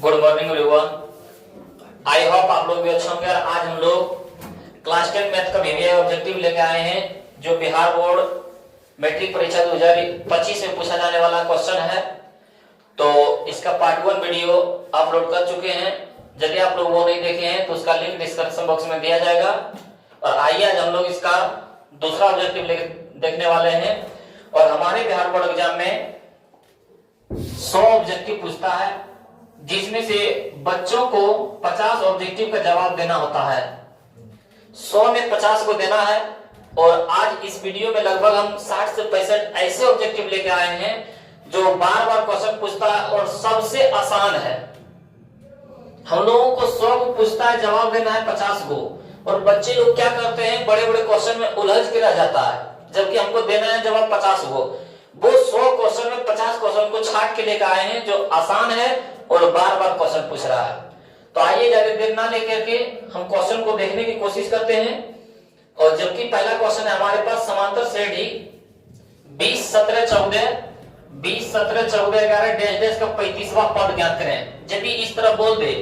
Good morning everyone. I hope आप लोग भी अच्छे होंगे। आज हम लोग क्लास 10 मैथ का वीवीआई ऑब्जेक्टिव लेके आए हैं, जो बिहार बोर्ड मैट्रिक परीक्षा 2025 में पूछा जाने वाला क्वेश्चन है। तो इसका पार्ट 1 वीडियो अपलोड कर चुके हैं। यदि आप लोग वो नहीं देखे हैं तो उसका लिंक डिस्क्रिप्शन बॉक्स में दिया जाएगा। और आइए आज हम लोग इसका दूसरा ऑब्जेक्टिव देखने वाले हैं। और हमारे बिहार बोर्ड एग्जाम में 100 ऑब्जेक्टिव पूछता है, जिसमें से बच्चों को 50 ऑब्जेक्टिव का जवाब देना होता है। 100 में 50 को देना है। और आज इस वीडियो में लगभग हम 60 से 65 ऐसे ऑब्जेक्टिव लेके आए हैं जो बार बार क्वेश्चन पूछता है और सबसे आसान है। हम लोगों को 100 को पूछता है, जवाब देना है 50 को। और बच्चे लोग क्या करते हैं, बड़े बड़े क्वेश्चन में उलझ के रह जाता है, जबकि हमको देना है जवाब 50 को। वो 100 क्वेश्चन में 50 क्वेश्चन को छाट के लेकर आए हैं, जो आसान है और बार बार क्वेश्चन पूछ रहा है। तो आइए ज्यादा देर ना लेकर के हम क्वेश्चन को देखने की कोशिश करते हैं। और जबकि पहला क्वेश्चन है हमारे पास, समांतर श्रेणी 20 17 14 20 17 14 11 डैश डैश का 35वां पद ज्ञात करें। जब भी इस तरह बोल दे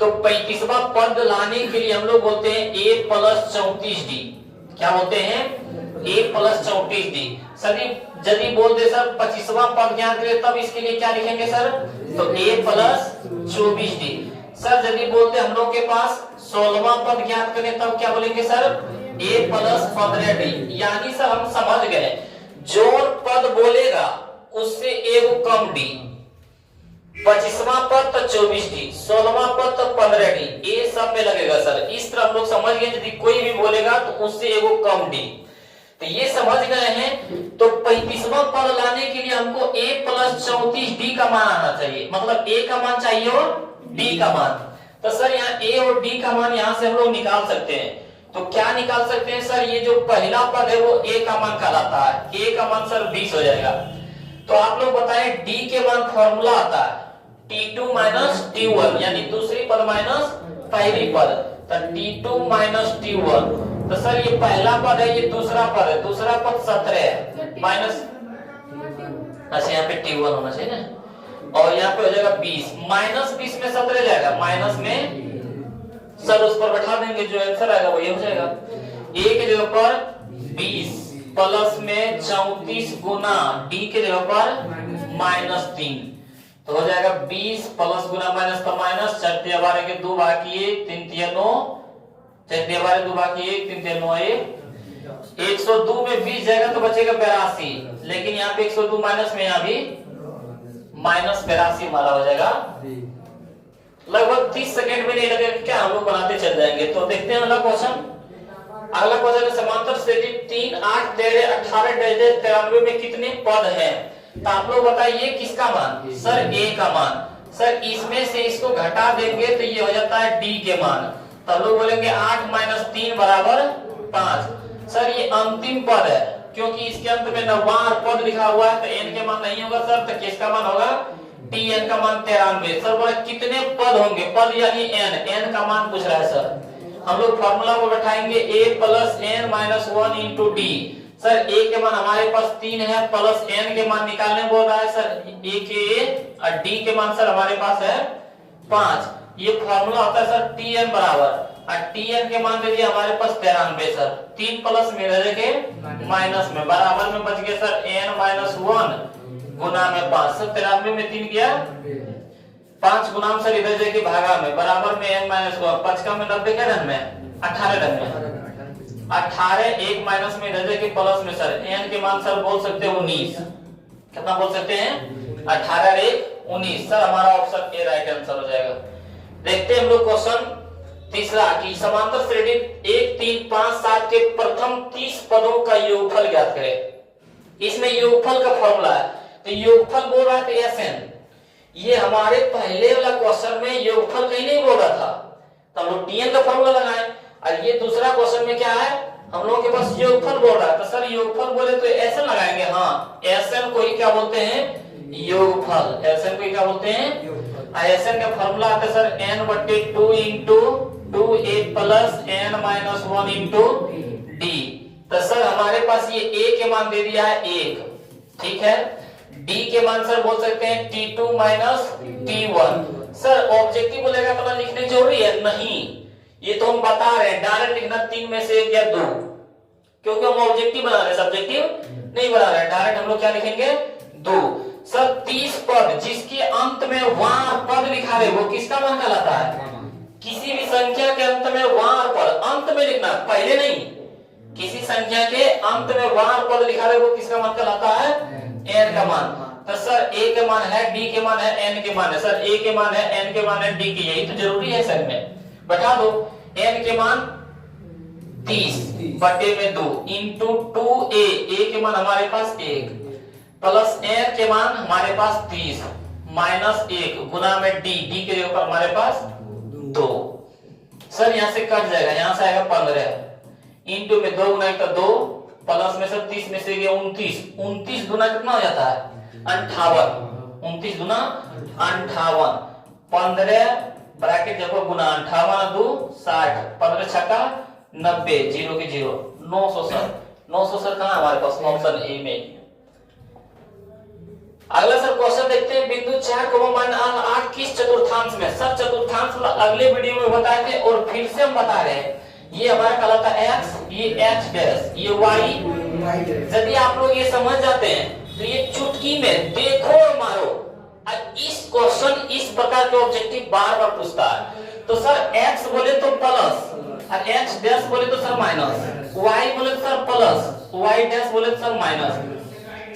तो 35वां पद लाने के लिए हम लोग बोलते हैं a + 34d। क्या बोलते हैं? a + 34d। सर यदि बोल दे सर 25वां पद ज्ञात करें, तब इसके लिए क्या लिखेंगे सर? तो a + 24d। सर यदि बोलते हम लोग के पास 16वां पद ज्ञात करें, तब क्या बोलेंगे सर? a + 15d। यानी सर हम समझ गए, जो पद बोलेगा उससे एगो कम डी। 25वां पद तो 24d, 16वां पद तो 15d, ये सब में लगेगा सर। इस तरह हम लोग समझ गए, यदि कोई भी बोलेगा तो उससे एगो कम डी। तो ये समझ गए हैं। तो 35वां पद लाने के लिए हमको a + 34d का मान आना चाहिए। मतलब a का मान चाहिए और d का मान। तो सर यहाँ a और d का मान यहाँ से हम लोग निकाल सकते हैं। तो क्या निकाल सकते हैं सर? ये जो पहला पद है वो a का मान कहलाता है। a का मान सर 20 हो जाएगा। तो आप लोग बताएं, d के मान फॉर्मूला आता है t2 - t1, यानी दूसरी पद माइनस पहली पद। तो t2 - t1। तो सर ये पहला पद है, ये दूसरा पद है। दूसरा पद 17 है माइनस, अच्छा यहाँ पे t1 होना चाहिए ना। और यहाँ पे हो जाएगा 20 -20 में 17 जाएगा, माइनस में सर उस पर बैठा देंगे, जो आंसर आएगा वो ये हो जाएगा। a के जगह पर 20 प्लस में 34 गुना d के जगह पर -3। तो हो जाएगा 20 प्लस गुना माइनस पर माइनस, 4 × 12 के 2 बाकी 1, 3 × 9, 4 × 12 2 बाकी 1, 3 × 9 1। 102 में 20 जाएगा तो बचेगा 82। लेकिन यहाँ पे 102 माइनस में यहाँ भी -82 हमारा हो जाएगा। लगभग 30 सेकंड में नहीं लगेगा, क्या हम लोग बनाते चल जाएंगे। तो देखते हैं अगला क्वेश्चन। अगला क्वेश्चन है, समांतर श्रेणी 3 8 13 18 डैश 93 में कितने पद हैं? तो आप लोग बताइए किसका मान? सर a का मान। सर इसमें से इसको घटा देंगे तो ये हो जाता है d के मान। तो हम लोग बोलेंगे 8 - 3 = 5। सर ये अंतिम पद है, क्योंकि इसके अंत में 90 पद लिखा हुआ है, तो n के मान नहीं होगा सर। तो किसका मान होगा? tn का मान 93। सर बोले कितने पद होंगे? पद यानी n का मान पूछ रहा है सर। हम लोग फॉर्मूला को बैठाएंगे a + n - 1 × d। Sir a के मान हमारे पास 3 है, प्लस n के मान निकालने बोल रहा है सर। a के और d के मान सर हमारे पास है 5। ये फॉर्मूला होता है सर tn बराबर, और tn के मान दे दिए हमारे पास 93 सर। 3 प्लस में रह के माइनस में, बराबर में बच गया सर n - 1 गुना में 5। सर 93 में 3 गया 5 गुना सर इधर जाके भागा में, बराबर में n - 1। 5 का में 90 के रन में 18 रन में 18, 1 माइनस में इधर जाके प्लस में सर n के मान सर बोल सकते हैं 19। कितना बोल सकते हैं? 18 और 1 19। सर हमारा ऑप्शन ए राइट आंसर हो जाएगा। देखते हैं हम लोग क्वेश्चन तीसरा, कि समांतर श्रेणी 1 3 5 7 के प्रथम 30 पदों का योगफल ज्ञात करें। इसमें योगफल का फॉर्मूला है। तो योगफल बोल रहा है SN। ये हमारे पहले वाला क्वेश्चन में योगफल कहीं नहीं बोल रहा था, तो हम लोग TN का फॉर्मूला लगाए। और ये दूसरा क्वेश्चन में क्या है, हम लोगों के पास योगफल बोल रहा है। तो सर योगफल बोले तो SN लगाएंगे। हाँ, SN को ही क्या बोलते हैं? योगफल। SN को ही क्या बोलते हैं? SN का फॉर्मूला आता है sir n/2 × 2a + n - 1 × d। तो सर हमारे पास ये a के मान दे दिया है 1, ठीक है। d के मान सर बोल सकते हैं t2 - t1। सर ऑब्जेक्टिव बोलेगा तो लिखने जरूरी है नहीं, ये तो हम बता रहे हैं डायरेक्ट लिखना 3 में से 1 या 2, क्योंकि हम ऑब्जेक्टिव बना रहे हैं सब्जेक्टिव नहीं बना रहे हैं। डायरेक्ट हम लोग क्या लिखेंगे 2। सर 30 पद जिसके अंत में वार पद लिखा है वो किसका मान कहलाता है? किसी भी संख्या के अंत में वार पद, अंत में लिखना पहले नहीं, किसी संख्या के अंत में वार पद लिखा है वो किसका मान कहलाता है? n का मान। तो सर a के मान है, d के मान है, n के मान है। सर a के मान है, n के मान है, d के, यही तो जरूरी है सर में, बैठा दो। n के मान 30 बटे में 2 इंटू 2a, a के मान हमारे पास 1 प्लस n के मान हमारे पास 30 माइनस 1 गुना में d, d के ऊपर हमारे पास 2। सर यहां से कट जाएगा, यहां से आएगा 15 इंटू में 2 गुना तो 2 प्लस में सर 30 में से गया 29, 29 गुना कितना हो जाता है? 58, 29 गुना 58, 15 ब्रैकेट देखो गुना 58 2 60, 15 छक्का 90, 0 के 0, 900 सर। 900 सर कहां हमारे पास? ऑप्शन ए में। अगला सर क्वेश्चन देखते हैं, बिंदु 4 को मान 8 किस चतुर्थांश में? सब चतुर्थांश अगले वीडियो में बताए थे और फिर से हम बता रहे हैं। ये हमारा कहलाता है x, ये x डैश, ये y। यदि आप लोग ये समझ जाते हैं तो ये चुटकी में देखो और मारो। इस क्वेश्चन इस प्रकार के ऑब्जेक्टिव बार बार पूछता है। तो सर x बोले तो प्लस और x डैश बोले तो सर माइनस, y बोले तो सर प्लस, y डैश बोले तो सर माइनस।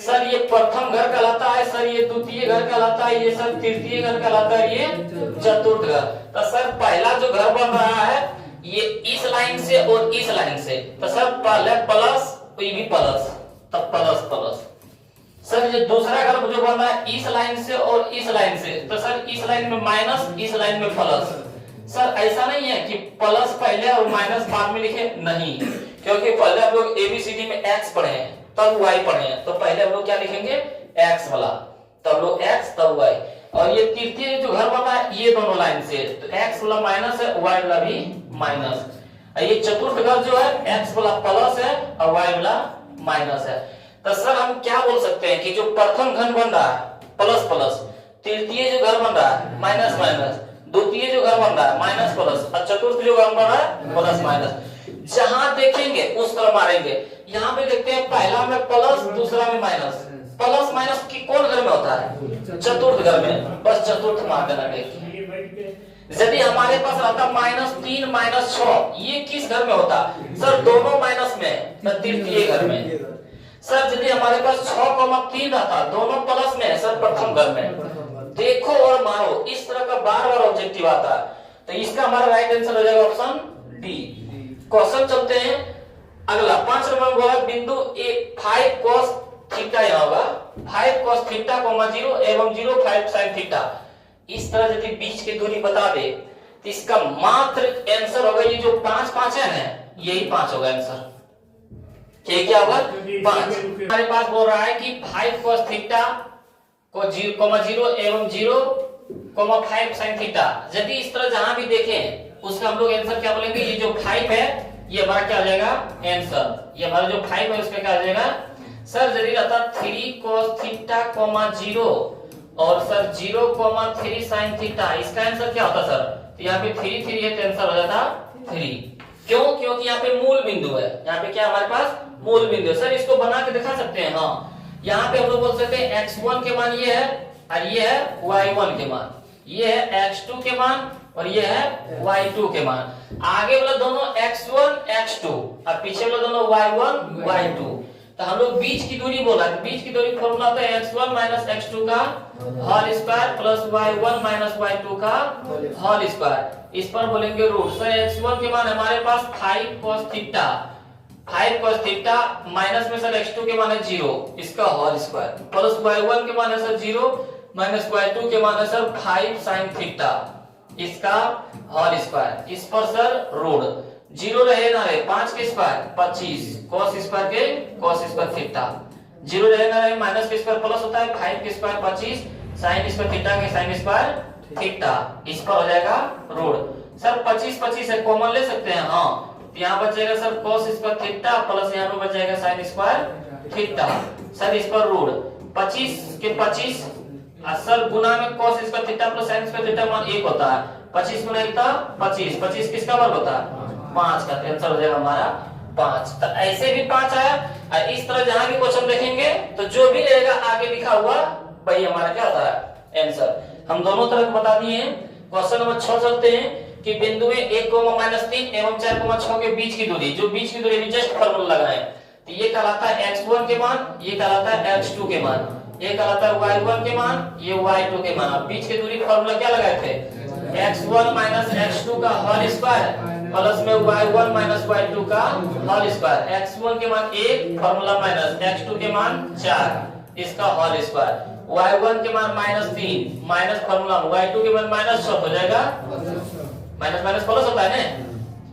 सर ये प्रथम घर कहलाता है, सर ये द्वितीय घर कहलाता है, ये सर तृतीय घर कहलाता है, ये चतुर्थ घर। तो सर पहला जो घर बन रहा है ये इस लाइन से और इस लाइन से, तो सर पहले प्लस ये भी प्लस, तब प्लस प्लस। सर ये दूसरा घर जो बन रहा है इस लाइन से और इस लाइन से, तो सर इस लाइन में माइनस, इस लाइन में प्लस। सर ऐसा नहीं है कि प्लस पहले और माइनस बाद में लिखे, नहीं, क्योंकि पहले हम लोग एबीसीडी में x पढ़े हैं तब y पढ़े हैं, तो पहले हम लोग क्या लिखेंगे x वाला, तब लोग x तब y। और ये तृतीय जो घर बना है ये दोनों लाइन से, तो x वाला माइनस है, y वाला भी माइनस। ये चतुर्थ घर जो है x वाला प्लस है और y वाला माइनस है। तो सर हम क्या बोल सकते हैं कि जो प्रथम घन बन रहा है प्लस प्लस, तृतीय जो घर बन रहा है माइनस माइनस, द्वितीय जो घर बन रहा है माइनस प्लस और चतुर्थ जो घर बन रहा है प्लस माइनस। जहां देखेंगे उस तरह मारेंगे। यहाँ पे देखते हैं पहला में प्लस दूसरा में माइनस, प्लस माइनस की कौन घर में होता है? चतुर्थ घर में, बस चतुर्थ मार देना। यदि हमारे पास रहता -3 -6, ये किस घर में होता? सर दोनों माइनस में, तृतीय घर में। सर यदि हमारे पास 6,3 रहता दोनों प्लस में, सर प्रथम घर में। देखो और मारो, इस तरह का बार बार ऑब्जेक्टिव आता है, तो इसका हमारा राइट आंसर हो जाएगा ऑप्शन डी। क्वेश्चन चलते हैं अगला। 5 नंबर बोला बिंदु 5 cos थीटा यहाँ होगा, 5 cos थीटा, 0 एवं 0 5 sin थीटा। इस तरह यदि बीच की दूरी बता दे तो इसका मात्र आंसर होगा ये जो 5 5 है ना, यही 5 होगा आंसर। क्या होगा? 5। हमारे पास बोल रहा है कि 5 cos थीटा को 0 एवं 0 5 sin थीटा। यदि इस तरह जहां भी देखें उसका हम लोग आंसर क्या बोलेंगे? ये जो 5 है ये हमारा क्या हो जाएगा आंसर, ये हमारा जो 5 है उसका क्या हो जाएगा? सर यदि रहता 3 cos थीटा 0 और सर 0 3 sin थीटा, इसका आंसर क्या होता सर? तो यहाँ पे 3 3 है तो आंसर हो जाता 3। क्यों? क्योंकि यहाँ पे मूल बिंदु है, यहाँ पे क्या हमारे पास मूल बिंदु है। सर इसको बना के दिखा सकते हैं। हाँ, यहाँ पे हम लोग बोल सकते हैं x1 के मान ये है और ये है y1 के मान, ये है x2 के मान और ये है y2 के मान। आगे वाला दोनों x1 x2 और पीछे वाला दोनों y1 y2। तो हम लोग बीच की दूरी बोला, बीच की दूरी फॉर्मूला होता है x1 x2 का whole square plus y1 y2 का होल स्क्वायर। इस पर बोलेंगे रूट। सर x1 के मान हमारे पास 5 cos theta, 5 cos theta minus में सर x2 के मान है 0, इसका होल स्क्वायर प्लस y1 के मान है सर 0 माइनस y2 के मान है सर 5 sin थीटा, इसका होल स्क्वायर। इस पर सर रूट 0 रहे ना रहे, 5 के स्क्वायर 25 cos स्क्वायर के cos स्क्वायर थीटा, 0 रहे ना रहे, माइनस के स्क्वायर प्लस होता है, 5 के स्क्वायर 25 sin स्क्वायर थीटा के sin स्क्वायर थीटा। इस पर हो जाएगा रूट। सर 25 25 है कॉमन ले सकते हैं। हाँ, यहाँ बच जाएगा sir cos square theta plus यहाँ पे बच जाएगा sin स्क्वायर थीटा। सर इस पर रूट 25 के 25 असल गुना में cos square theta plus sin square theta मान 1 होता है। 25 गुना 1 था 25, 25 किसका वर्ग होता है 5 का, आंसर हो जाएगा हमारा 5। तो ऐसे भी 5 आया। और इस तरह जहां भी क्वेश्चन देखेंगे तो जो भी रहेगा आगे लिखा हुआ वही हमारा क्या होता है आंसर। हम दोनों तरह बता दिए हैं। क्वेश्चन नंबर 6 चलते हैं कि बिंदुएं 1,-3 एवं 4,6 के बीच की दूरी, जो बीच की दूरी जस्ट फार्मूला लगाएं तो ये कहलाता है x1 के मान, ये कहलाता है x2 के मान, ये कहलाता है y1 के मान, ये y2 के मान। बीच की दूरी फार्मूला क्या लगाए थे x1 - x2 का होल स्क्वायर प्लस में y1 - y2 का होल स्क्वायर। x1 के मान 1 फार्मूला माइनस, x2 के मान 4 इसका होल स्क्वायर, y1 के मान -3 माइनस फार्मूला, y2 के मान -6 हो जाएगा। माइनस माइनस प्लस होता है ना,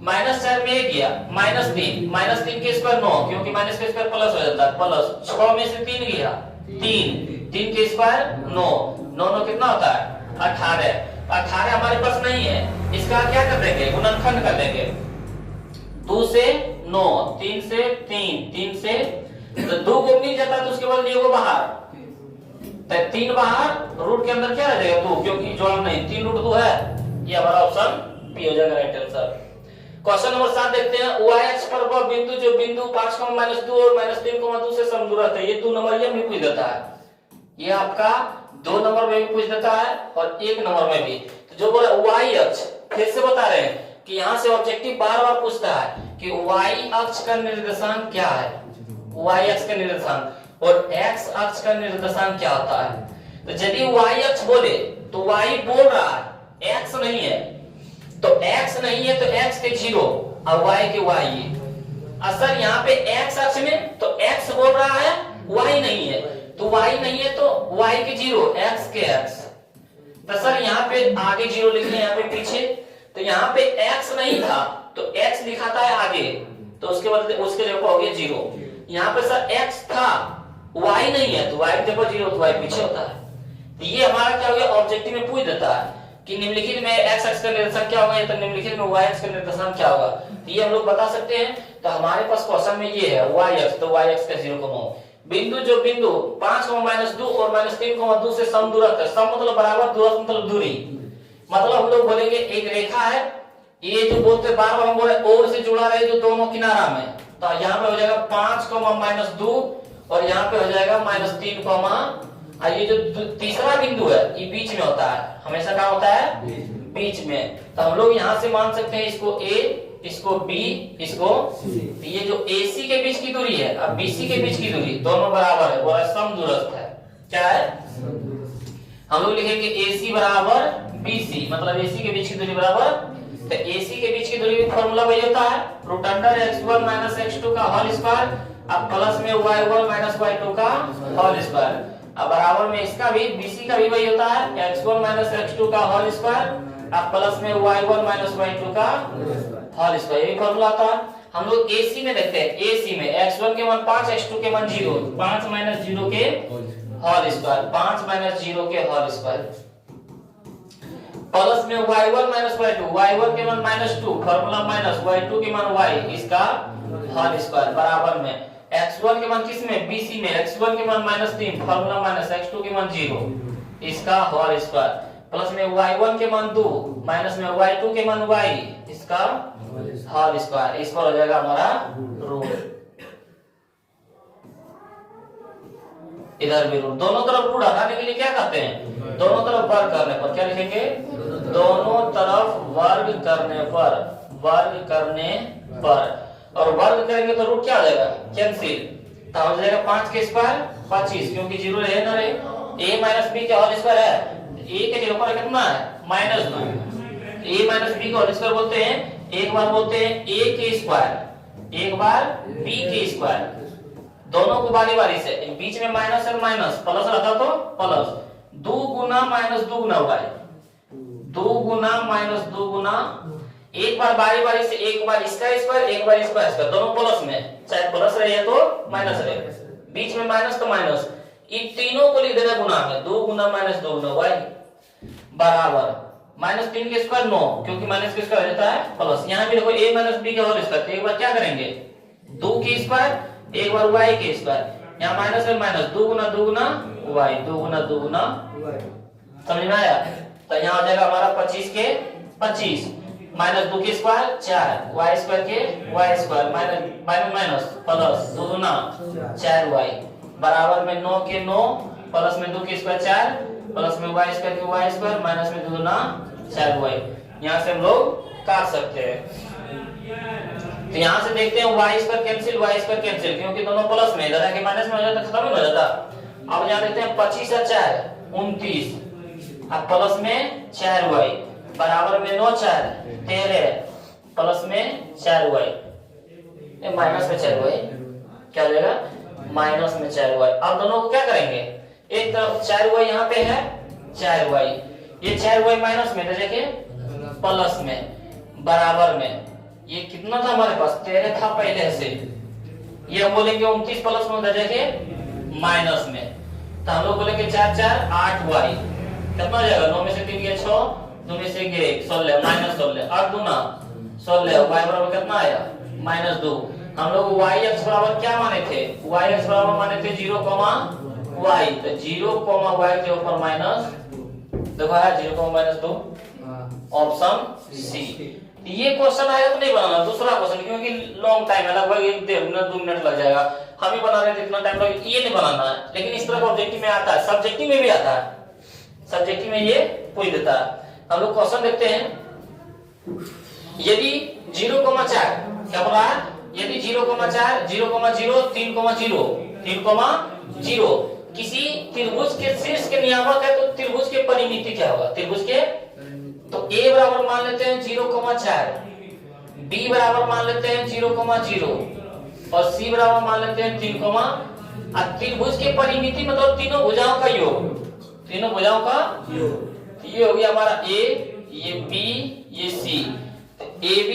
-4 में 1 गया, -3 के स्क्वायर 9, क्योंकि माइनस के स्क्वायर प्लस हो जाता है, प्लस 6 में से 3 गया 3 के स्क्वायर 9, 9 कितना होता है 18। 18 हमारे पास नहीं है, इसका क्या कर देंगे गुणनखंड कर देंगे। 2 से 9, 3 से 3 से तो 2 को मिल जाता है तो उसके बाद ये को बाहर, तो 3 बाहर, रूट के अंदर क्या रह जाएगा 2, क्योंकि जोड़ नहीं 3 रूट 2 है। ये हमारा ऑप्शन बी हो जाएगा राइट आंसर। क्वेश्चन नंबर 7 देखते हैं। y अक्ष पर वह बिंदु जो बिंदु 5, -2 और -3, 2 से समदूरस्थ है। ये 2 नंबर ये भी पूछ देता है, ये आपका 2 नंबर में भी पूछ देता है और 1 नंबर में भी। तो जो बोला y अक्ष, फिर से बता रहे हैं कि यहाँ से ऑब्जेक्टिव बार-बार पूछता है कि y अक्ष का निर्देशांक क्या है, y अक्ष का निर्देशांक, और x अक्ष का निर्देशांक क्या होता है। तो यदि y अक्ष बोले तो y बोल रहा है, x नहीं है, तो x नहीं है तो x के 0 और y के y। असल यहाँ पे x अक्ष में तो x बोल रहा है, y नहीं है, तो y नहीं है तो y के 0, x के x। तो सर यहाँ पे आगे 0 लिख लें, यहाँ पे पीछे, तो यहाँ पे x नहीं था तो x लिखाता है आगे, तो उसके बदले उसके जगह हो गया 0। यहाँ पे सर x था, y नहीं है तो y की जगह 0, तो y पीछे होता है। तो ये हमारा क्या हो गया ऑब्जेक्टिव में पूछ देता है कि निम्नलिखित में x अक्ष का निर्देशांक क्या होगा, या तो निम्नलिखित में y अक्ष का निर्देशांक क्या होगा। तो ये हम लोग बता सकते हैं। तो हमारे पास क्वेश्चन में ये है y अक्ष, तो y अक्ष का 0,9। बिंदु जो बिंदु 5, -2 और -3, 2 से समदूरस्थ है। सम मतलब बराबर, दूरस्थ मतलब दूरी, मतलब हम लोग बोलेंगे एक रेखा है, ये जो बोलते बार-बार हम बोले और से जुड़ा रहे जो दोनों किनारा में, तो यहाँ पे हो जाएगा 5, -2 और यहाँ पे हो जाएगा -3, और ये जो तीसरा बिंदु है ये बीच में होता है, हमेशा क्या होता है बीच में। तो हम लोग यहाँ से मान सकते हैं इसको A, इसको B, इसको C। ये जो AC के बीच की दूरी है और BC के बीच की दूरी दोनों बराबर है, वो समदूरस्थ है। क्या है हम लोग लिखेंगे AC बराबर BC, मतलब AC के बीच की दूरी बराबर। तो AC के बीच की दूरी का फार्मूला वही होता है √x1 - x2 का होल स्क्वायर, अब प्लस में y1 - y2 का होल स्क्वायर, अब बराबर में इसका भी BC का भी वही होता है x1 - x2 का होल स्क्वायर, अब प्लस में y1 - y2 का होल स्क्वायर। ये फार्मूला आता है। हम लोग AC में देखते हैं, AC में x1 के मान 5, x2 के मान 0, 5 - 0 के होल स्क्वायर, 5 - 0 के होल स्क्वायर, प्लस में y1 - y2, y1 के मान -2 फार्मूला माइनस, y2 के मान y इसका होल स्क्वायर, बराबर में x1 के मान किस में BC में, x1 के मान -3 फार्मूला माइनस, x2 के मान 0 इसका होल स्क्वायर, प्लस में y1 के मान 2 माइनस में y2 के मान y इसका होल स्क्वायर। इस पर हो जाएगा हमारा रूट, इधर भी रूट, दोनों तरफ रूट हटाने के लिए क्या करते हैं, दोनों तरफ वर्ग करने पर क्या लिखेंगे, दोनों तरफ वर्ग करने पर, वर्ग करने पर, और वर्ग करेंगे तो रूट क्या हो जाएगा कैंसिल, तो हो जाएगा 5 के स्क्वायर 25, क्योंकि 0 रहे ना रहे, a - b का होल स्क्वायर है, a के जगह पर कितना है -2, a - b का होल स्क्वायर बोलते हैं, एक बार बोलते हैं a के स्क्वायर, एक बार b के स्क्वायर, दोनों को बारी बारी से, बीच में माइनस और माइनस, प्लस रहता तो प्लस, 2 गुना -2 गुना y, 2 गुना -2 गुना, एक बार बारी बारी से, एक बार इसका स्क्वायर, एक बार इसका स्क्वायर, दोनों प्लस में, चाहे प्लस रहे तो माइनस रहे, बीच में माइनस तो माइनस, इन तीनों को लिख देना गुना में, 2 गुना -2 गुना y बराबर -3 के स्क्वायर 9, क्योंकि माइनस के स्क्वायर रहता है प्लस। यहाँ भी देखो a - b का होल स्क्वायर, तो एक बार क्या करेंगे 2 के स्क्वायर, एक बार y के स्क्वायर, यहाँ माइनस है माइनस, 2 गुना y, 2 गुना समझ में आया? तो यहाँ हो जाएगा हमारा 25 के 25 माइनस 2 के स्क्वायर 4 y स्क्वायर के y square minus minus plus 2 गुना 4y बराबर में 9 के 9 प्लस में 2 के स्क्वायर 4 प्लस में y स्क्वायर के y स्क्वायर माइनस में 2 गुना 4y। यहाँ से हम लोग काट सकते हैं। तो यहाँ से देखते हैं y स्क्वायर कैंसिल क्योंकि दोनों प्लस में, इधर आके माइनस में हो जाता खत्म हो जाता। अब यहाँ देखते हैं 25 और 4 29 अब प्लस में 4y बराबर में 9 4 13 प्लस में 4y माइनस में 4y क्या हो जाएगा माइनस में 4y। अब दोनों को क्या करेंगे, एक तरफ 4y यहाँ पे है 4y ये 4y माइनस में देखिए प्लस में बराबर में ये कितना था हमारे पास 13 था पहले से, ये हम बोलेंगे 29 प्लस में देखिए माइनस में, तो हम लोग बोलेंगे 4 4 8y कितना हो जाएगा 9 में से 3 गया 6 2 में से 1 16 माइनस 16 8 दूना 16 y बराबर कितना आया माइनस 2। हम लोग y x बराबर क्या माने थे, y x बराबर माने थे 0, y तो 0, y के ऊपर माइनस देखो है 0, -2 ऑप्शन सी। ये क्वेश्चन आया तो नहीं बनाना दूसरा क्वेश्चन क्योंकि लॉन्ग टाइम है, लगभग 1 मिनट 2 मिनट लग जाएगा, हम ही बना रहे थे इतना टाइम लगे, ये नहीं बनाना है। लेकिन इस तरह का ऑब्जेक्टिव में आता है, सब्जेक्टिव में भी आता है, सब्जेक्टिव में ये पूछ देता है। हम लोग क्वेश्चन देखते हैं, यदि 0,4 क्या बोला है, यदि 0,4 0,0 3,0 किसी त्रिभुज के शीर्ष के नियामक है तो त्रिभुज के परिमिति क्या होगा, त्रिभुज के तो a बराबर मान लेते हैं 0,4 b बराबर मान लेते हैं 0,0 और c बराबर मान लेते हैं 3, त्रिभुज के परिमिति मतलब तीनों भुजाओं का योग, तीनों भुजाओं का योग, ये हो गया हमारा a ये b ये c। AB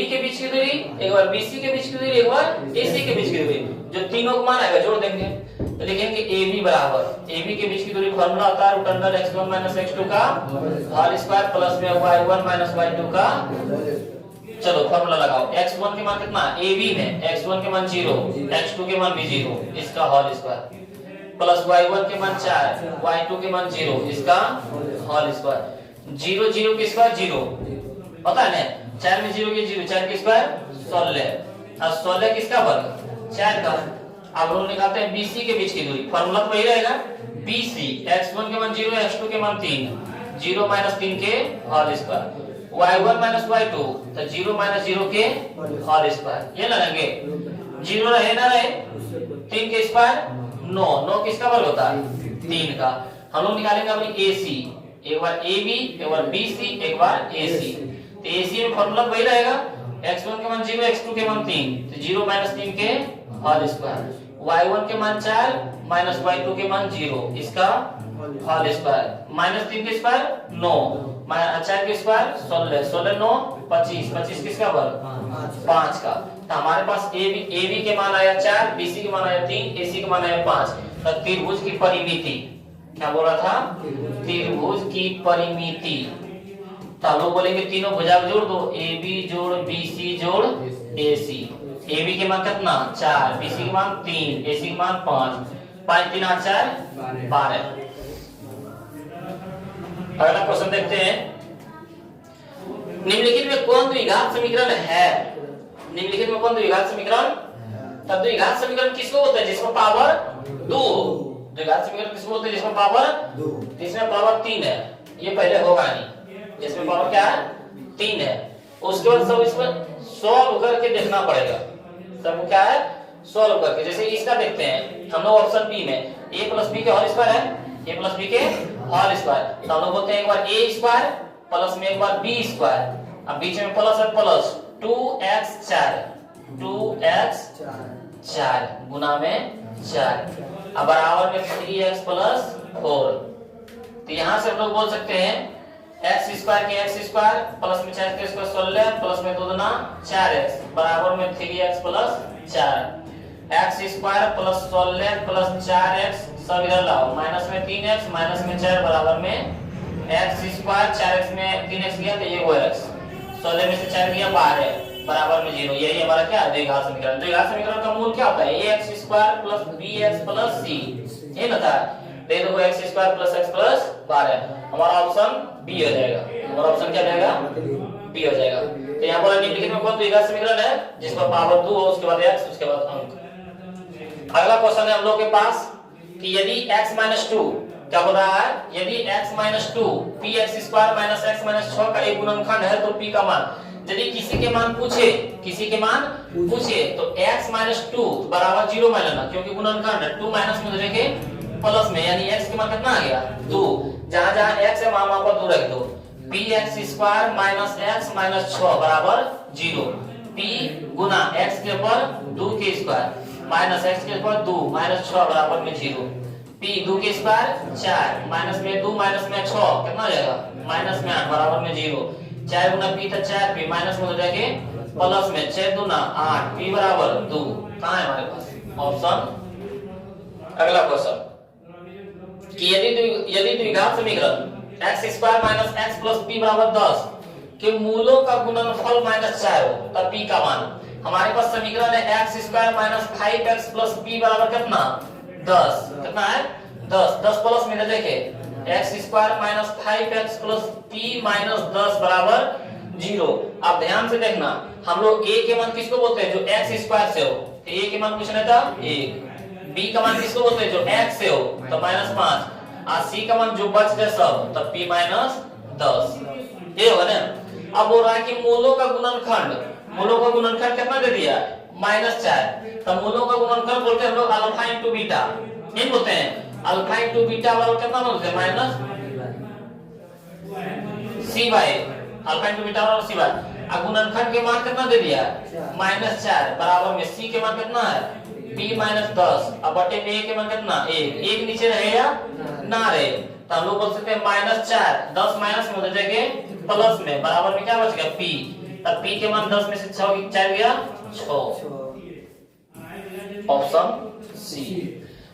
के बीच की दूरी एक बार BC के बीच की दूरी एक बार AC के बीच की दूरी, जो तीनों को मान आएगा जोड़ देंगे तो लिखेंगे AB बराबर AB के बीच की दूरी फॉर्मूला होता है √अंडर x1 - x2 का होल स्क्वायर प्लस में y1 - y2 का। चलो फॉर्मूला लगाओ, x1 के मान कितना AB में x1 के मान 0 x2 के मान भी 0 इसका होल स्क्वायर प्लस y1 के मान 4 y2 के मान 0 इसका होल स्क्वायर 0 0 के स्क्वायर 0 पता है ना 4 में 0 के 0 4 के स्क्वायर 16 और 16 किसका वर्ग 4 का। अब हम निकालते हैं BC के बीच की दूरी, फार्मूला तो वही रहेगा BC x1 के मान 0 x2 के मान 3 0 - 3 के होल स्क्वायर y1 - y2 तो 0 - 0 के होल स्क्वायर, ये लगाएंगे 0 रहे ना रहे 3 के स्क्वायर 9 किसका वर्ग होता है 3 का। हम लोग निकालेंगे अपनी AC, एक बार AB एक बार BC एक बार AC, तो AC में फॉर्मूला वही रहेगा x1 के मान 0 x2 के मान 3 तो 0 - 3 के होल स्क्वायर y1 के मान 4 माइनस y2 के मान 0 इसका होल स्क्वायर -3 के स्क्वायर 9 4 के स्क्वायर 16 16 9 25 25 किसका वर्ग 5 का। तो हमारे पास AB के मान आया 4 BC के मान आया 3 AC के मान आया 5। तो त्रिभुज की परिमिति क्या बोल रहा था, त्रिभुज की परिमिति, तो हम लोग बोलेंगे तीनों भुजा जोड़ दो AB जोड़ BC जोड़ AC। AB के मान कितना 4 BC के मान 3 AC के मान 5 5 3 8 4 12। अगला क्वेश्चन देखते हैं, निम्नलिखित में कौन द्विघात समीकरण है, निम्नलिखित में कौन द्विघात समीकरण, तब द्विघात समीकरण किसको बोलते हैं जिसमें पावर 2, द्विघात समीकरण किसको बोलते हैं जिसमें पावर 2, जिसमें पावर 3 है, ये पहले होगा नहीं, जिसमें पावर क्या है 3 है, उसके बाद सब इसमें सॉल्व करके देखना पड़ेगा, सब क्या है सॉल्व करके। जैसे इसका देखते हैं हम लोग ऑप्शन बी में a + b के होल स्क्वायर है, a + b के होल स्क्वायर, तो हम लोग बोलते हैं एक बार a स्क्वायर प्लस में एक बार b स्क्वायर, अब बीच में प्लस है प्लस 2x 4 गुना में 4 अब बराबर में 3x + 4। तो यहां से हम लोग बोल सकते हैं x स्क्वायर के x स्क्वायर प्लस में 4 के स्क्वायर 16 प्लस में 2 दूना 4x बराबर में 3x + 4 x square plus 16 plus 4x सब इधर लाओ माइनस में 3x माइनस में 4 बराबर में x स्क्वायर 4x में 3x गया तो ये वो x 16 में से 4 गया 12 बराबर में 0। यही हमारा क्या द्विघात समीकरण। द्विघात समीकरण का मूल क्या होता है ax square plus bx plus c, ये होता है दे दो x square plus x plus 12, हमारा ऑप्शन बी हो जाएगा। हमारा ऑप्शन क्या जाएगा? बी हो जाएगा। तो यहाँ पर निम्नलिखित में कौन द्विघात समीकरण है जिस पर पावर 2 हो, उसके बाद x, उसके बाद अंक। अगला क्वेश्चन है हम लोग के पास कि यदि x माइनस 2 क्या बोल रहा है, यदि x minus 2 px square minus x minus 6 का एक गुणनखंड है तो p का मान, यदि किसी के मान पूछे, किसी के मान पूछे तो x माइनस 2 बराबर 0 मान लेना, क्योंकि गुणनखंड 2 माइनस में रखे प्लस में, यानी x के मान कितना आ गया 2, जहां जहां x है वहां पर 2 रख दो। px square minus x minus 6 बराबर 0, p गुना x के ऊपर 2 के स्क्वायर माइनस x के ऊपर 2 माइनस 6 बराबर में 0, p 2 के स्क्वायर 4 माइनस में 2 माइनस में 6 कितना हो जाएगा माइनस में 8 बराबर में 0, 4 गुना p था 4p माइनस में हो जाएगा प्लस में 6 दूना 8 p बराबर 2। कहां है हमारे पास ऑप्शन। अगला क्वेश्चन कि यदि द्विघात समीकरण x square minus x plus p बराबर 10 के मूलों का गुणनफल माइनस 4 हो तब p का मान, हमारे पास समीकरण है x square minus 5x plus p बराबर कितना 10, कितना है 10, 10 प्लस में देखे x square minus 5x plus p minus 10 बराबर 0। अब ध्यान से देखना, हम लोग a के मान किसको बोलते हैं जो x स्क्वायर से हो, तो a के मान पूछना था 1, b का मान किसको बोलते हैं जो x से हो तो -5, और c का मान जो बच जाए सब तब p माइनस 10, ये होगा ना। अब बोल रहा है कि मूलों का गुणनखंड, मूलों का गुणनखंड कितना दे दिया -4, तो मूलों का गुणनखंड बोलते हैं हम लोग अल्फा इनटू बीटा, नहीं बोलते हैं अल्फा इनटू बीटा बराबर कितना बोलते हैं minus c by alpha into beta बराबर c बाय, और गुणनखंड के मान कितना दे दिया -4 बराबर में c के मान कितना है p माइनस 10, अब बटे में a के मान कितना 1, 1 नीचे रहेगा ना रहे, तो हम लोग बोल सकते हैं -4, 10 माइनस में हो जाएगा प्लस में बराबर में क्या बचेगा p, तब p के मान 10 में से 6 4 गया 6, ऑप्शन सी।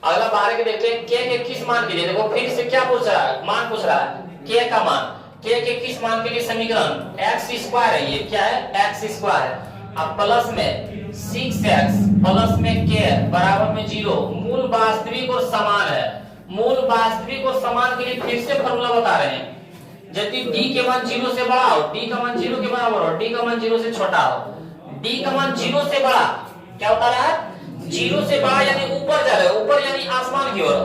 अगला बाहर के देखते हैं k के किस मान के लिए, देखो फिर से क्या पूछ रहा है, मान पूछ रहा है k का मान, k के किस मान के लिए समीकरण x स्क्वायर है, ये क्या है x स्क्वायर, अब प्लस में 6x प्लस में k बराबर में 0, मूल वास्तविक और समान है, मूल वास्तविक और समान के लिए फिर से फॉर्मूला बता रहे हैं, यदि d के मान 0 से बड़ा हो, d का मान 0 के बराबर हो, d का मान 0 से छोटा हो, d का मान 0 से बड़ा क्या होता है 0 से बड़ा यानी ऊपर जा रहे हो, ऊपर यानी आसमान की ओर,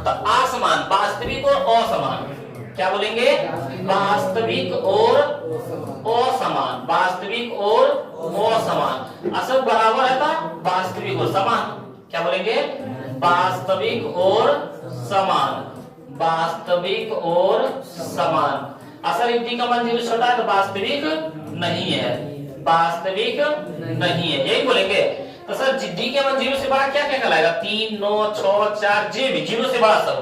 तो आसमान वास्तविक और असमान, क्या बोलेंगे वास्तविक और असमान, वास्तविक और असमान, असल बराबर है था वास्तविक और समान, क्या बोलेंगे वास्तविक और समान, वास्तविक और समान, असल d का मान 0 छोटा है तो वास्तविक नहीं है, वास्तविक नहीं है, यही बोलेंगे। तो सर d के मान 0 से बड़ा क्या क्या कहलाएगा 3 9 6 4 जे भी 0 से बड़ा सब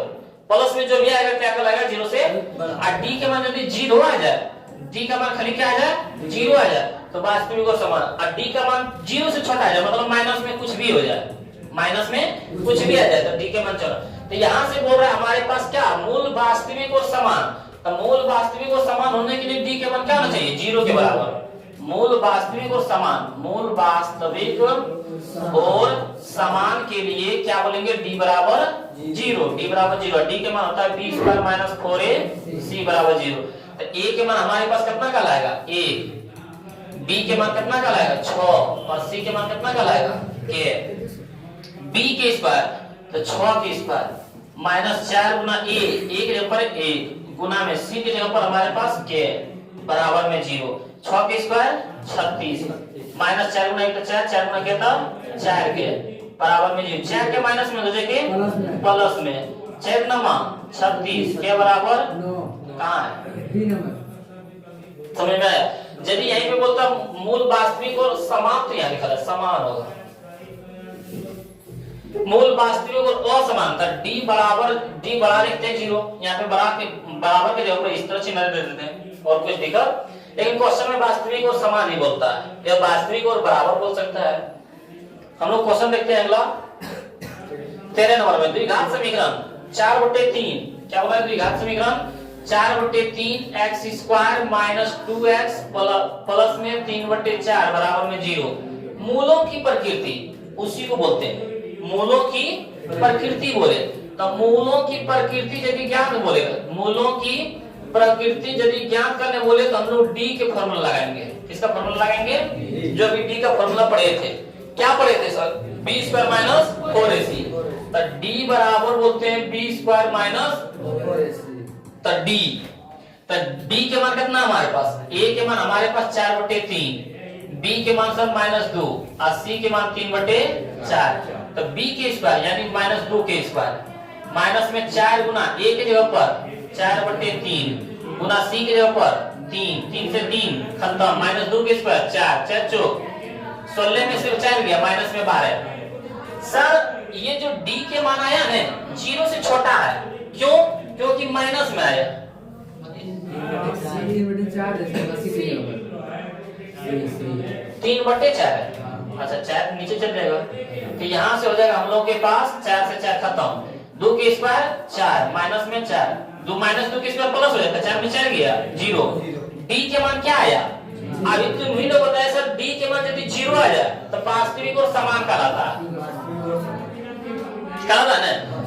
प्लस में जो भी आएगा क्या कहलाएगा 0 से, और d के मान यदि 0 आ जाए, d का मान खाली क्या आ जाए 0 आ जाए तो वास्तविक और समान, और d का मान 0 से छोटा आ जाए मतलब माइनस में कुछ भी हो जाए, माइनस में कुछ भी आ जाए तो d के मान चलो, तो यहाँ से बोल रहा है हमारे पास क्या मूल वास्तविक और समान, तो मूल वास्तविक और समान होने के लिए d के मान क्या होना चाहिए 0 के बराबर, मूल वास्तविक और समान, मूल वास्तविक और समान के लिए क्या बोलेंगे d बराबर 0, d बराबर 0, d के मान होता है b square minus 4ac c बराबर 0, तो a के मान हमारे पास कितना का लाएगा 1, b के मान कितना का लाएगा 6 और c के मान कितना का लाएगा k, b के स्क्वायर तो 6 के square minus 4 Guna a, a के जगह पर 1 गुना में c के जगह पर हमारे पास k बराबर में 0, 6 के स्क्वायर 36 माइनस 4 गुना 1 तो 4, 4 गुना क्या था 4 के बराबर में 0, 4 के माइनस में हो जाएगा प्लस में 4 नमा 36 के बराबर कहां है समझ में आया। यदि यहीं पे बोलता मूल वास्तविक और समान तो यहाँ लिखा है समान होगा, मूल वास्तविक और असमान था d बराबर d बड़ा लिखते हैं 0, यहाँ पे बराबर के जगह पर इस तरह चिन्ह दे देते हैं और कुछ दिक्कत, लेकिन क्वेश्चन में वास्तविक और समान नहीं बोलता है, यह वास्तविक और बराबर बोल सकता है। हम लोग क्वेश्चन देखते हैं अगला 13 नंबर में द्विघात समीकरण 4/3, क्या बोला है द्विघात समीकरण 4/3 x square minus 2x plus में 3/4 बराबर में 0, मूलों की प्रकृति उसी को बोलते हैं, मूलों की प्रकृति बोले, तो मूलों की प्रकृति यदि ज्ञात बोलेगा, मूलों की प्रकृति यदि ज्ञात करने बोले तो हम लोग डी के फॉर्मूला लगाएंगे। किसका फॉर्मूला लगाएंगे? जो अभी डी का फॉर्मूला पढ़े थे। क्या पढ़े थे sir? B square minus 4ac। तो डी बराबर बोलते हैं बी स्क्वायर माइनस 4ac। तो डी के मान कितना हमारे पास? ए के मान हमारे पास 4/3, बी के मान सर -2 और सी के मान 3/4। तो बी के स्क्वायर यानी -2 के स्क्वायर माइनस में 4 गुना ए के जगह पर 4/3 गुना सी के जगह पर 3 से 3 खत्म, -2 के स्क्वायर 4 4 चौक 16 में से 4 गया, माइनस में 12। सर ये जो डी के मान आया ना 0 से छोटा है, क्यों? क्योंकि माइनस में आया। 3/4 है। अच्छा 4 नीचे चल जाएगा, तो यहाँ से हो जाएगा हम लोग के पास 4 से 4 खत्म, 2 के स्क्वायर 4 माइनस में 4 2 -2 के स्क्वायर प्लस हो जाता है, 4 में 4 गया 0। डी के मान क्या आया? अभी तुम ही लोग बताया सर डी के मान यदि 0 आ जाए तो वास्तविक और समान कहलाता ना।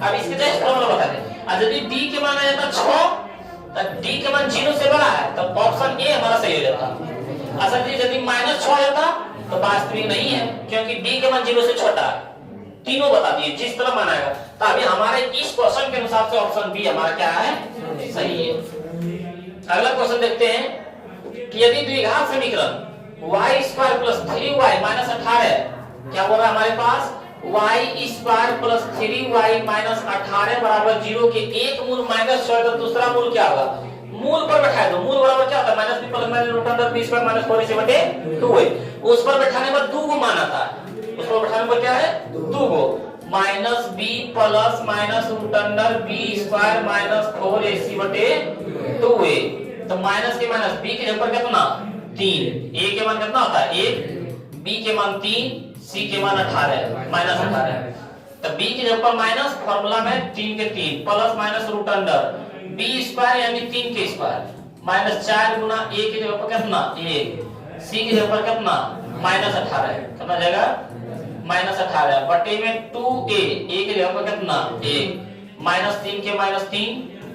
अब इसके जस्ट फॉर्मूला बता दे। और यदि डी के मान आ जाता 6 तो डी के मान 0 से बड़ा है तो ऑप्शन ए हमारा सही हो जाता। असल यदि -6 जाता तो वास्तविक नहीं है, क्योंकि डी के मान 0 से छोटा है। तीनों बता दिए जिस तरह मानाएगा। तो अभी हमारे इस क्वेश्चन के अनुसार से ऑप्शन बी हमारा क्या है? सही है। अगला क्वेश्चन देखते हैं कि यदि द्विघात समीकरण y² + 3y - 18, क्या बोल रहा है हमारे पास? y² + 3y - 18 बराबर 0 के एक मूल -6 तो दूसरा मूल क्या होगा? मूल पर बैठा दो। मूल बराबर क्या होता है? -b + -√b² - 4ac/2 है। उस पर बैठाने पर 2 को मान आता है। उस पर बैठाने पर क्या है? 2 को -b + -√b² - 4ac/2 तो माइनस के माइनस बी के जगह पर कितना? 3। ए के मान कितना होता है? 1, बी के मान 3, सी के मान 18 -18। तो बी के जगह पर माइनस, फार्मूला में 3 के 3 प्लस -√b² यानी 3 के स्क्वायर -4 गुना ए के जगह पर कितना? 1, सी के जगह पर कितना? -18 कितना जाएगा? -18 बटे में 2a, ए के जगह पर कितना? 1 -3 के -3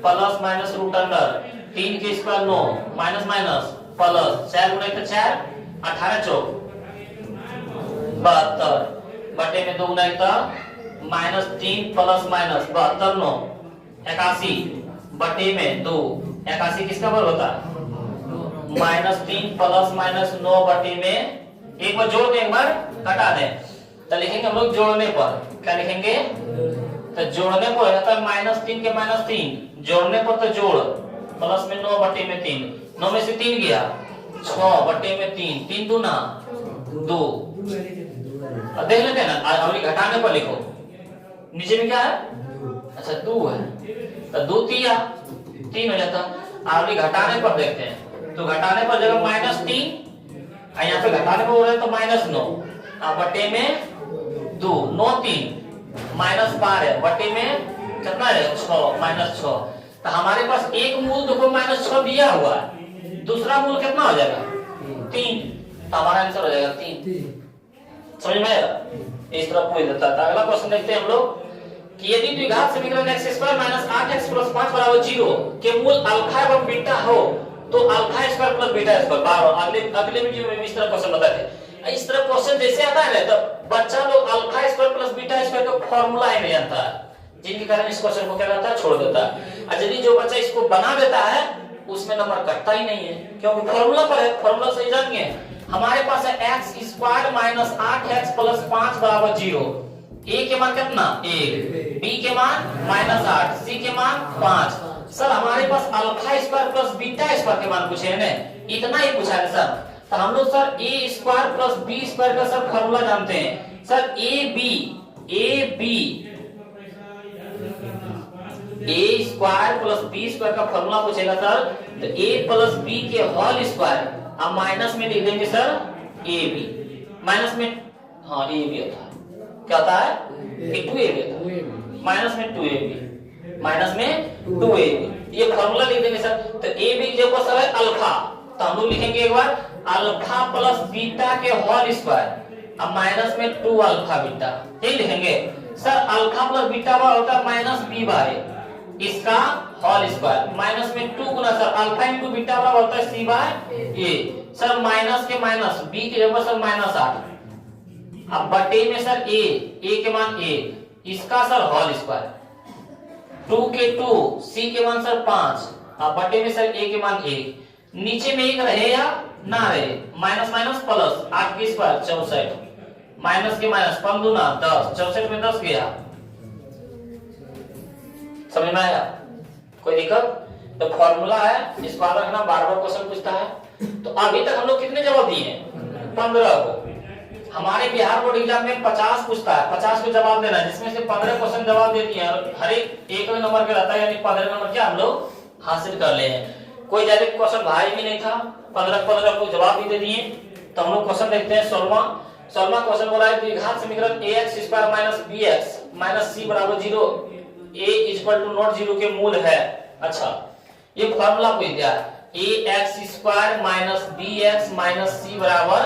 प्लस -√3 के स्क्वायर 9 माइनस माइनस प्लस 4 गुना 1 4 18 चौक 72 बटे में 2 गुना 3 प्लस माइनस 72 9 81 बटे में 2 81 किसका बराबर होता है? -3 प्लस -9 बटे में, एक बार जोड़ दें एक बार घटा दें तो लिखेंगे हम लोग जोड़ने पर क्या लिखेंगे? तो जोड़ने पर रहता है -3 के -3 जोड़ने पर तो जोड़ प्लस में 9 बटे में 3 9 में से 3 गया 6 बटे में 3 3 दूना 2। अब देख लेते हैं ना, अभी घटाने पर लिखो नीचे में क्या है? अच्छा 2 है तो 2 3 हो जाता। अभी घटाने पर देखते हैं तो घटाने पर जगह -3 यहाँ पे घटाने पर हो रहा है तो -9 बटे में 2 9 3 -12 बटे में कितना है? 6 -6। तो हमारे पास एक मूल देखो -6 दिया हुआ है, दूसरा मूल कितना हो जाएगा? 3। तो हमारा आंसर हो जाएगा 3। समझ में आया? इस तरह पूछ देता है। अगला क्वेश्चन देखते हैं हम लोग कि यदि द्विघात समीकरण x² - 8x + 5 = 0 के मूल अल्फा एवं बीटा हो तो अल्फा² + बीटा²। अगले वीडियो में इस तरह क्वेश्चन बताए थे। इस तरह क्वेश्चन जैसे आता है ना तो बच्चा लोग अल्फा² + बीटा² का फार्मूला ही नहीं जानता है, जिनके कारण इस क्वेश्चन को क्या करता है? छोड़ देता है। और यदि जो बच्चा इसको बना देता है उसमें नंबर कटता ही नहीं है, क्योंकि फार्मूला पर है। फार्मूला सही जानिए, हमारे पास है x² - 8x + 5 = 0। a के मान कितना? 1, b के मान -8, c के मान 5। सर हमारे पास अल्फा² + बीटा² के मान पूछे हैं ना, इतना ही पूछा है सर। तो हम लोग सर a² + b² का सब फार्मूला जानते हैं सर। a b + b² का फार्मूला पूछेगा सर तो a + b के होल स्क्वायर अब माइनस में लिख देंगे सर ab माइनस में, हाँ ab होता है, क्या होता है? 2ab होता है, माइनस में 2ab ये फार्मूला लिख देंगे सर। तो ab की जगह सर है अल्फा, तो हम लोग लिखेंगे एक बार अल्फा + बीटा के होल स्क्वायर अब माइनस में 2 अल्फा बीटा, ये लिखेंगे। सर अल्फा प्लस बीटा वाला होता है माइनस बी बाय इसका होल स्क्वायर, माइनस में 2 गुना सर अल्फा इंटू बीटा वाला होता है सी बाय ए। सर माइनस के माइनस बी की जगह सर -8, अब बटे में सर ए के मान ए इसका सर होल स्क्वायर, 2 के 2 सी के मान सर 5, अब बटे में सर ए के मान 1, नीचे में 1 रहे या ना रहे, माइनस माइनस प्लस 8 की स्क्वायर 64, माइनस के माइनस 5 दूना 10, 64 में 10 गया। समझ में आया? कोई दिक्कत? तो फॉर्मूला है, इसको याद रखना, बार बार क्वेश्चन पूछता है। तो अभी तक हम लोग कितने जवाब दिए हैं? 15 को। हमारे बिहार बोर्ड एग्जाम में 50 पूछता है, 50 को जवाब देना है, जिसमें से 15 क्वेश्चन जवाब दे दिए हैं, हर एक नंबर का रहता है, यानी 15 नंबर क्या हम लोग हासिल कर ले हैं। कोई ज्यादा क्वेश्चन भारी भी नहीं था, 15 को जवाब भी दे दिए। तो हम लोग क्वेश्चन देखते हैं 16वां क्वेश्चन बोला है द्विघात समीकरण ax² - bx - c = 0 a = not 0 के मूल है। अच्छा, ये फार्मूला पूछ दिया ax² - bx - c बराबर,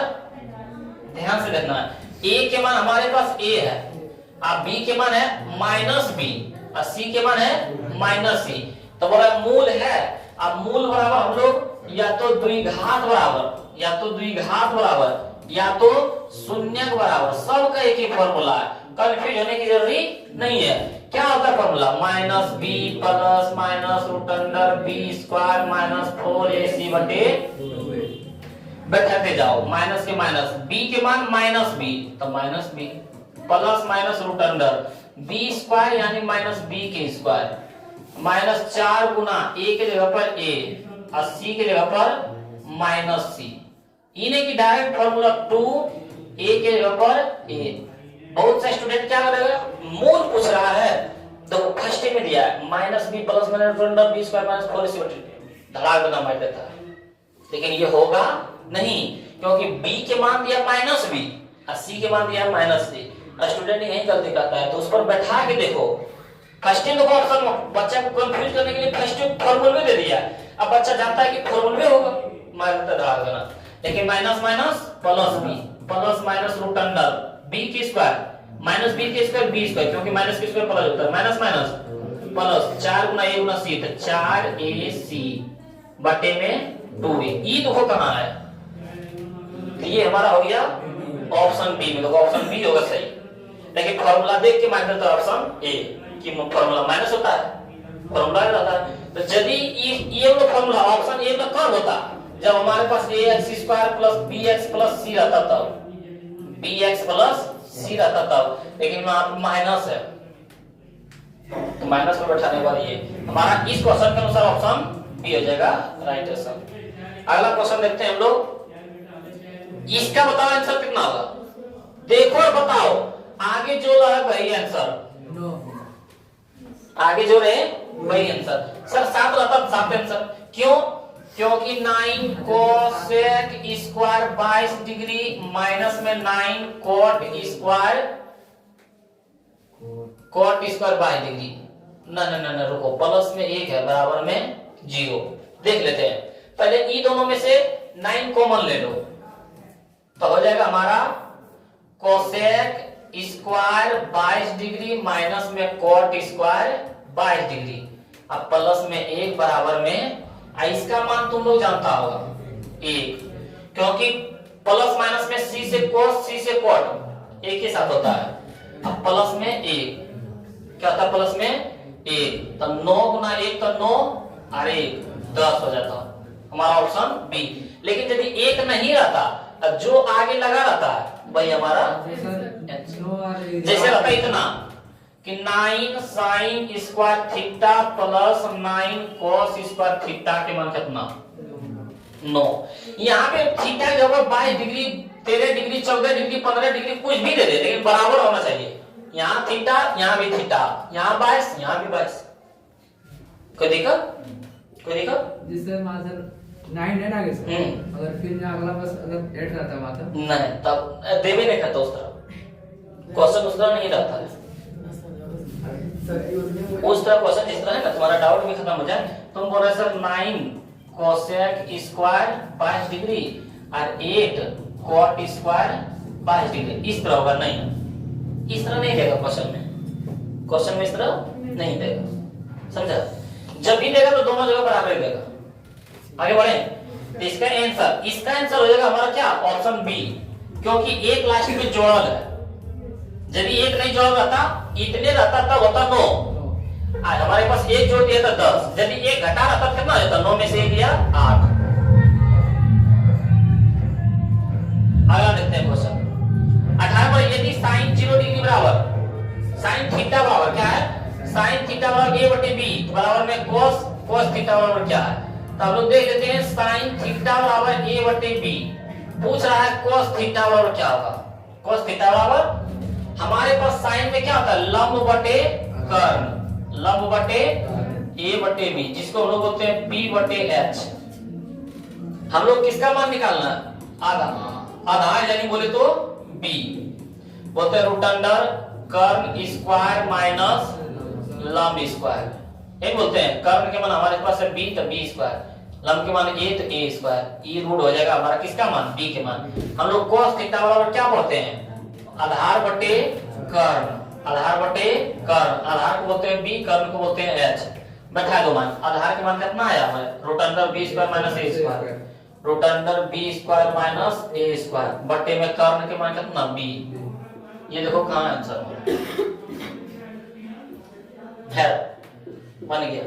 ध्यान से देखना है, a के मान हमारे पास a है, अब b के मान है -b और c के मान है -c, तो बोला मूल है। अब मूल बराबर हम लोग या तो द्विघात बराबर या तो शून्यक बराबर, सबका एक ही फॉर्मूला है, कंफ्यूज होने की जरूरी नहीं है। क्या होता है formula? -b plus -√b² - 4ac बटे, बैठाते जाओ, माइनस के माइनस, b के मान -b तो -b प्लस -√b² यानी -b के स्क्वायर, -4 गुना a के जगह पर a और c के जगह पर -c, इन्हें की डायरेक्ट फॉर्मूला 2a के जगह पर a। बहुत से स्टूडेंट क्या करेगा, मूल पूछ रहा है तो फर्स्ट में दिया है -b प्लस -√b² - 4ac बटे, धड़ाक देना मार देता है, लेकिन ये होगा नहीं, क्योंकि b के मान दिया -b और c के मान दिया -c। स्टूडेंट यही गलती करता है, तो उस पर बैठा के देखो, फर्स्ट को ऑप्शन बच्चा को कंफ्यूज करने के लिए फर्स्ट फॉर्मूला दे दिया, अब बच्चा जानता है कि फॉर्मूला होगा, मार देता धड़ाक देना, लेकिन minus minus plus b plus -√b की स्क्वायर -b की स्क्वायर b स्क्वायर, क्योंकि माइनस की स्क्वायर प्लस होता है, minus minus plus 4 Guna a Guna c, तो 4ac बटे में 2a। ई देखो कहां है, तो ये हमारा हो गया ऑप्शन बी में, देखो ऑप्शन बी होगा सही, लेकिन फॉर्मूला देख के माइनस तो ऑप्शन ए कि फॉर्मूला माइनस होता है, फॉर्मूला रहता है। तो यदि ये वाला फॉर्मूला ऑप्शन ए में कब होता, जब हमारे पास ax² + bx + c रहता तब, bx + c रहता तब, लेकिन वहां पर माइनस है, तो माइनस में बैठाने वाला ये हमारा इस क्वेश्चन के अनुसार ऑप्शन बी हो जाएगा राइट आंसर। अगला क्वेश्चन देखते हैं हम लोग, इसका बताओ आंसर कितना होगा, देखो और बताओ, आगे जो रहा वही आंसर, आगे जो रहे वही आंसर। सर 7 रहता 7 आंसर, क्यों? क्योंकि 9 cosec स्क्वायर 22 डिग्री माइनस में 9 cot स्क्वायर 22 डिग्री, ना रुको, प्लस में 1 है बराबर में 0, देख लेते हैं पहले, ई दोनों में से 9 कॉमन ले लो, तो हो जाएगा हमारा cosec स्क्वायर 22 डिग्री माइनस में cot स्क्वायर 22 डिग्री, अब प्लस में 1 बराबर में, इसका मान तुम लोग जानता होगा 1, क्योंकि प्लस माइनस में c से cos c से cot एक ही साथ होता है, अब प्लस में 1 क्या होता है, प्लस में 1 तो 9 गुना 1 तो 9 और 1 10 हो जाता, हमारा ऑप्शन बी। लेकिन यदि 1 नहीं रहता, जो आगे लगा रहता है वही हमारा, जैसे रहता इतना कि 9 sin square theta plus 9 cos square theta के मान कितना 9, यहाँ पे थीटा की जगह 22 डिग्री 13 डिग्री 14 डिग्री 15 डिग्री कुछ भी दे दे, लेकिन बराबर होना चाहिए, यहाँ थीटा यहाँ भी थीटा, यहाँ 22 यहाँ भी 22, कोई दिक्कत? कोई दिक्कत? जिससे मात्र 9 है ना, अगर फिर अगला बस अगर 8 रहता मात्र नहीं, तब देवे नहीं खाता, उस तरह क्वेश्चन उस तरह नहीं रहता है, उस तरह क्वेश्चन जिस तरह है ना, तुम्हारा डाउट भी खत्म हो जाए। तुम बोल रहे सर 9 cosec स्क्वायर 22 डिग्री और 8 cot स्क्वायर 22 डिग्री, इस तरह होगा, नहीं इस तरह नहीं देगा क्वेश्चन में, क्वेश्चन में इस तरह नहीं देगा, समझा? जब भी देगा तो दोनों जगह बराबर ही देगा। आगे बढ़े तो इसका आंसर हो जाएगा हमारा क्या, ऑप्शन बी, क्योंकि एक लास्ट में जोड़ल है। यदि एक नहीं जोड़ रहता, इतने रहता तब होता 9, आज हमारे पास एक जोड़ दिया था 10, यदि एक घटा रहता कितना हो जाता, 9 में से एक दिया 8। अगला देखते हैं क्वेश्चन 18 पर, यदि साइन 0 डिग्री बराबर साइन थीटा बराबर क्या है, साइन थीटा बराबर a बटे b बराबर में cos थीटा बराबर क्या है, तो हम लोग देख लेते हैं साइन थीटा बराबर a बटे b, पूछ रहा है cos थीटा बराबर क्या होगा। cos थीटा बराबर हमारे पास साइन में क्या होता है, लंब बटे कर्ण, लंब बटे a बटे b, जिसको हम लोग बोलते हैं b बटे h। हम लोग किसका मान निकालना है, आधा यानी बोले तो b, बोलते हैं रूट अंडर कर्ण स्क्वायर माइनस लंब स्क्वायर, ये बोलते हैं। कर्ण के मान हमारे पास है b तो b स्क्वायर, लंब के मान a तो a स्क्वायर, ये रूट हो जाएगा हमारा किसका मान, b के मान। हम लोग cos थीटा बराबर क्या बोलते हैं, आधार बटे कर्ण, आधार बटे कर्ण, आधार को बोलते हैं b, कर्ण को बोलते हैं h। बैठा दो मान, आधार के मान कितना आया हमारे, root under b square minus a square, root under b square minus a square, बटे में कर्ण के मान कितना b। ये देखो कहां आंसर है, बन गया।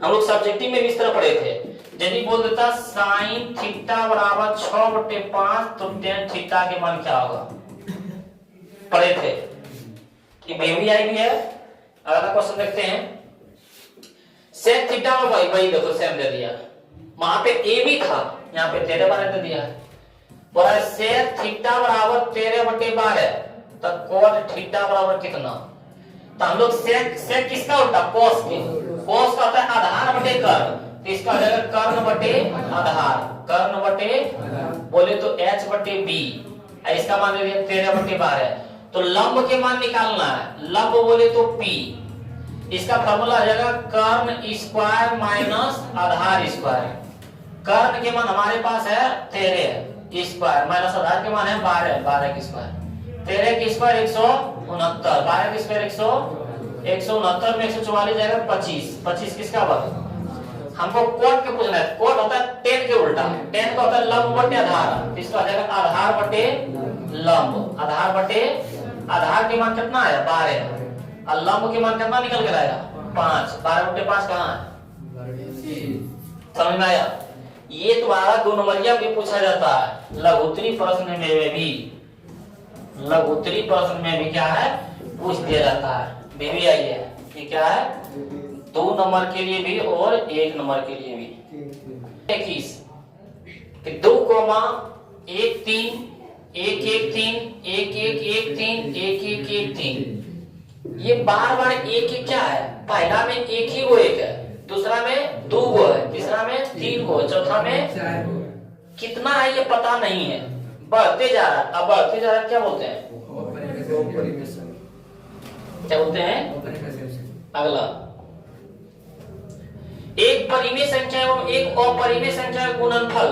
हम लोग सब्जेक्टिव में भी इस तरह पढ़े थे, यदि बोल देता साइन थीटा बराबर 6/5 तो tan थीटा के मान क्या होगा, पढ़े थे। ये भी आई भी है। अगला क्वेश्चन देखते हैं, सेक थीटा में वही देखो सेम दे दिया, वहां पे a भी था, यहाँ पे 13/12 दे दिया है। बोला सेक थीटा बराबर 13/12 तो cot थीटा बराबर कितना, तो हम लोग सेक किसका उल्टा, cos के, cos का होता है आधार बटे कर्ण, तो इसका हो जाएगा कर्ण बटे आधार, कर्ण बटे बोले तो h बटे b, इसका मान दे दिया 13/12। तो लंब के मान निकालना है, लंब बोले तो p, इसका फॉर्मूला आ जाएगा कर्ण स्क्वायर माइनस आधार स्क्वायर। कर्ण के मान हमारे पास है 13 स्क्वायर माइनस आधार के मान है 12 के स्क्वायर, 13 के स्क्वायर 169, 12 के स्क्वायर 169 में 144 जाएगा 25 किसका वर्ग। हमको कोट के पूछना है, कोट होता है tan के उल्टा, tan का होता है लंब बटे आधार, इसका हो जाएगा आधार बटे लंब, आधार बटे आधार के मान कितना आया 12 और लंब के मान कितना निकल कर आएगा 5, 12/5 कहां है, समझ में आया। ये तुम्हारा 2 नंबरिया भी पूछा जाता है लघुत्तरी प्रश्न में भी, लघुत्तरी प्रश्न में भी क्या है पूछ दिया जाता है, भी आई है। ये क्या है 2 नंबर के लिए भी और 1 नंबर के लिए भी। 21 2, 1 3 1 1 3 1 1 1 3 1 1 1 3, ये बार एक क्या है, पहला में एक ही वो एक है, दूसरा में 2 गो है, तीसरा में 3 गो, चौथा में कितना है ये पता नहीं है, बढ़ते जा रहा है। अब बढ़ते जा रहा है क्या बोलते हैं, क्या बोलते हैं। अगला एक परिमेय संख्या एवं एक अपरिमेय संख्या का गुणनफल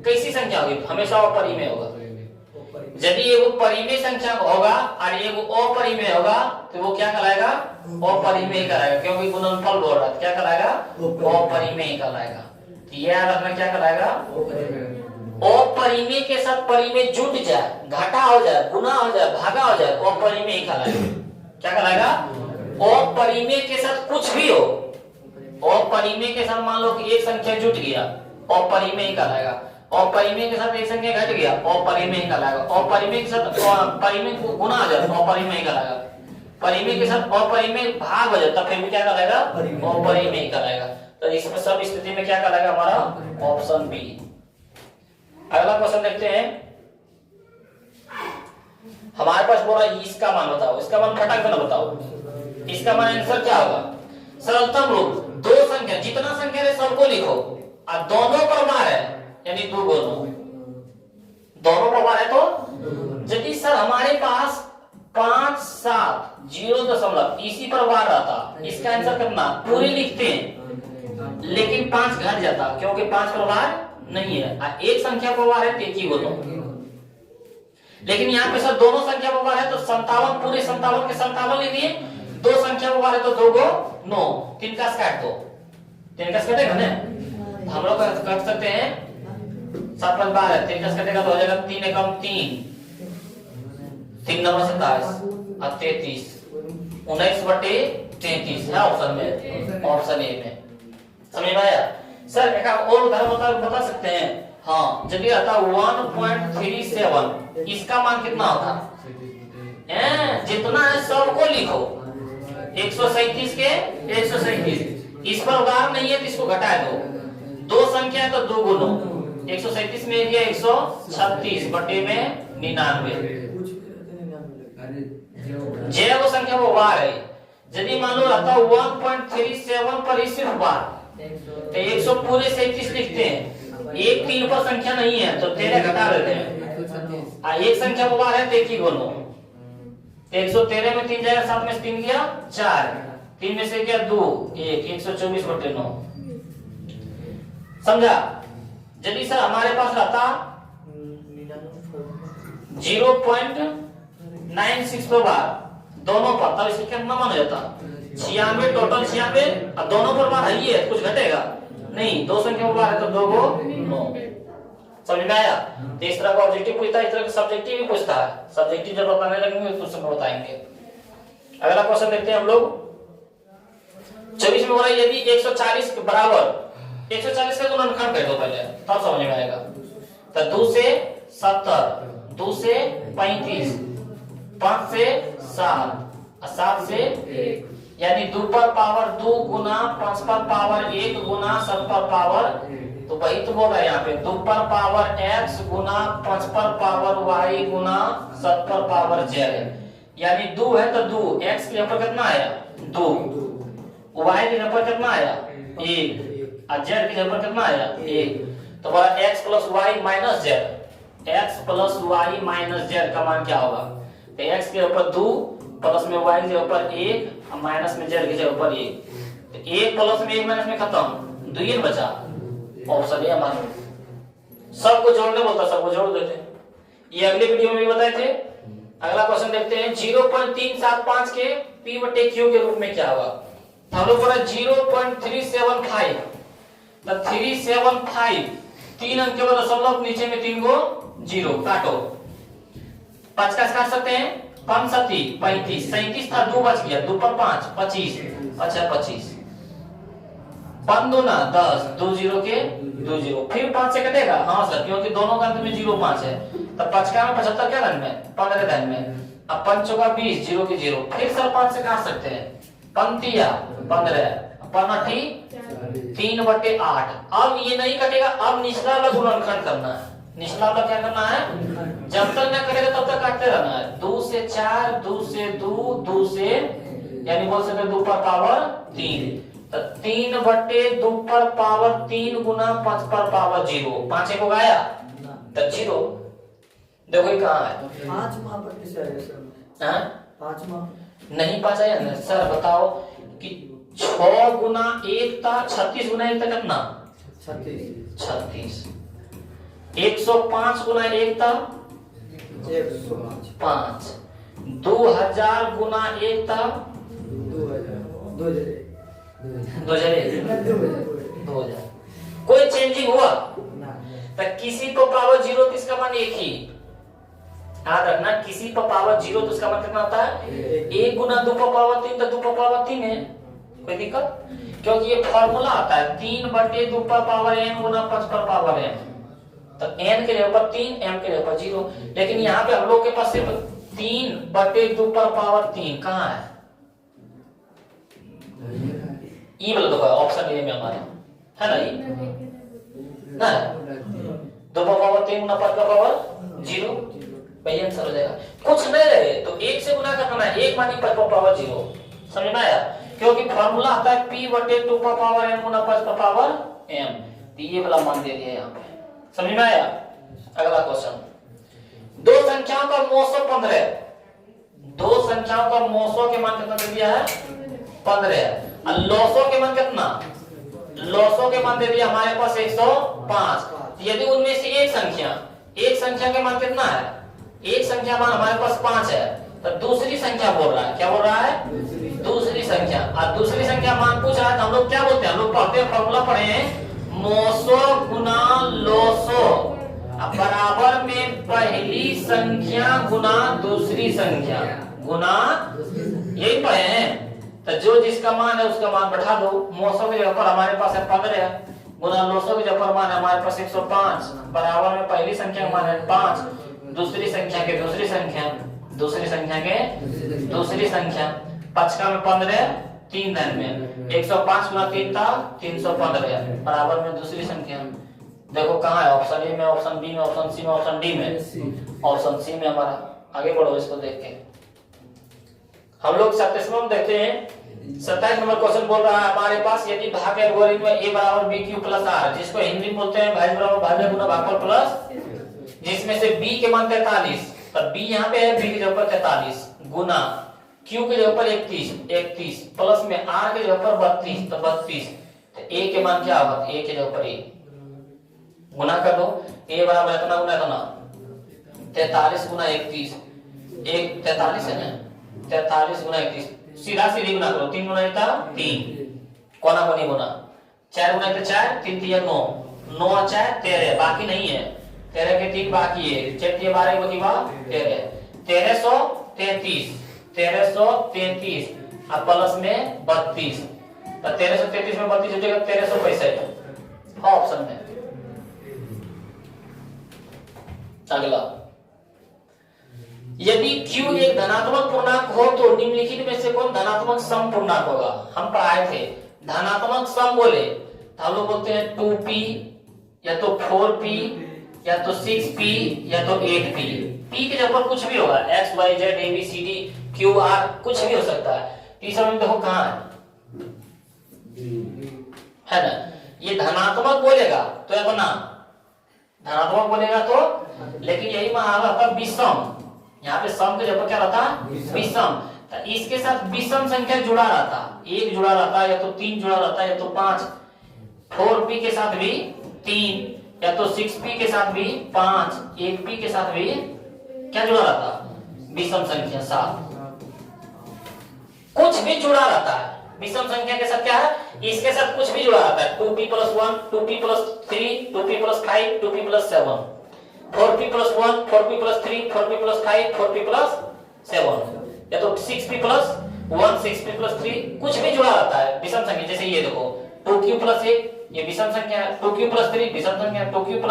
कैसी संख्या होगी, हमेशा अपरिमेय होगा। यदि एगो परिमेय संख्या होगा और एगो अपरिमेय होगा तो वो क्या कहलाएगा, अपरिमेय कहलाएगा, क्योंकि गुणनफल बोल रहा है, क्या कहलाएगा अपरिमेय कहलाएगा। ये याद रखना क्या कहलाएगा, अपरिमेय के साथ परिमेय जुट जाए, घटा हो जाए, गुना हो जाए, भागा हो जाए, अपरिमेय कहलाएगा। क्या कहलाएगा, अपरिमेय के साथ कुछ भी हो, अपरिमेय के साथ मान लो कि एक संख्या जुट गया, अपरिमेय कहलाएगा, अपरिमेय के साथ एक संख्या घट गया, अपरिमेय कहलाएगा, अपरिमेय के साथ परिमेय को गुना हो जाए, अपरिमेय कहलाएगा, परिमेय के साथ अपरिमेय भाग हो जाता फिर भी क्या कहलाएगा, अपरिमेय कहलाएगा। तो इसमें सब स्थिति में क्या कहलाएगा हमारा ऑप्शन बी। अगला क्वेश्चन देखते हैं, हमारे पास बोला इसका मान बताओ, इसका मान फटाक से बताओ, इसका मान आंसर क्या होगा। सरलतम रूप, 2 संख्या, जितना संख्या है सबको लिखो और दोनों परमार है यानी 2 दोनों परमार है। तो यदि सर हमारे पास 5 7 0 इसी परमार रहता, इसका आंसर कितना, पूरी लिखते हैं लेकिन 5 घट जाता क्योंकि 5 परमार नहीं है, एक संख्या परमार है तो एक ही बोलो। लेकिन यहाँ पे सर दोनों संख्या परमार है तो 57 पूरे 57 के 57 लिख दिए, दो संख्या में है तो 2 को 9, 3 का काट दो, 3 का कटेगा ना, हम लोग कर सकते हैं 7 + 12, 3 का कटेगा तो हो जाएगा 3 एकम 3, 3 नंबर 27 और 33, 19/33 है ऑप्शन में, ऑप्शन ए में। समझ में आया? सर एक और उदाहरण बता सकते हैं? हाँ, यदि आता 1.37, इसका मान कितना होता है? जितना है सबको लिखो, 137 के 137, इस पर उदाहरण नहीं है तो इसको घटा दो, दो संख्या है तो 2 गुना 137 में एरिया 136 बटे में 99, जे वो संख्या वो बार है। यदि मान लो रहता 1.37 पर ही सिर्फ बार तो 100 पूरे 37 लिखते हैं, एक 3 पर संख्या नहीं है तो 13 घटा देते हैं, एक संख्या वो बार है तो एक ही गुना, 113 में 3 जाएगा, 7 में से 3 गया 4, 3 में से गया 2, 1, 124/9। समझा? यदि सर हमारे पास रहता 0.96 पर बार दोनों पर, तब इसका कितना मान हो जाता? 96, टोटल 96, अब दोनों पर बार है, ये कुछ घटेगा नहीं, दो संख्या पर बार है तो 2 को 9। समझ में आया? तो इस तरह का ऑब्जेक्टिव पूछता है, इस तरह का सब्जेक्टिव भी पूछता है। सब्जेक्टिव जब बताने लगेंगे तो उसमें बताएंगे। अगला क्वेश्चन देखते हैं हम लोग। 24 में हो रहा है यदि 140 के बराबर 140 का गुणनखंड कर दो पहले, तब समझ में आएगा। तो 2 से 70, 2 से 35, 5 से 7, 7 से 1, यानी 2 पर पावर 2 गुना 5 पर पावर 1 गुना 7 पर पावर, तो वही तो बोल रहा है यहाँ पे 2 पर पावर x गुना 5 पर पावर y गुना 7 पर पावर z, यानी 2 है तो 2, x के ऊपर कितना आया 2, y के ऊपर कितना आया 1 और z के ऊपर कितना आया 1, तो बोला x + y - z, x + y - z का मान क्या होगा? तो x के ऊपर 2, प्लस में y के ऊपर 1 और माइनस में z के ऊपर 1, तो 1 प्लस में 1 माइनस में खत्म, 2 ही बचा, ऑप्शन ए हमारा। सबको जोड़ने बोलता, सबको जोड़ देते हैं, ये अगले वीडियो में भी बताए थे। अगला क्वेश्चन देखते हैं 0.375 के p/q के रूप में क्या होगा? हम लोग बोला 0.375, तो 375 3 अंक के बाद दशमलव नीचे में 3 को 0 काटो, 5 का काट सकते हैं, 5 7 35, 37 था 2 बच गया, 2 पर 5 25, अच्छा 25, 5 2 ना 10, 2 0 के 2 0, फिर 5 से कटेगा, हाँ सर क्योंकि दोनों का अंत में 0 5 है, तब 5 का 75 क्या रन में 15 रन में, अब 5 का 20, 0 के 0, फिर सर 5 से काट सकते हैं, 15 15, 3/8। अब ये नहीं कटेगा, अब निचला वाला गुणनखंड करना है, निचला वाला क्या करना है, जब तक न करेगा तब तक काटते रहना है, 2 से 4, 2 से 2, 2 से, यानी बोल सकते 2 पर पावर 3, तो 3/2 पर पावर 3 गुना 5 पर पावर 0, 5 एक हो गया तो 0, देखो ये कहाँ है 5 वहां पर किसे आएगा सर? हाँ 5 वहां नहीं 5 आया ना सर, बताओ कि 6 गुना 1 था, 36 गुना 1 था कितना 36, 105 गुना 1 था 105, 5, 2000 गुना 1 था 2000, 2000, कोई चेंजिंग हुआ तो किसी पर पावर 0 तो इसका मान 1 ही, याद रखना, किसी पर पावर 0 तो इसका मान कितना होता है 1 गुना 2 पर पावर 3, तो 2 पर पावर 3 है, कोई दिक्कत? क्योंकि ये फॉर्मूला आता है 3/2 पर पावर n गुना 5 पर पावर m, तो n के ऊपर 3, m के ऊपर 0, लेकिन यहाँ पे हम लोग के पास सिर्फ 3/2 पर पावर 3 कहाँ है, ई वाला देखो ऑप्शन ए में हमारे है ना, ई ना 2 पर पावर 3 गुना 5 पर पावर 0, वही आंसर हो जाएगा। कुछ नहीं रहे तो 1 से गुना करना है, 1 मानी 5 पर पावर 0, समझ में आया? क्योंकि फॉर्मूला आता है p/2 पर पावर n गुना 5 पर पावर m, तो ये वाला मान दे दिया यहाँ पे, समझ में आया? अगला क्वेश्चन, दो संख्याओं का मौसो 15, दो संख्याओं का मौसो के मान कितना दे दिया है 15, और लौसो के मान कितना, लौसो के मान दे दिया हमारे पास 105, यदि उनमें से एक संख्या के मान कितना है, एक संख्या मान हमारे पास 5 है, तो दूसरी संख्या बोल रहा है, क्या बोल रहा है, संख्या, और दूसरी संख्या मान पूछ रहा है तो हम लोग क्या बोलते हैं, हम लोग पढ़ते हैं फॉर्मूला पढ़े हैं मोसो गुना लोसो बराबर में पहली संख्या गुना दूसरी संख्या गुना, यही पढ़े हैं। तो जो जिसका मान है उसका मान बैठा दो। मोसो के जगह पर हमारे पास है 15 गुना लोसो के जगह पर मान है हमारे पास 105 बराबर में पहली संख्या का मान है 5, दूसरी संख्या के दूसरी संख्या, दूसरी संख्या के दूसरी संख्या, 5 का में 15 3 दिन में 105 गुना 3 था 315 बराबर में दूसरी संख्या। देखो कहाँ है, ऑप्शन ए में, ऑप्शन बी में, ऑप्शन सी में, ऑप्शन डी में, ऑप्शन सी में हमारा। आगे बढ़ो इसको देख के हम लोग 27वां देखते हैं। 27 नंबर क्वेश्चन बोल रहा है हमारे पास यदि भाग के एल्गोरिथम में a बराबर b क्यूब प्लस r, जिसको हिंदी में बोलते हैं भाज्य बराबर भाज्य गुना भागफल प्लस, जिसमें से b के मान 43, तब b यहाँ पे है, b की जगह पर 43 गुना q के जगह पर 31 प्लस में r के जगह पर 32, तो 32, तो a के मान क्या होगा, a के जगह पर a गुना कर दो, a बराबर इतना गुना इतना 43 गुना 31, 43 है ना, 43 गुना 31, सीधा सीधी गुना करो, 3 गुना 3 कोना कोनी गुना, 4 गुना 4 3 3 9 9 4 13 बाकी नहीं है, 13 के 3 बाकी है, 4 3 12 बची 13 1333 अब प्लस में 32, तो 1333 में 32 हो जाएगा 1365 ऑप्शन में। अगला यदि q एक धनात्मक पूर्णांक हो तो निम्नलिखित में से कौन धनात्मक सम पूर्णांक होगा। हम पढ़ाए थे धनात्मक सम बोले तो हम लोग बोलते हैं 2p या तो 4p या तो 6p या तो 8p, p के जगह पर कुछ भी होगा, x y z a b c d q r कुछ भी हो सकता है। तीसरा में देखो कहाँ है ना, ये धनात्मक बोलेगा तो अपना धनात्मक बोलेगा तो, लेकिन यही महावरा का विषम, यहाँ पे सम के जगह क्या रहता विषम, तो इसके साथ विषम संख्या जुड़ा रहता, 1 जुड़ा रहता या तो 3 जुड़ा रहता या तो 5, 4p के साथ भी 3 या तो 6p के साथ भी 5, 8p के साथ भी क्या जुड़ा रहता विषम संख्या 7, कुछ भी जुड़ा रहता है विषम संख्या के साथ क्या है, इसके साथ कुछ भी जुड़ा रहता है, 2p + 1 2p + 3 2p + 5 2p + 7 4p + 1 4p + 3 4p + 5 4p + 7 या तो 6p + 1 6p + 3 कुछ भी जुड़ा रहता है विषम संख्या। जैसे ये देखो 2q + 1 ये विषम संख्या है, 2q + 3 विषम संख्या, 2q +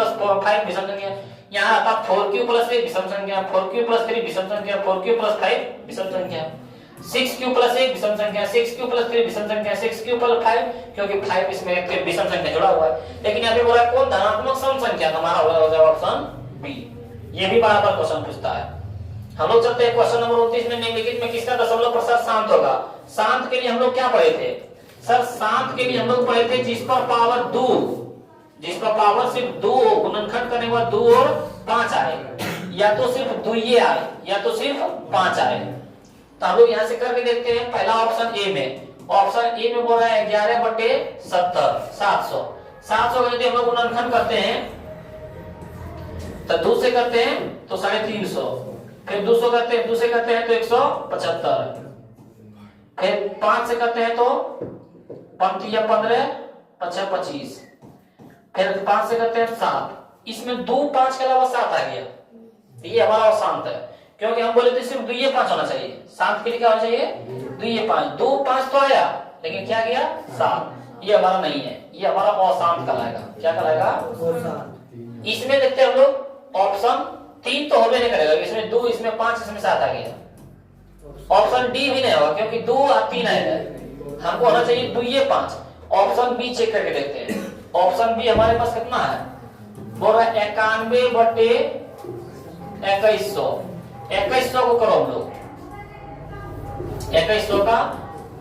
5 विषम संख्या, यहाँ आता 4q + 1 विषम संख्या, 4q + 3 विषम संख्या, 4q + 5 विषम संख्या, 6q + 1 विषम संख्या, 6q + 3 विषम संख्या, 6q + 5 क्योंकि 5 इसमें एक विषम संख्या जुड़ा हुआ है। लेकिन यहाँ पे बोला कौन धनात्मक सम संख्या, हमारा हो जाएगा ऑप्शन बी। ये भी बराबर क्वेश्चन पूछता है। हम लोग चलते हैं क्वेश्चन नंबर 29 में, निम्नलिखित में किसका दशमलव प्रतिशत शांत होगा। शांत के लिए हम लोग क्या पढ़े थे सर, शांत के लिए हम लोग पढ़े थे जिस पर पावर 2, जिस पर पावर सिर्फ 2 हो, गुणनखंड करने के बाद 2 और 5 आए, या तो सिर्फ 2 ये आए या तो सिर्फ 5 आए। तो हम लोग यहाँ से करके देखते हैं। पहला ऑप्शन ए में, ऑप्शन ए में बोल रहा है 11/70 700 का यदि हम लोग गुणनखंड करते हैं तो 2 से करते हैं तो 350, फिर 200 करते हैं 2 से करते हैं तो 175, फिर 5 से करते हैं तो 15 5 25, फिर 5 से करते हैं 7, इसमें 2 5 के अलावा 7 आ गया, ये हमारा शांत है क्योंकि हम बोले थे सिर्फ 2 ये 5 होना चाहिए। शांत के लिए क्या होना चाहिए 2 ये 5, 2 5 तो आया लेकिन क्या गया 7, ये हमारा नहीं है, ये हमारा अशांत कहलाएगा। क्या कहलाएगा, इसमें देखते हैं हम लोग ऑप्शन 3 तो होबे नहीं करेगा, इसमें 2 इसमें 5 इसमें 7 आ गया। ऑप्शन डी भी नहीं होगा क्योंकि 2 और 3 आएगा, हमको होना चाहिए 2 ये 5। ऑप्शन बी चेक करके देखते हैं। ऑप्शन बी हमारे पास कितना है, बोल रहा है 91/2100, 2100 को करो हम लोग, 2100 का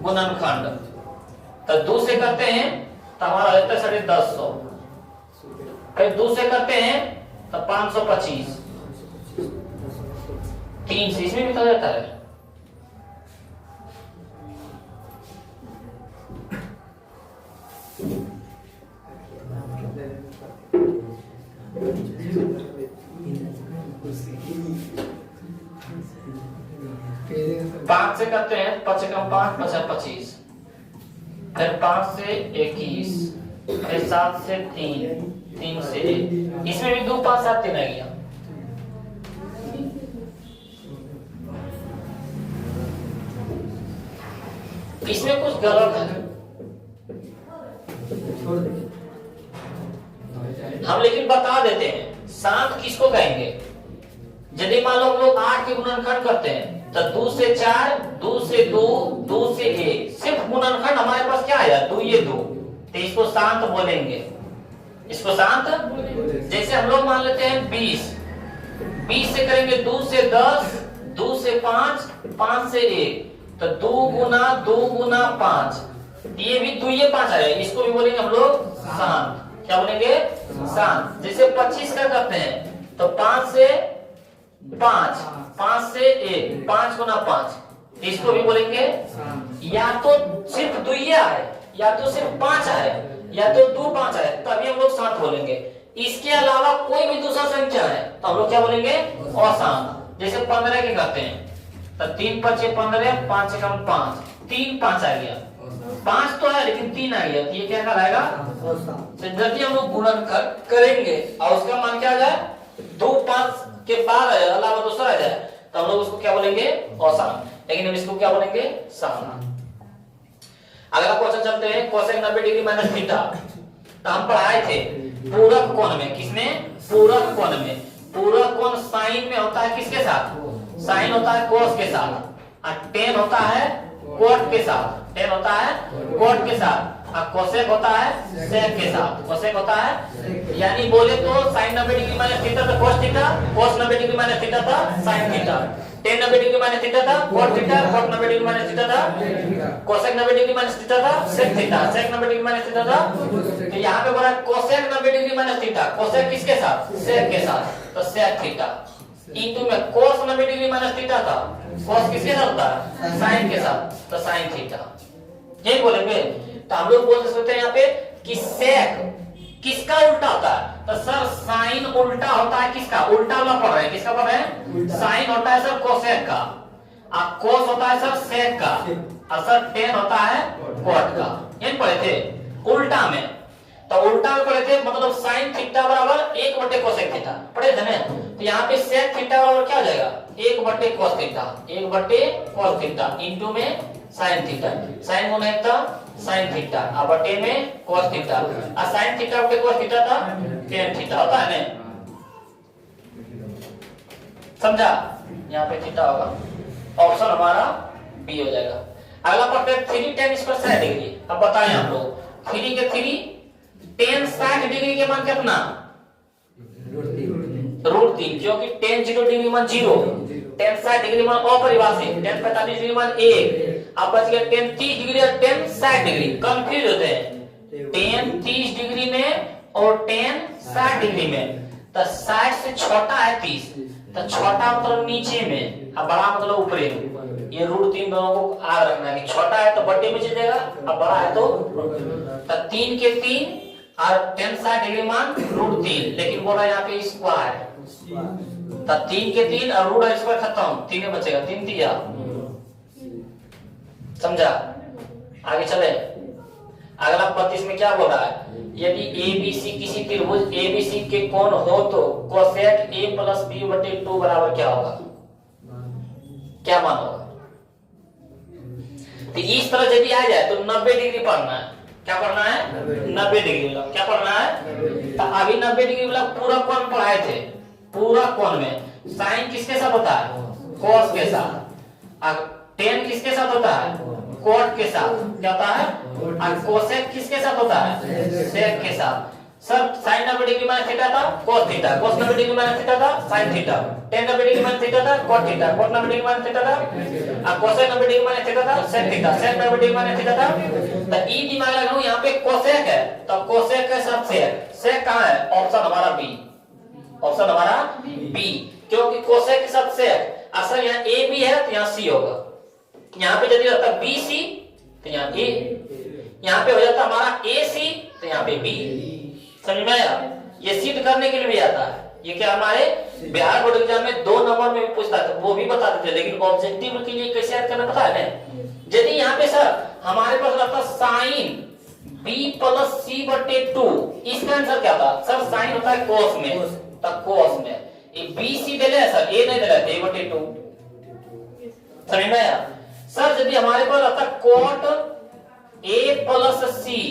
गुणनखंड, तो 2 से करते हैं तो हमारा रहता है 1050, फिर 2 से करते हैं तो 525, 3 से इसमें भी तो जाता है। 5 से करते हैं 5 से कम 5 5 25, फिर 5 से 21, फिर 7 से 3 3 से 1, इसमें भी 2 5 7 3 आ गया। इसमें कुछ गलत है, छोड़ दे। हम लेकिन बता देते हैं शांत किसको कहेंगे। यदि मान लो हम लोग 8 के गुणनखंड करते हैं तो 2 से 4, 2 से 2, 2 से 1, सिर्फ गुणनखंड हमारे पास क्या आया 2 ये 2, तो इसको शांत बोलेंगे। इसको शांत, जैसे हम लोग मान लेते हैं 20, 20 से करेंगे 2 से 10, 2 से 5, 5 से 1, तो 2 गुना 5, ये भी 2 ये 5 आया, इसको भी बोलेंगे हम लोग शांत। क्या बोलेंगे? शांत। जैसे 25 का करते हैं तो 5 से 5, 5 से 1, 5 गुना 5, इसको भी बोलेंगे या तो सिर्फ 2 ये आए, या तो सिर्फ 5 आए, या तो 2 5 आए, तभी हम लोग शांत बोलेंगे। इसके अलावा कोई भी दूसरा संख्या है तो हम लोग क्या बोलेंगे? अशांत। जैसे 15 के करते हैं तो 3 5 15, 5 से कम 5, 3 5 आ गया, 5 तो है लेकिन 3 आ गया, तो ये क्या कहलाएगा? तो जब हम लोग गुणन करेंगे और उसका मान क्या आ जाए 2 5 के बाद आ जाए, अलावा दूसरा आ जाए, तो हम लोग उसको क्या बोलेंगे? अशांत। लेकिन हम इसको क्या बोलेंगे? शांत। अगला क्वेश्चन चलते हैं, कोसेक 90 डिग्री माइनस थीटा। तो हम पढ़ाए थे पूरक कोण में, किसमें? पूरक कोण में। पूरक कोण साइन में होता है किसके साथ? साइन होता है कोस के साथ, और टेन होता है कोट के साथ, टेन होता है कोट के साथ, और कोसेक होता है सेक के साथ। कोसेक होता है, यानी बोले तो साइन 90 डिग्री माइनस थीटा था cos theta, cos 90 degree minus theta था sine theta, tan 90 degree minus theta था cot theta, cot 90 degree minus theta था कोसेक 90 डिग्री माइनस थीटा था sec theta, sec 90 degree minus theta था। तो यहाँ पे बोला cosec 90 degree minus theta, cosec किसके साथ? सेक के साथ, तो सेक थीटा। इंटू में कोस 90 डिग्री माइनस थीटा था, कोस किसके साथ होता है? साइन के साथ, तो साइन थीटा। ये बोलेंगे। तो हम लोग बोल सकते हैं यहाँ पे कि सेक किसका उल्टा होता है? तो सर साइन उल्टा होता है किसका? उल्टा वाला पढ़ रहे हैं, किसका पढ़ रहे हैं? साइन होता है सर कोसेक का, और कोस होता है सर सेक का, और सर टेन होता है कोट का। ये पढ़े थे उल्टा में। तो उल्टा में पढ़े थे, मतलब साइन थीटा बराबर 1 बटे कोसेक थीटा पढ़े थे ना। तो यहाँ पे सेक थीटा बराबर क्या हो जाएगा? 1 बटे कोस थीटा, 1 बटे कोस थीटा इंटू में साइन थीटा, साइन गुना एक था साइन थीटा, और बटे में कोस थीटा, और साइन थीटा बटे कोस थीटा था टेन थीटा होता है ना। समझा? यहाँ पे थीटा होगा, ऑप्शन हमारा बी हो जाएगा। अगला पढ़ते हैं 3 tan स्क्वायर 60 डिग्री। अब बताएं आप लोग 3 के 3 tan 60 डिग्री के मान कितना? √3, क्योंकि tan 0 डिग्री मान 0, tan 60 डिग्री मान अपरिभाषित, tan 45 डिग्री मान 1। अब बच गया tan 30 डिग्री और tan 60 डिग्री। कंफ्यूज होते हैं tan 30 डिग्री में और tan 60 डिग्री में। तो 60 से छोटा है 30, तो छोटा मतलब नीचे में और बड़ा मतलब ऊपरी में। ये √3 दोनों को याद रखना है कि छोटा है तो बटे में चल जाएगा और बड़ा है तो 3 के 3 और tan 60 डिग्री मान √3, लेकिन बोला यहाँ पे स्क्वायर, तो 3 के 3 और रूट स्क्वायर खत्म, 3 में बचेगा 3 दिया। समझा? आगे चले। अगला 35 में क्या बोल रहा है? यदि ABC किसी त्रिभुज ABC के कोण हो तो कोसेक A प्लस B बटे 2 बराबर क्या होगा? क्या मान होगा? तो इस तरह यदि आ जाए तो 90 डिग्री पढ़ना है। क्या पढ़ना है? 90 डिग्री वाला। क्या पढ़ना है? तो अभी 90 डिग्री वाला पूरा कोण पढ़ाए थे। पूरा कोण में साइन किसके साथ होता है? कोस के साथ। टेन किसके साथ होता है? कोट के साथ। क्या होता है? और कोसेक किसके साथ होता है? सेक के साथ। Sir sine 90 degree minus theta था cos theta, cos 90 degree minus theta था sine theta, tan 90 degree minus theta था cot theta, cot 90 degree minus theta था और कोसेक 90 डिग्री माइनस थीटा था sec theta, sec 90 degree minus theta था। तो ई दिमाग लगाओ, यहाँ पे कोसेक है तो कोसेक के साथ सेक, सेक कहाँ है? ऑप्शन हमारा बी, ऑप्शन हमारा बी, क्योंकि कोसेक के साथ सेक। असल यहाँ ए बी है तो यहाँ सी होगा। यहाँ पे यदि रहता बी सी तो यहाँ ए, यहाँ पे हो जाता हमारा ए सी तो यहाँ पे बी। समझ में आया? ये सिद्ध करने के लिए भी आता है, ये क्या हमारे बिहार बोर्ड एग्जाम में 2 नंबर में भी पूछता था, वो भी बता देते, लेकिन ऑब्जेक्टिव के लिए कैसे याद करना पता है ना। यदि यहाँ पे सर हमारे पास रहता साइन b प्लस c बटे 2, इसका आंसर क्या था सर? साइन होता है कोस में, तब कोस में ये b c दे ले सर, a नहीं दे रहे a बटे 2, समझ में आया सर? यदि हमारे पास रहता कोट a प्लस c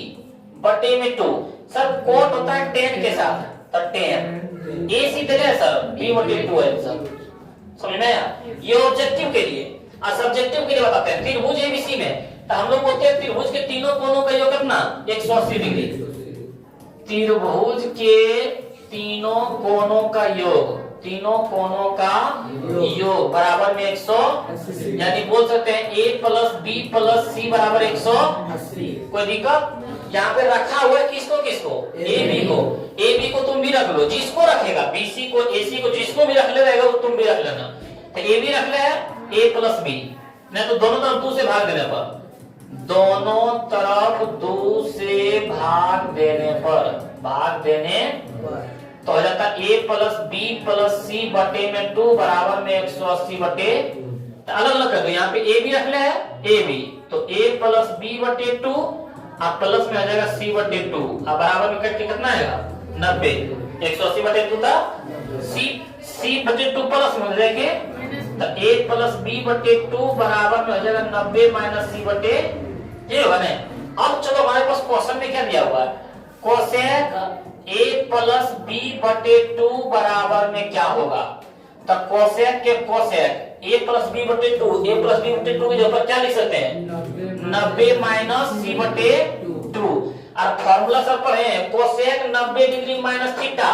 बटे में 2, सर कोट होता है tan के साथ, तो tan a c दे ले सर b बटे 2 है सर, समझ में आया? ये ऑब्जेक्टिव के लिए। और सब्जेक्टिव के लिए बताते हैं त्रिभुज एबीसी में, तो हम लोग बोलते हैं त्रिभुज के तीनों कोनों का योग कितना? 180 डिग्री। त्रिभुज के तीनों कोनों का योग, तीनों कोनों का योग बराबर में 180, यानी बोल सकते हैं a plus b plus c बराबर 180। कोई दिक्कत? यहाँ पे रखा हुआ है किसको किसको? a b को तुम भी रख लो, जिसको रखेगा bc को ac को जिसको भी रख ले रहेगा वो तुम भी रख लेना। तो a भी रख ले a प्लस b, नहीं तो दोनों तरफ 2 से भाग देने पर, दोनों तरफ 2 से भाग देने पर, भाग देने तो हो जाता a plus b plus c बटे में 2 बराबर में 180 बटे, अलग अलग कर दो, यहाँ पे a भी रख ले a भी, तो a प्लस b बटे 2 अब प्लस में आ जाएगा c बटे 2, अब बराबर में कट के कितना आएगा? 90। 180 बटे 2 था c बटे 2 प्लस में हो जाएंगे, तो a प्लस b बटे 2 बराबर में हो जाएगा 90 माइनस c बटे, ये होगा ना। अब चलो हमारे पास क्वेश्चन में क्या दिया हुआ है? कोसेक a प्लस b बटे 2 बराबर में क्या होगा? तो कोसेक के कोसेक a प्लस b बटे 2, a प्लस b बटे 2 के जगह पर क्या लिख सकते हैं? 90 माइनस c बटे 2। और फॉर्मूला सब पढ़े हैं, कोसेक 90 डिग्री माइनस थीटा,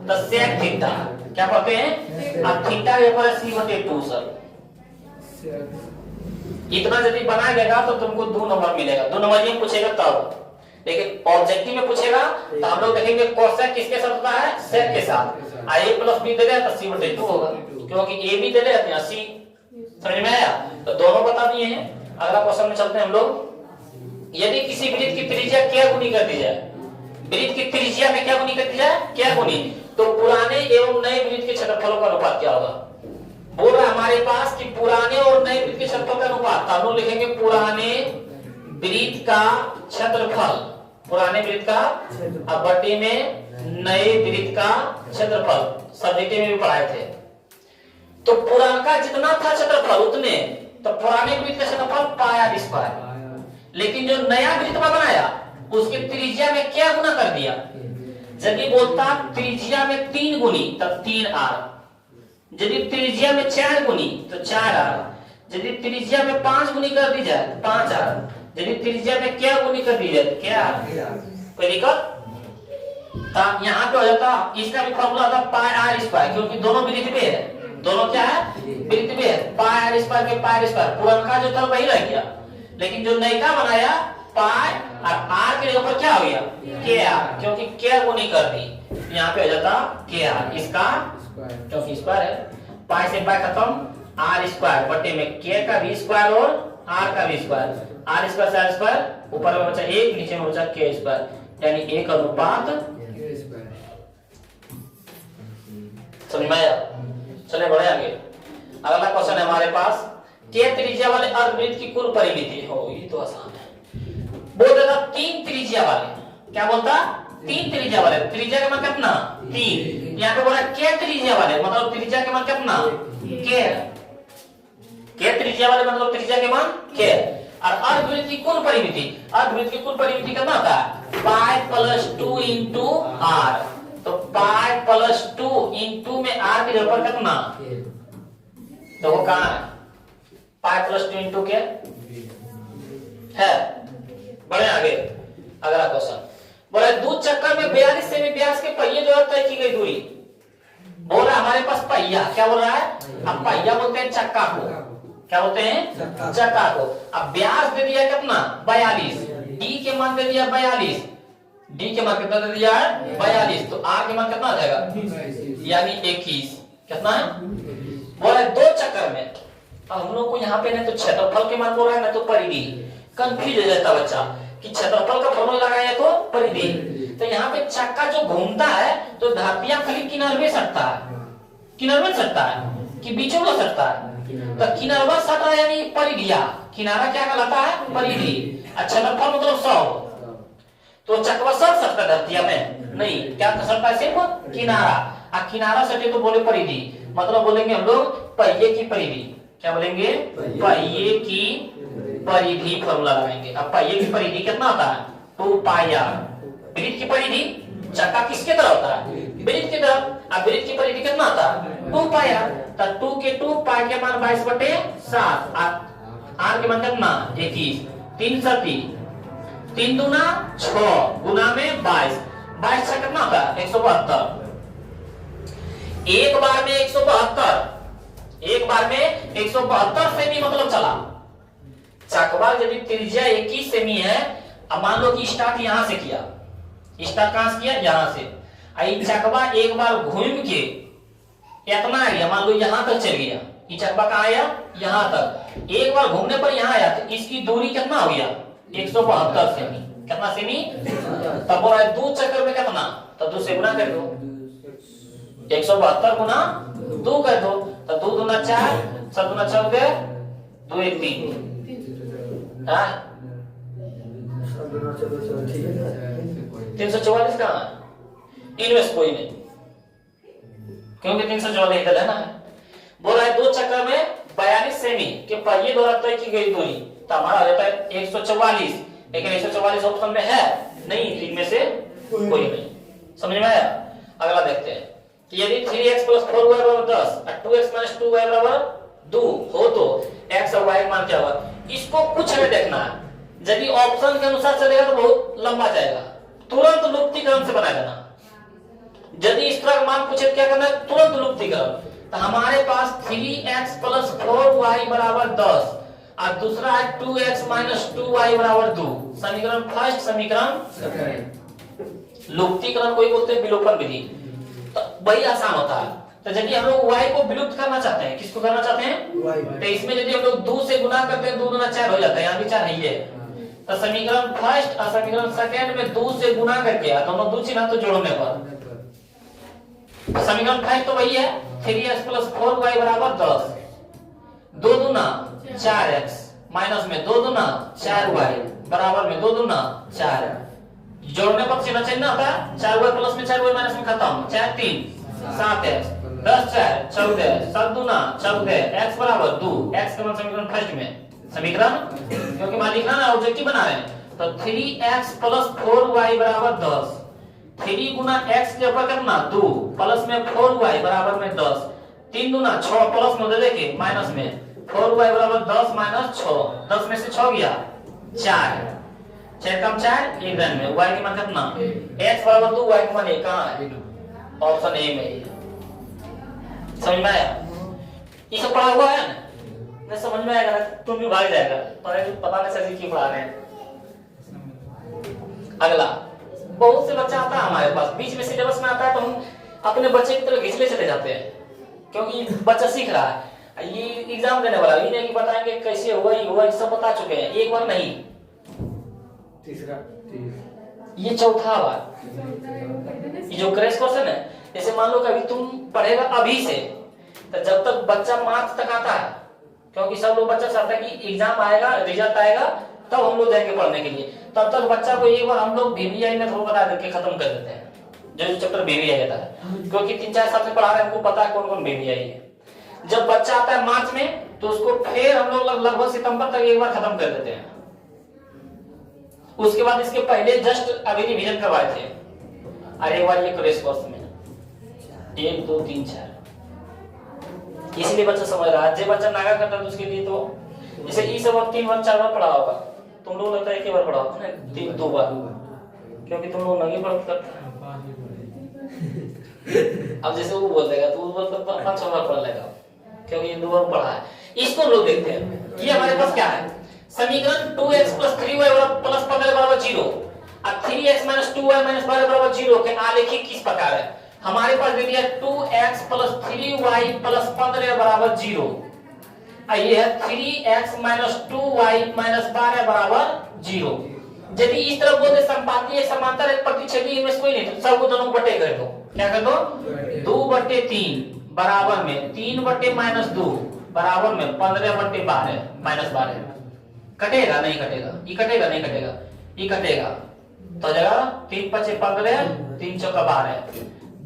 तो सेक थीटा क्या पढ़ते हैं? अब थीटा के ऊपर c बटे 2 सर, इतना यदि बना देगा तो तुमको 2 नंबर मिलेगा। 2 नंबर ये पूछेगा तब, लेकिन ऑब्जेक्टिव में पूछेगा तो हम लोग देखेंगे कोसेक किसके साथ होता है? सेक के साथ। आ a प्लस b दे रहे तो c बटे 2 होगा, क्योंकि a भी दे रहे हैं c, समझ में आया? तो दोनों बता दिए हैं। अगला क्वेश्चन में चलते हैं हम लोग। यदि किसी वृत्त की त्रिज्या क्या गुनी कर दी जाए, वृत्त की त्रिज्या में क्या गुनी कर दी जाए? क्या गुनी, तो पुराने एवं नए वृत्त के क्षेत्रफलों का अनुपात क्या होगा? बोल रहा हमारे पास कि पुराने और नए वृत्त के क्षेत्रफल का अनुपात, हम लोग लिखेंगे पुराने वृत्त का क्षेत्रफल, पुराने वृत्त का, अब बटे में नए वृत्त का क्षेत्रफल, सब्जेक्टिव में भी पढ़ाए थे। तो पुराना का जितना था क्षेत्रफल उतने, तो पुराने वृत्त का क्षेत्रफल पाया इस पाया, लेकिन जो नया वृत्त बनाया उसके त्रिज्या में क्या गुना कर दिया? यदि बोलता त्रिज्या में 3 गुनी तब 3r, यदि त्रिज्या में 4 गुनी तो 4r, यदि त्रिज्या में 5 गुनी कर दी जाए तो 5r, यदि त्रिज्या में क्या गुनी कर दी जाए तो क्या? कोई दिक्कत? यहाँ पे हो जाता, इसका भी फॉर्मूला था पाई आर स्क्वायर, क्योंकि दोनों वृत्त पे है, दोनों क्या है? वृत्त पे है। पाई आर स्क्वायर के पाई स्क्वायर, पुराना जो था वही रह गया, लेकिन जो नया बनाया पाई और आर के ऊपर क्या हो गया? के आर, क्योंकि क्या गुनी कर दी, यहाँ पे हो जाता के आर, इसका क्योंकि स्क्वायर है, पाई से पाई खत्म, आर स्क्वायर बटे में के का भी स्क्वायर और आर का भी स्क्वायर, आर स्क्वायर से आर स्क्वायर, ऊपर में बचा 1 नीचे में बचा के स्क्वायर, यानी 1 अनुपात। समझ में आया? चले बढ़े आगे। अगला क्वेश्चन है हमारे पास, के त्रिज्या वाले अर्धवृत्त की कुल परिमिति हो, ये तो आसान है। बोल देता 3 त्रिज्या वाले, क्या बोलता? 3 त्रिज्या वाले, त्रिज्या का मतलब कितना? 3। यहाँ पे बोला के त्रिज्या वाले, मतलब त्रिज्या के मान कितना? के त्रिज्या वाले मतलब त्रिज्या के मान के। और अर्धवृत्त की कुल परिमिति, अर्धवृत्त की कुल परिमिति कितना होता है? पाई प्लस 2 इंटू आर, तो पाई प्लस 2 इंटू में आर की जगह कितना? तो वो कहाँ है? पाई प्लस 2 इंटू के है। बढ़े आगे। अगला क्वेश्चन बोला दूध चक्कर में 42 सेमी व्यास के पहिए द्वारा तय की गई दूरी। बोल रहा हमारे पास पहिया, क्या बोल रहा है? अब पहिया बोलते हैं चक्का को, क्या बोलते हैं? चक्का को। अब व्यास दे दिया कितना? 42, डी के मान दे दिया 42, डी के मान कितना दे दिया है? 42, तो आर के मान कितना आ जाएगा? यानी 21। कितना है? बोला 2 चक्कर में। अब हम लोग को यहाँ पे ना तो क्षेत्रफल के मान बोल रहा है ना तो परिधि, कंफ्यूज हो जाता बच्चा कि क्षेत्रफल का फॉर्मूला लगाया तो परिधि। तो यहाँ पे चक्का जो घूमता है तो धरतिया खाली किनारे सटता है, किनारे सटता है कि बीचों में सटता है। तो किनारा सट रहा है यानी परिधिया, किनारा क्या कहलाता है? परिधि। अच्छा लफा मतलब 100, तो चकवा सट सकता है धरतिया में नहीं, क्या सटता है? सिर्फ किनारा। आ किनारा सटे तो बोले परिधि, मतलब बोलेंगे हम लोग पहिए की परिधि। क्या बोलेंगे? पहिए की परिधि फॉर्मूला लगाएंगे। अब पहिए की परिधि कितना होता है? 2 पाई r। वृत्त की परिधि, चक्का किसके तरह होता है? वृत्त की तरफ। अब वृत्त की परिधि कितना होता है? 2 पाई r। तो 2 के 2 पाई के मान 22/7, r के मान कितना? 21, 3 सती 3 दूना 6 गुना में 22, 22 से कितना होता है? 172। एक बार में 172, एक बार में 172 सेमी मतलब चला। चकवा यदि त्रिज्या 21 सेमी है, अब मान लो कि स्टार्ट यहां से किया, स्टार्ट कहां से किया? यहां से। आई चकवा एक बार घूम के इतना आया, मान लो यहां तक चल गया, ये चकवा कहां आया? यहां तक। एक बार घूमने पर यहां आया, तो इसकी दूरी कितना हो गया? 172 सेमी। कितना सेमी? तब बोला 2 चक्कर में कितना? तो 2 से गुना कर दो, 172 गुना 2 कर दो, तो 2 दूना 4, 7 दूना 14, 2 1 3। 344 कहाँ है? इनमें कोई नहीं, क्योंकि 344 इधर है ना। बोल रहा है 2 चक्कर में 42 सेमी के पहिए द्वारा तय की गई दूरी, तो हमारा आ जाता है 144। लेकिन 144 ऑप्शन में है नहीं, इनमें से कोई नहीं। समझ में आया? अगला देखते हैं कि यदि 3x + 4y = 10 और 2x - 2y = 2 हो तो x और y मान क्या होगा? इसको कुछ हमें देखना है। यदि ऑप्शन के अनुसार चलेगा तो बहुत लंबा जाएगा, तुरंत लुप्तीकरण से बना देना। यदि इस तरह का मान पूछे क्या करना है? तुरंत लुप्तीकरण। तो हमारे पास 3x + 4y = 10 और दूसरा है 2x - 2y = 2। समीकरण फर्स्ट, समीकरण लुप्तीकरण कोई बोलते हैं विलोपन विधि, तो वही आसान होता है। तो यदि हम लोग y को विलुप्त करना चाहते हैं, किसको करना चाहते हैं? तो इसमें यदि हम लोग 2 से गुना करते हैं, 2 दूना 4 हो जाता है, यहाँ भी 4 है। तो समीकरण फर्स्ट और समीकरण सेकंड में 2 से गुना करके दोनों 2 चिन्ह तो जोड़ने पर समीकरण फर्स्ट तो वही है 3x + 4y = 10, 2 दूना 4x माइनस में 2 दूना 4y बराबर में 2 दूना 4। जोड़ने पर चिन्ह चिन्ह आता है, 4y प्लस में 4y माइनस में खत्म, 4 3 7x 10 4 14 7 दूना 14 x = 2। x का मान समीकरण फर्स्ट में समीकरण, क्योंकि मान लिखना ना ऑब्जेक्टिव बना रहे हैं, तो 3x + 4y = 10। 3 गुना x के ऊपर कितना? 2 प्लस में 4y बराबर में 10, 3 दूना 6 प्लस में दे के माइनस में 4y = 10 - 6, 10 में से 6 गया 4, 6 कम 4 एक रन में y के मान कितना? x = 2, y के मान 1 कहां है? ऑप्शन ए में। समझ में आया? ये सब पढ़ा हुआ है ना, नहीं समझ में आएगा तुम भी भाग जाएगा, पता नहीं चलेगा क्यों पढ़ा रहे हैं। अगला बहुत से बच्चा आता है हमारे पास, बीच में सिलेबस में आता है तो हम अपने बच्चे की तरफ घिसले चले जाते हैं, क्योंकि बच्चा सीख रहा है। ये एग्जाम देने वाला, ये नहीं कि बताएंगे कैसे हुआ, ये हुआ, ये सब बता चुके हैं, एक बार नहीं, तीसरा ये चौथा बार। ये जो क्रैश क्वेश्चन है, जैसे मान लो कभी तुम पढ़ेगा अभी से, तो जब तक बच्चा मार्च तक आता है, क्योंकि सब लोग बच्चा चाहता है कि एग्जाम आएगा, रिजल्ट आएगा तब हम लोग जाएंगे पढ़ने के लिए, तब तक बच्चा को एक बार हम लोग VVI में थोड़ा बता देके खत्म कर देते हैं, जो चैप्टर VVI रहता है, क्योंकि 3-4 साल से पढ़ा रहे हैं, हमको पता है कौन कौन VVI है। जब बच्चा आता है मार्च में, तो उसको फिर हम लोग लगभग सितंबर तक एक बार खत्म कर देते हैं। उसके बाद इसके पहले जस्ट अभी रिवीजन करवाए थे, अरे एक बार ये क्रैश कोर्स में 1 2 3 4, इसलिए बच्चा समझ रहा है। जो बच्चा नागा करता है उसके लिए तो जैसे ये सब 3 बार 4 बार पढ़ा होगा, तुम लोग लगता है एक ही बार पढ़ा होगा ना, 2 बार, क्योंकि तुम लोग नहीं पढ़ सकते। अब जैसे वो बोल देगा तो वो 5-6 बार पढ़ लेगा, क्योंकि ये 2 बार पढ़ा है। इसको लोग देखते हैं, ये हमारे पास क्या है? समीकरण 2x + 3y + 15 = 0 और 3x - 2y - 12 = 0 के आलेखी किस प्रकार है? हमारे पास दे दिया 2x + 3y + 15 = 0, और ये है 3x - 2y - 12 = 0। यदि इस तरफ बोलते संपाती है, समांतर है, प्रतिच्छेदी, इनमें से कोई नहीं, तो सबको दोनों को बटे कर दो। क्या कर दो? 2/3 बराबर में 3/-2 बराबर में 15/12 -12। कटेगा नहीं कटेगा? ये कटेगा नहीं कटेगा? ये कटेगा तो जगह 3 × 5 = 15, 3 × 4 = 12।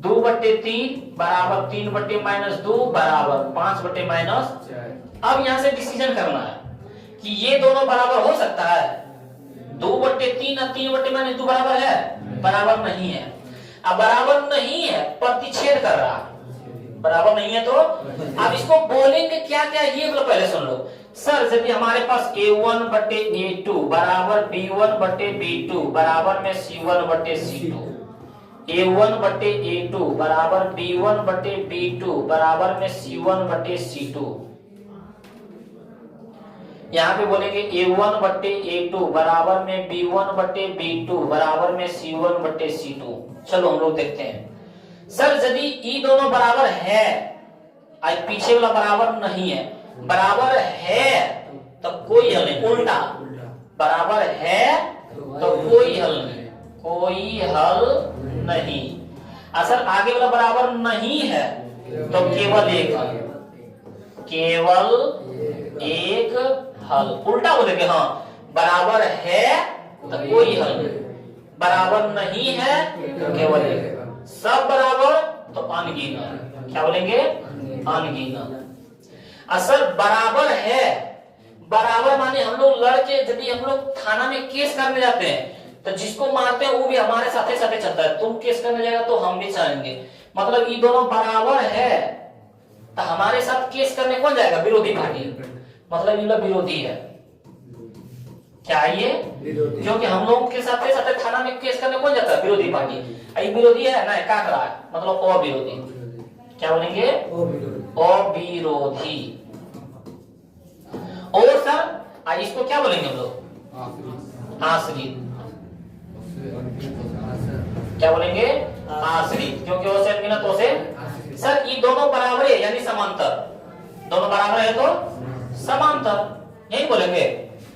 2/3 बराबर 3/-2 बराबर 5/-। अब यहां से डिसीजन करना है कि ये दोनों बराबर हो सकता है? 2/3 और 3/-2 बराबर है? बराबर नहीं है। अब बराबर नहीं है, प्रतिच्छेद कर रहा है, बराबर नहीं है, तो अब इसको बोलेंगे क्या क्या, ये पहले सुन लो। सर यदि हमारे पास A1/A2 बराबर B1/B2 बराबर में C1/C2, A1/A2 बराबर B1/B2 बराबर में C1/C2, यहाँ पे बोलेंगे A1/A2 बराबर में B1/B2 बराबर में C1/C2। चलो हम लोग देखते हैं। सर यदि ये दोनों बराबर है, आज पीछे वाला बराबर नहीं है, बराबर है तो कोई हल नहीं, उल्टा बराबर है तो कोई हल नहीं, कोई हल नहीं। असल आगे वाला बराबर नहीं है तो केवल एक हल, केवल एक हल। उल्टा बोलेंगे, हाँ बराबर है तो कोई हल नहीं, बराबर नहीं है तो केवल एक, सब बराबर तो अनगिनत। क्या बोलेंगे? अनगिनत। असल बराबर है, बराबर माने हम लोग लड़के यदि हम लोग थाना में केस करने जाते हैं तो जिसको मारते हैं वो भी हमारे साथे साथे चलता है, तुम केस करने जाएगा तो हम भी चलेंगे। मतलब ये दोनों बराबर है तो हमारे साथ केस करने कौन जाएगा? विरोधी पार्टी। मतलब ये लोग विरोधी है। क्या ये? क्योंकि हम लोग के साथ साथ थाना में केस करने कौन जाता है? विरोधी पार्टी। ये विरोधी है ना, काट रहा है, मतलब अविरोधी। क्या बोलेंगे? अविरोधी। और सर इसको क्या बोलेंगे हम लोग? आश्रित। क्या बोलेंगे? आश्रित, क्योंकि वो से अनगिनत हो से। सर ये दोनों बराबर है यानी समांतर, दोनों बराबर है तो समांतर, यही बोलेंगे।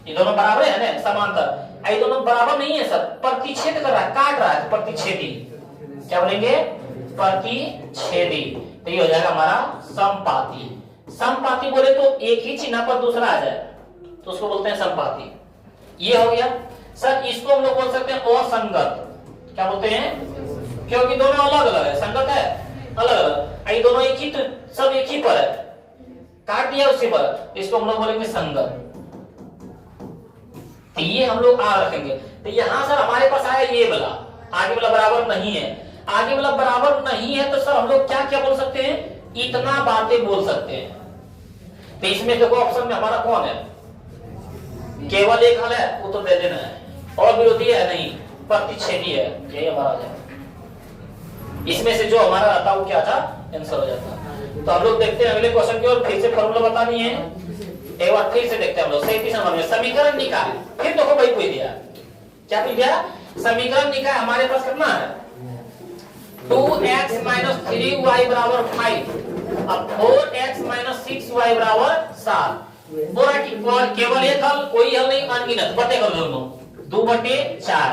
ये दोनों बराबर है ना, समांतर। ये दोनों बराबर नहीं है सर, प्रतिच्छेद कर रहा है, काट रहा है, प्रतिच्छेदी। क्या बोलेंगे? प्रतिच्छेदी। तो ये हो जाएगा हमारा समपाती। समपाती बोले तो एक ही चिन्ह पर दूसरा आ जाए तो उसको बोलते हैं समपाती। ये हो गया। सर इसको हम लोग बोल सकते हैं असंगत। क्या बोलते हैं? क्योंकि दोनों अलग अलग है, संगत है अलग अलग, ये दोनों एक ही, तो सब एक ही पर है, काट दिया उसी पर, इसको हम लोग बोलेंगे संगत। तो ये हम लोग आ रखेंगे। तो यहां सर हमारे पास आया ये वाला, आगे वाला बराबर नहीं है, आगे वाला बराबर नहीं है तो सर हम लोग क्या क्या बोल सकते हैं? इतना बातें बोल सकते हैं। तो इसमें देखो ऑप्शन में हमारा कौन है? केवल एक हल है, वो तो दे देना है, और विरोधी है नहीं, प्रतिच्छेदी है, यही हमारा है। इसमें से जो हमारा आता वो क्या था? आंसर हो जाता। तो हम लोग देखते हैं अगले क्वेश्चन की ओर। फिर से फॉर्मूला बतानी है, एक बार फिर से देखते हैं हम लोग। 37 नंबर में समीकरण निकाय। फिर देखो भाई कोई दिया, क्या दिया? समीकरण निकाय हमारे पास कितना है? 2x - 3y = 5 अब 4x - 6y = 7। बोला कि केवल एक हल, कोई हल नहीं, अनगिनत, बटे कर दोनों। 2/4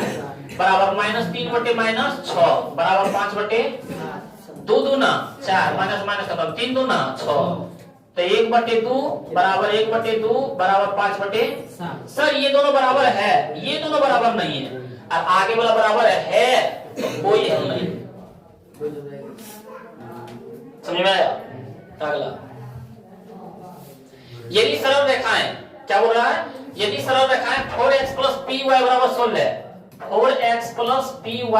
बराबर -3/-6 बराबर 5/2 दूना 4 माइनस माइनस खत्म, 3 दूना 6, तो 1/2 बराबर 1/2 बराबर 5/7। सर ये दोनों बराबर है, ये दोनों बराबर नहीं है, और आगे वाला बराबर है, कोई हल नहीं। समझ में आया? अगला, यदि सरल रेखाएं, क्या बोल रहा है? यदि सरल रेखाएं 4x + py = 16, 4x + py =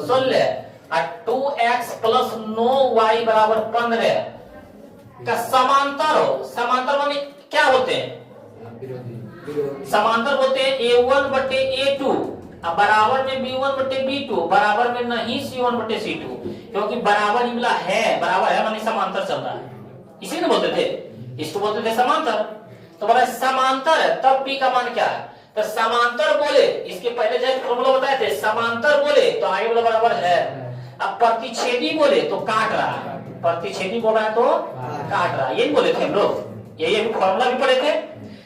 16 और 2x + 9y = 15 का समांतर हो। समांतर माने क्या होते हैं? समांतर बोलते हैं A1/A2 बराबर में B1/B2 बराबर में नहीं C1/C2, क्योंकि बराबर इमला है, बराबर है माने समांतर चल रहा है, इसी ने बोलते थे, इसको बोलते थे समांतर। तो बोला समांतर है तब P का मान क्या है? तो समांतर बोले, इसके पहले जैसे फॉर्मूला बताए थे, समांतर बोले तो आगे वाला बराबर है, अब प्रतिच्छेदी बोले तो काट रहा है, प्रतिच्छेदी बोल रहा है तो काट रहा है, यही बोले थे हम लोग, यही अभी फॉर्मूला भी पढ़े थे।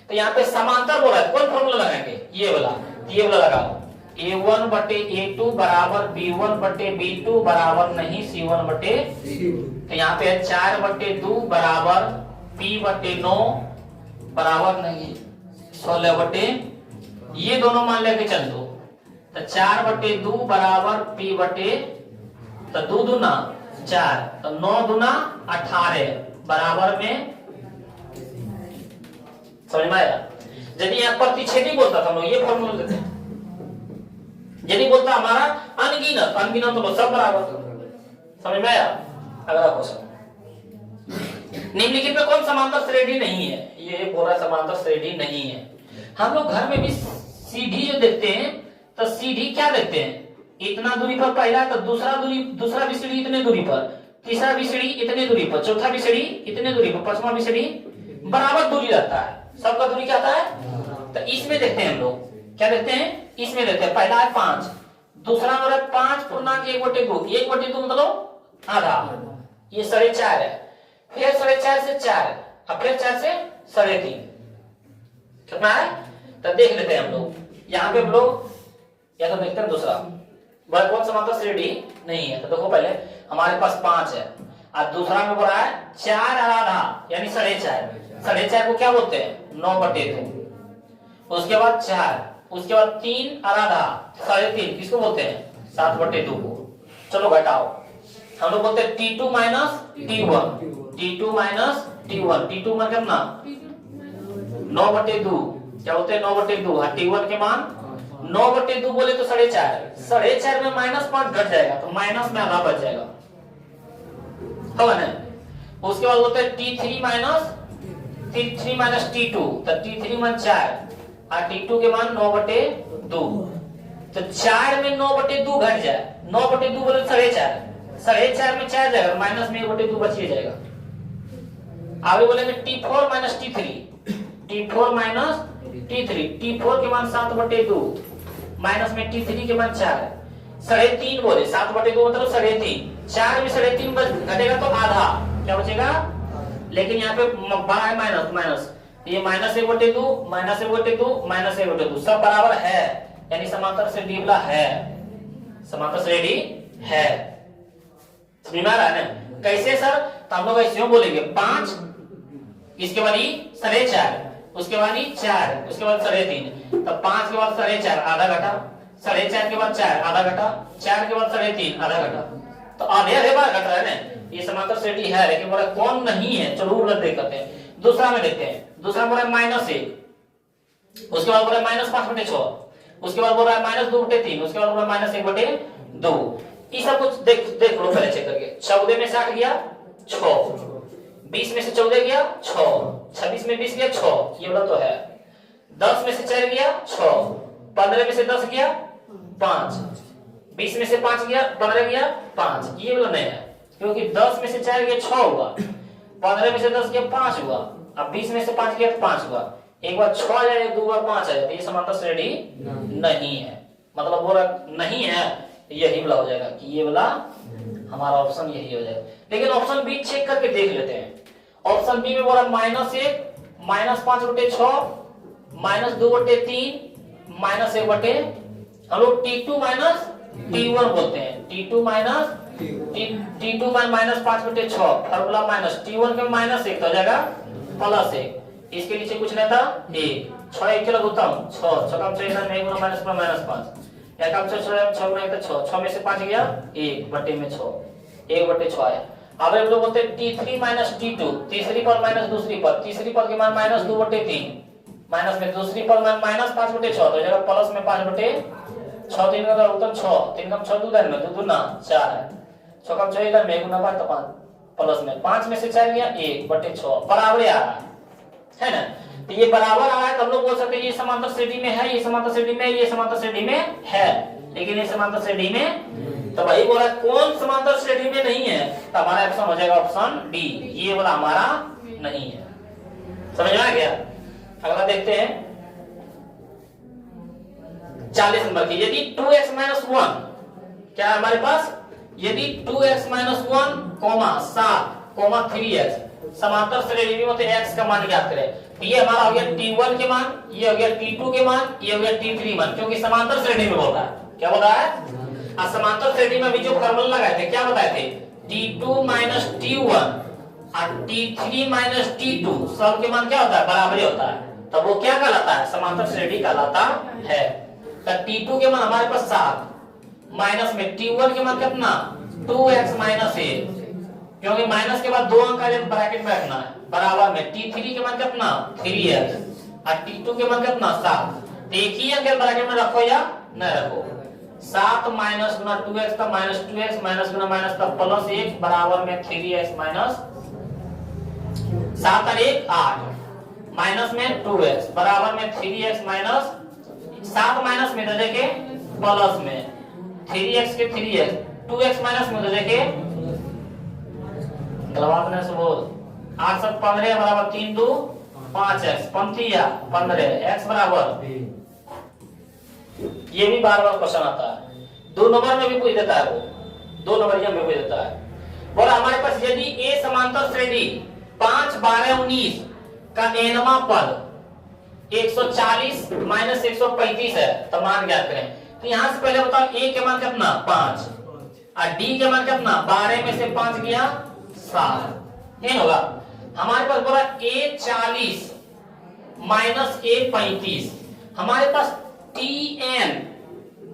तो यहाँ पे समांतर बोला है, कौन फॉर्मूला लगाएंगे? ये वाला। ये वाला लगाओ, A1 बटे A2 बराबर B1 बटे B2 बराबर नहीं C1 बटे, तो यहाँ पे है 4 बटे 2 बराबर P बटे 9 बराबर नहीं 16 बटे, ये दोनों मान लेके चल दो, तो 4 बटे 2 बराबर P बटे, तो 2 दूना 4, तो 9 दूना 18 बराबर में, समझ में आया? यदि यहाँ प्रतिच्छेदी बोलता था हम लोग ये फॉर्मूला देते हैं, यदि बोलता हमारा अनगिनत, अनगिनत तो सब बराबर, समझ में आया? अगला क्वेश्चन, निम्नलिखित में कौन समांतर श्रेणी नहीं है? ये बोला समांतर श्रेणी नहीं है। हम लोग घर में भी सीढ़ी जो देखते हैं तो सीढ़ी क्या देखते हैं, इतना दूरी पर पहला, तो दूसरा भी सीढ़ी इतने दूरी पर, तीसरा भी सीढ़ी इतने दूरी पर, चौथा भी सीढ़ी इतने दूरी पर, पांचवा भी सीढ़ी बराबर दूरी रहता है, सबका दूरी क्या आता है? तो इसमें देखते हैं हम लोग, क्या देखते हैं? इसमें देखते हैं, पहला है 5, दूसरा नंबर है 5 पूर्णांक 1/2, 1/2 मतलब आधा, ये 4.5 है, फिर 4.5 से 4, और फिर 4 से 3.5, कितना है? तो देख लेते हैं हम लोग, यहाँ पे हम लोग या तो देखते हैं दूसरा, वह कौन समांतर श्रेणी नहीं है। तो देखो पहले हमारे पास 5 है, और दूसरा में बोला है 4 आधा यानी 4.5, 4.5 को क्या बोलते हैं? 9/2, उसके बाद 4, उसके बाद 3 आधा 3.5 किसको बोलते हैं? 7/2 को। चलो घटाओ, हम लोग बोलते हैं T2 minus T1, T2 minus T1, T2 मान कितना? 9/2, क्या होते हैं? 9/2, T1 के मान 9/2 बोले तो 4.5 में -5 घट जाएगा, तो माइनस में आधा बच जाएगा, होगा ना? उसके बाद बोलते हैं T3 माइनस T2, तो T3 मान 4, और T2 के मान 9/2, तो 4 में 9/2 घट जाए, 9/2 बोले 4.5 में 4 जाएगा, माइनस में 1/2 बच ही जाएगा। आगे बोलेंगे T4 minus T3, T4 minus T3, T4 के मान 7/2, माइनस में T3 के मान 4, 3.5 बोले, 7/2 मतलब 3.5, 4 में 3.5 घटेगा तो आधा, क्या बचेगा? लेकिन यहाँ पे बड़ा है माइनस, ये -1/2, -1/2 सब बराबर है, यानी समांतर श्रेणी वाला है, समांतर श्रेणी है। समझ में आ रहा है ना? कैसे सर? तो हम लोग ऐसे बोलेंगे 5, इसके बाद 4.5, उसके बाद 4, उसके बाद 3.5, तो 5 के बाद 4.5 आधा घटा, 4.5 के बाद 4 आधा घटा, 4 के बाद 3.5 आधा घटा, तो आधे बार घट रहा है ना, ये समांतर श्रेणी है, लेकिन बोला कौन नहीं है? चलो उलट देख करते हैं, दूसरा में देखते हैं, दूसरा बोला -1, उसके बाद बोला -5/6, उसके बाद बोला -2/3, उसके बाद बोला -1/2, ये सब कुछ देख लो पहले चेक करके। 14 में 60 गया 6, 20 में से 14 गया 6, 26 में 20 गया 6, ये वाला तो है, 10 में से 4 गया 6, 15 में से 10 गया 5, 20 में से 5 गया 15 गया 5, ये वाला नहीं है, क्योंकि 10 में से 4 गया 6 हुआ, 15 में से 10 गया 5 हुआ, अब 20 में से 5 गया तो 5 हुआ, एक बार 6 आ जाए, 2 बार 5 आ जाए, तो ये समांतर श्रेणी नहीं है, मतलब बोला नहीं है, यही वाला हो जाएगा कि ये वाला हमारा ऑप्शन यही हो जाएगा। लेकिन ऑप्शन बी चेक करके देख लेते हैं, ऑप्शन बी में बोला -1, -5/6, -2/3, -1/, हम लोग T2 माइनस T1 बोलते हैं, T2 minus T2 -5/6, formula minus T1 के -1 हो जाएगा +1, इसके नीचे कुछ नहीं था 1, 6 1 के लगता हूं 6, 6 कम 6 में 1 गुना -5, या कम से 6 में 6 में से 5 गया 1/6, 1/6 आया। अब हम लोग बोलते हैं T3 माइनस T2, तीसरी पर माइनस दूसरी पर, तीसरी पर के मान -2/3, माइनस में दूसरी पर मान -5/6, तो जाएगा प्लस में 5/6, 3 का उत्तर 6, 3 कम 6 2 में 2 दूना 4 है, 6 कम 6 इधर में 1 गुना 5 तो 5, प्लस में 5 में से 4 गया 1/6, बराबर आ रहा है ना? तो ये बराबर आ रहा है, तो हम लोग बोल सकते हैं ये समांतर श्रेणी में है, ये समांतर श्रेणी में, ये समांतर श्रेणी में है, लेकिन ये समांतर श्रेणी में, तो भाई बोला कौन समांतर श्रेणी में नहीं है, तो हमारा ऑप्शन हो जाएगा ऑप्शन डी, ये वाला हमारा नहीं है। समझ में आ गया? अगला देखते हैं 40 नंबर की, यदि 2x - 1 क्या है हमारे पास, यदि 2x - 1, 7, कोमा 3x समांतर श्रेणी में होते x का मान ज्ञात करें। तो ये हमारा हो गया t1 के मान, ये हो गया t2 के मान, ये हो गया t3 मान, क्योंकि समांतर श्रेणी में बोल रहा है। क्या बोल रहा है? समांतर श्रेणी में भी जो फॉर्मूला लगाए थे क्या बताए थे? t2 माइनस t1 और t3 माइनस t2 सब के मान क्या होता है? बराबरी होता है। तब वो क्या कहलाता है? समांतर श्रेणी कहलाता है। तो t2 के मान हमारे पास 7 माइनस में t1 के मान कितना? 2x माइनस 1, क्योंकि माइनस के बाद दो अंक आ जाए ब्रैकेट में रखना है, बराबर में t3 के मान कितना? 3x और t2 के मान कितना? 7। एक ही अंक ब्रैकेट में रखो या न रखो। 7 माइनस गुना 2x का माइनस 2x माइनस गुना माइनस का प्लस 1 बराबर में 3x माइनस 7 और 1 8 माइनस में 2x बराबर में 3x माइनस 7 माइनस में दे के प्लस में 3x के 3x 2x माइनस में दे के गलवाने से बोल 8 7 15 बराबर 3 2 5x 15 x बराबर। ये भी बार बार क्वेश्चन आता है, 2 नंबर में भी पूछ देता है, वो 2 नंबर में पूछ देता है। बोला हमारे पास यदि a समांतर श्रेणी 5 12 19 का nवां पद 140 माइनस 135 है तो मान ज्ञात करें। तो यहां से पहले बताओ a के मान कितना? 5 और d के मान कितना? 12 में से 5 गया 7। ये होगा हमारे पास। बोला a 40 माइनस a 35, हमारे पास tn,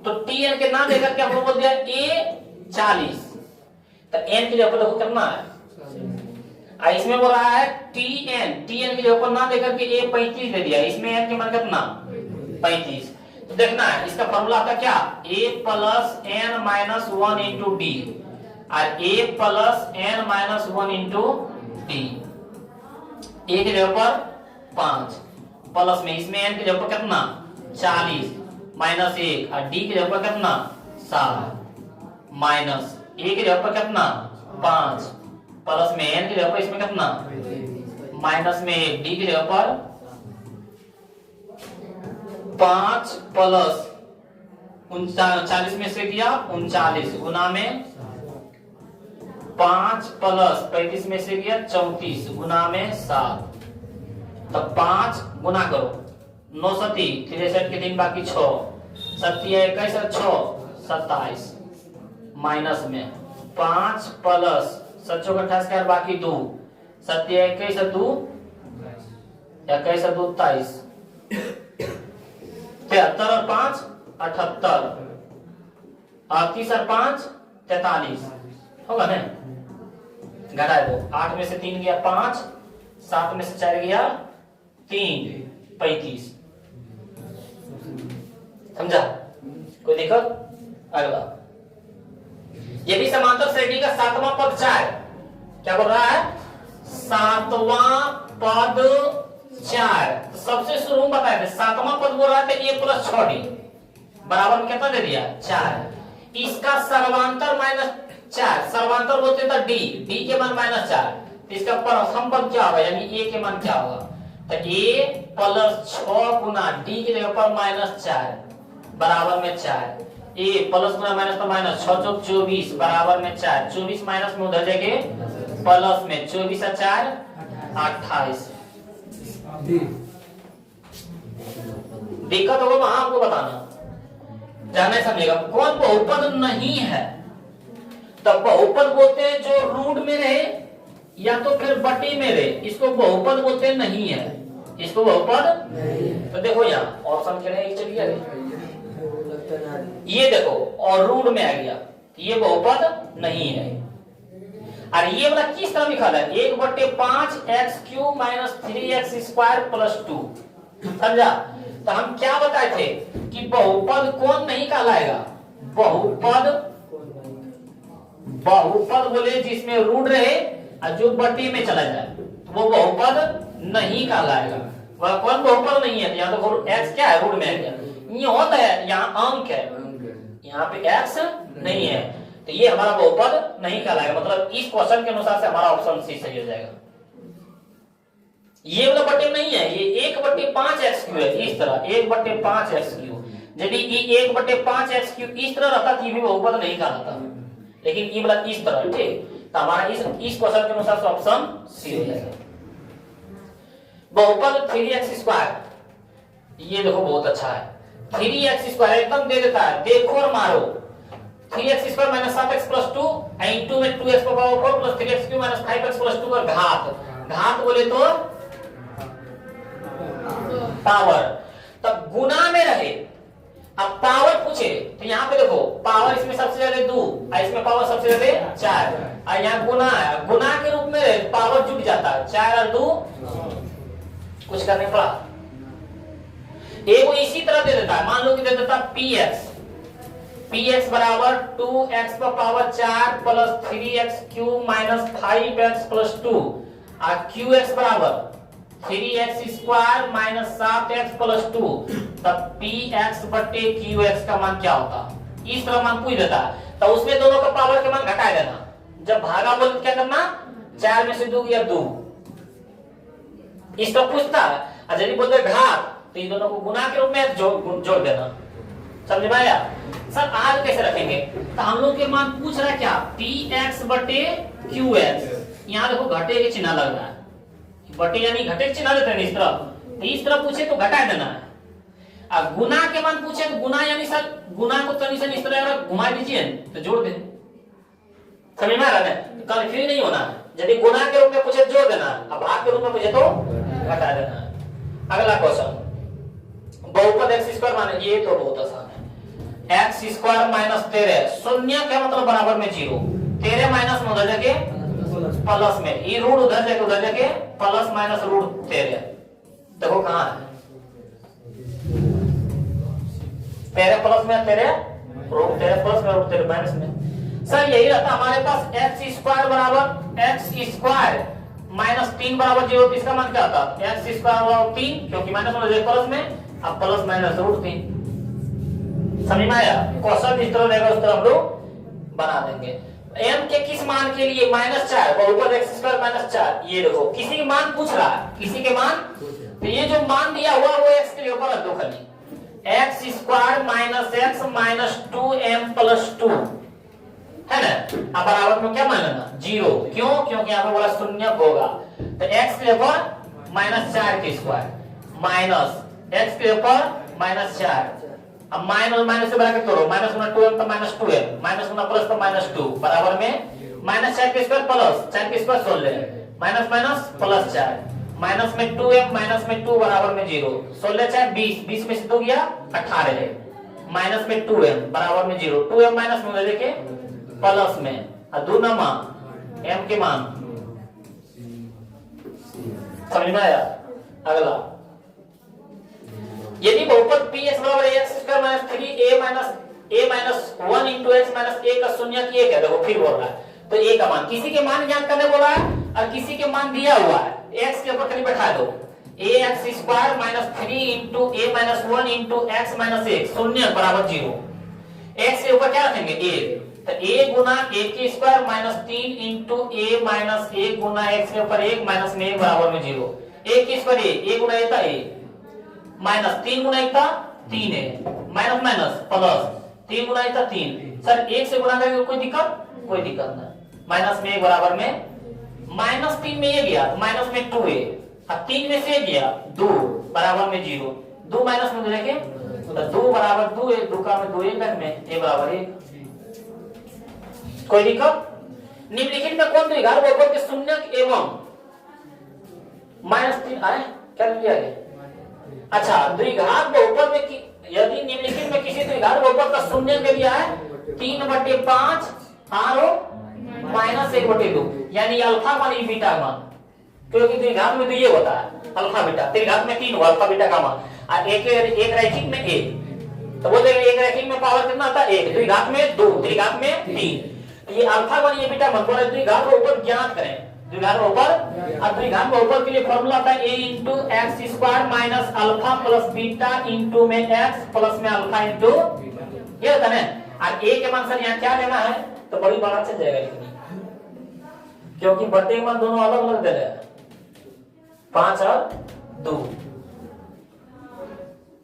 तो tn के नाम लेकर के हम लोग बोल दिया a 40, तो n के जगह देखो कितना है। इसमें बोल रहा है tn के जगह नाम लेकर के a 35 दे दिया, इसमें n के मान कितना? 35। तो देखना है इसका फॉर्मूला आता क्या? a plus n minus 1 into D और a plus n minus 1 into D. a के जगह पर 5 प्लस में इसमें n के जगह पर कितना? 40 माइनस 1 और d के जगह पर कितना? 7 माइनस a के जगह पर कितना? 5 प्लस में n के जगह पर इसमें कितना? माइनस में 1 d के जगह पर 5 प्लस 40 में से दिया 39 गुना में 5 प्लस 35 में से दिया 34 गुना में 7। तो 5 गुना करो 9 सती 63 के 3 बाकी 6 सत्ती 21 और 6 27 माइनस में 5 प्लस 7 28 के बाकी 2 सत्ती 21 और 2 21 और 2 23 73 और 5 78 38 और 5 43 होगा ना? घटा दो 8 में से 3 गया 5, 7 में से 4 गया 3 35। समझा? कोई दिक्कत? अगला ये भी समांतर श्रेणी का 7वां पद 4 क्या बोल रहा है? 7वां पद 4। सबसे शुरू में बताए थे 7वां पद बोल रहा था a प्लस 6d बराबर में कितना दे दिया? 4। इसका सर्वांतर माइनस 4, सर्वांतर बोलते था d के मान माइनस 4। इसका प्रथम पद क्या होगा यानी a के मान क्या होगा? तो a प्लस 6 गुना d की जगह पर माइनस 4 बराबर में 4। a प्लस गुना माइनस तो माइनस 6 चौक 24 बराबर में 4। 24 माइनस में उधर जाके प्लस में 24 और 4 28। दिक्कत होगा वहां आपको बताना, जानना समझेगा। कौन बहुपद नहीं है? तब बहुपद बोलते हैं जो रूट में रहे या तो फिर बटे में रहे, इसको बहुपद बोलते नहीं है। इसको बहुपद तो देखो यहाँ ऑप्शन के रहे चलिए ये देखो और रूट में आ गया, ये बहुपद नहीं है। और ये वाला किस तरह लिखा है? 1/5 x cube minus 3x square plus 2। समझा? तो हम क्या बताए थे कि बहुपद कौन नहीं कहलाएगा? बहुपद बोले जिसमें रूट रहे और जो बटी में चला जाए वो बहुपद नहीं कहलाएगा। वह कौन बहुपद नहीं है? यहाँ तो x क्या है? रूट में आ गया। ये होता है यहाँ अंक है, यहाँ पे x नहीं है, तो ये हमारा बहुपद नहीं कहलाएगा। मतलब इस क्वेश्चन के अनुसार से हमारा ऑप्शन सी सही हो जाएगा। ये वाला बटे नहीं है, ये 1/5 x क्यूब है। इस तरह 1/5 x क्यूब, यदि ये 1/5 x क्यूब इस तरह रहता तो ये भी बहुपद नहीं कहलाता, लेकिन ये वाला इस तरह। ठीक, तो हमारा इस क्वेश्चन के अनुसार ऑप्शन सी हो जाएगा। बहुपद 3x², ये देखो बहुत अच्छा है। 3x² एकदम दे देता है, देखो और मारो। 3x² - 7x + 2 इंटू में 2x का पावर 4 + 3x³ - 5x + 2 का घात बोले तो पावर, तब गुना में रहे। अब पावर पूछे तो यहाँ पे देखो पावर इसमें सबसे ज्यादा 2 और इसमें पावर सबसे ज्यादा 4 और यहाँ गुना है, गुना के रूप में पावर जुट जाता है 4 और 2 कुछ करने पड़ा। एगो इसी तरह दे देता है, मान लो कि दे देता px बराबर 2x का पावर 4 + 3x³ - 5x + 2 और qx बराबर 3x² - 7x + 2, तब px बटे qx का मान क्या होता? इस तरह मान पूछ देता है, तो उसमें दोनों का पावर के मान घटा देना। जब भागा बोले तो क्या करना, 4 में से 2 गया 2, इस तरह पूछता है। और यदि बोलते घात तो इन दोनों को गुना के रूप में जोड़ देना। समझ में आया? सर आज कैसे रखेंगे, तो हम लोग के मान पूछ रहा है क्या, px बटे qx। यहाँ देखो घटे के चिन्ह लग रहा है, बटे यानी घटे के चिन्ह देते हैं इस तरह, तो इस तरह पूछे तो घटा देना है। अब गुना के मान पूछे तो गुना यानी सर गुना को तनी से इस तरह घुमा दीजिए तो जोड़ दे। समझ में आ रहा है? कंफ्यूज नहीं होना। यदि गुना के रूप में पूछे जोड़ देना, अब भाग के रूप में पूछे तो घटा देना। अगला क्वेश्चन, बहुपद x² माने, ये तो बहुत आसान है। x² - 13 शून्य क्या मतलब बराबर में 0, 13 माइनस में उधर जाके प्लस में, ये रूट उधर जाके प्लस माइनस रूट 13। देखो कहां है 13 प्लस में 13 रूट 13 प्लस में रूट 13 माइनस में। सर यही रहता हमारे पास x² बराबर x² - 3 बराबर 0, तो इसका मान क्या आता है x² बराबर 3, क्योंकि माइनस में जाए प्लस में, अब प्लस माइनस रूट 3। समझ में आया? क्वेश्चन इस तरह रहेगा उस तरह हम लोग बना देंगे। m के किस मान के लिए -4 बहुपद x² - 4, ये देखो किसी के मान पूछ रहा है, किसी के मान, तो ये जो मान दिया हुआ वो x के ऊपर रख दो खाली, x² - x - 2m + 2 है ना। अब बराबर में क्या मान लेना 0, क्यों, क्योंकि यहाँ पे बोला शून्य होगा, तो x के ऊपर -4 के स्क्वायर माइनस x के ऊपर -4, अब माइनस से ब्रैकेट तोड़ो, -2m तो -2m, -+ तो -2 बराबर में -4 के स्क्वायर प्लस 4 के स्क्वायर 16 माइनस प्लस 4 माइनस में 2m माइनस में 2 बराबर में 0, 16 4 20, 20 में से 2 गया 18 माइनस में 2m बराबर में 0, 2m माइनस में देखे प्लस में, और 2 नमा m के मान। समझ में आया? अगला, यदि बहुपद px बराबर x² - 3a - 1 * x - a का शून्य की एक है, देखो फिर बोल रहा है, तो a का मान, किसी के मान ज्ञात करने बोला है और किसी के मान दिया हुआ है, x के ऊपर खाली बैठा दो, ax² - 3 * a - 1 * x - 1 शून्य बराबर 0, x के ऊपर क्या रखेंगे a, तो a गुना a के स्क्वायर - 3 * a - 1 गुना x के ऊपर 1 माइनस में 1 बराबर में 0, a के स्क्वायर a गुना a था a माइनस 3 गुना 1 था 3 है, माइनस माइनस प्लस 3 गुना 1 था 3। सर 1 से गुणा करेंगे कोई दिक्कत नहीं, माइनस में 1 बराबर में -3 में ये गया तो माइनस में 2 है, अब 3 में से गया 2 बराबर में 0, 2 माइनस में देखे तो 2 बराबर 2 है, 2 का में 2 1 में a बराबर 1। कोई दिक्कत? निम्नलिखित में कौन द्विघात बहुपद के शून्यक एवं -3 आए क्या लिया है? अच्छा, द्विघात बहुपद में यदि निम्नलिखित में किसी द्विघात बहुपद का शून्य के दिया है 3/5 आरो -1/2, यानी अल्फा मान बीटा मान, क्योंकि द्विघात में तो ये होता है अल्फा बीटा, त्रिघात में 3 हुआ अल्फा बीटा का मान, और एक रैखिक में 1, तो बोलते हैं एक रैखिक में पावर कितना आता है 1, द्विघात में 2, त्रिघात में 3, ये अल्फा मान ये बीटा मान बोले द्विघात बहुपद ज्ञात करें। द्विघात बहुपद, अब द्विघात बहुपद के लिए फॉर्मूला होता है a * x² minus alpha plus beta into में x प्लस में अल्फा इंटू, ये होता है ना। और a के मान सर यहाँ क्या लेना है तो बड़ी बड़ा चल जाएगा, लेकिन क्योंकि बटे के मान दोनों अलग अलग दे रहे हैं 5 और 2,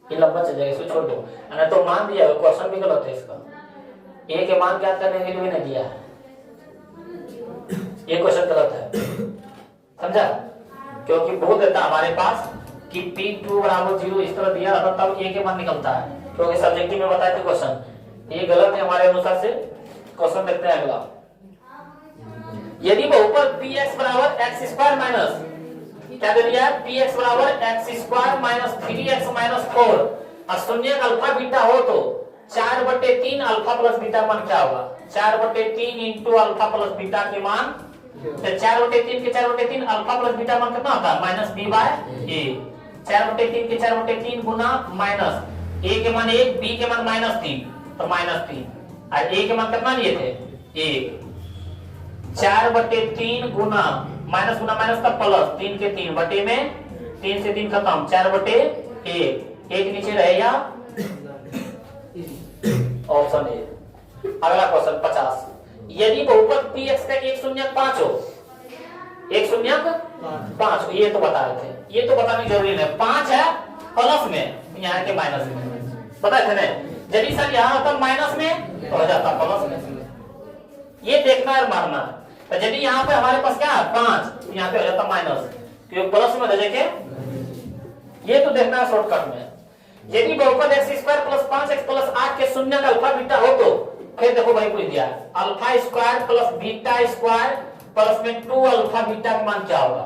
ये लंबा चल जाएगा, इसको छोड़ दो, ना तो मान दिया क्वेश्चन भी गलत है इसका, a के मान ज्ञात करने के लिए नहीं दिया है। ये क्वेश्चन गलत है, समझा? क्योंकि बोल देता हमारे पास कि P2 बराबर 0 इस तरह दिया रहता तब A के मान निकलता है, क्योंकि सब्जेक्टिव में बताए थे क्वेश्चन। ये गलत है हमारे अनुसार से। क्वेश्चन देखते हैं अगला। यदि बहुपद px बराबर x स्क्वायर माइनस क्या दे दिया है, px बराबर x square minus 3x minus 4 और शून्य अल्फा बीटा हो तो 4/3 अल्फा प्लस बीटा मान क्या होगा? 4/3 इंटू अल्फा प्लस बीटा के मान, तो 4/3 के 4/3 अल्फा प्लस बीटा मान कितना होता है? Minus b bye a। 4/3 के 4/3 गुना माइनस a के मान 1, b के मान -3, तो -3 और a के मान कितना लिए थे? 1। 4/3 गुना माइनस गुना माइनस का प्लस 3 के 3 बटे में 3 से 3 खत्म, 4/1 1 नीचे रहेगा ऑप्शन ए। अगला क्वेश्चन 50। यदि बहुपद px का 1 शून्यक 5 हो, 1 शून्यक 5, ये तो बता रहे थे, ये तो बताने की जरूरी नहीं। 5 है प्लस में, यहाँ के माइनस में, बताए थे ना? यदि सर यहाँ होता माइनस में तो हो जाता प्लस में, ये देखना और मारना। तो यदि यहाँ पे हमारे पास क्या है 5, यहाँ पे हो जाता माइनस, तो प्लस में देखे, ये तो देखना है शॉर्टकट में। यदि बहुपद x square plus 5x plus 8 के शून्य का अल्फा बीटा हो तो फिर देखो भाई पूछ दिया alpha square plus beta square plus में 2 अल्फा बीटा का मान क्या होगा?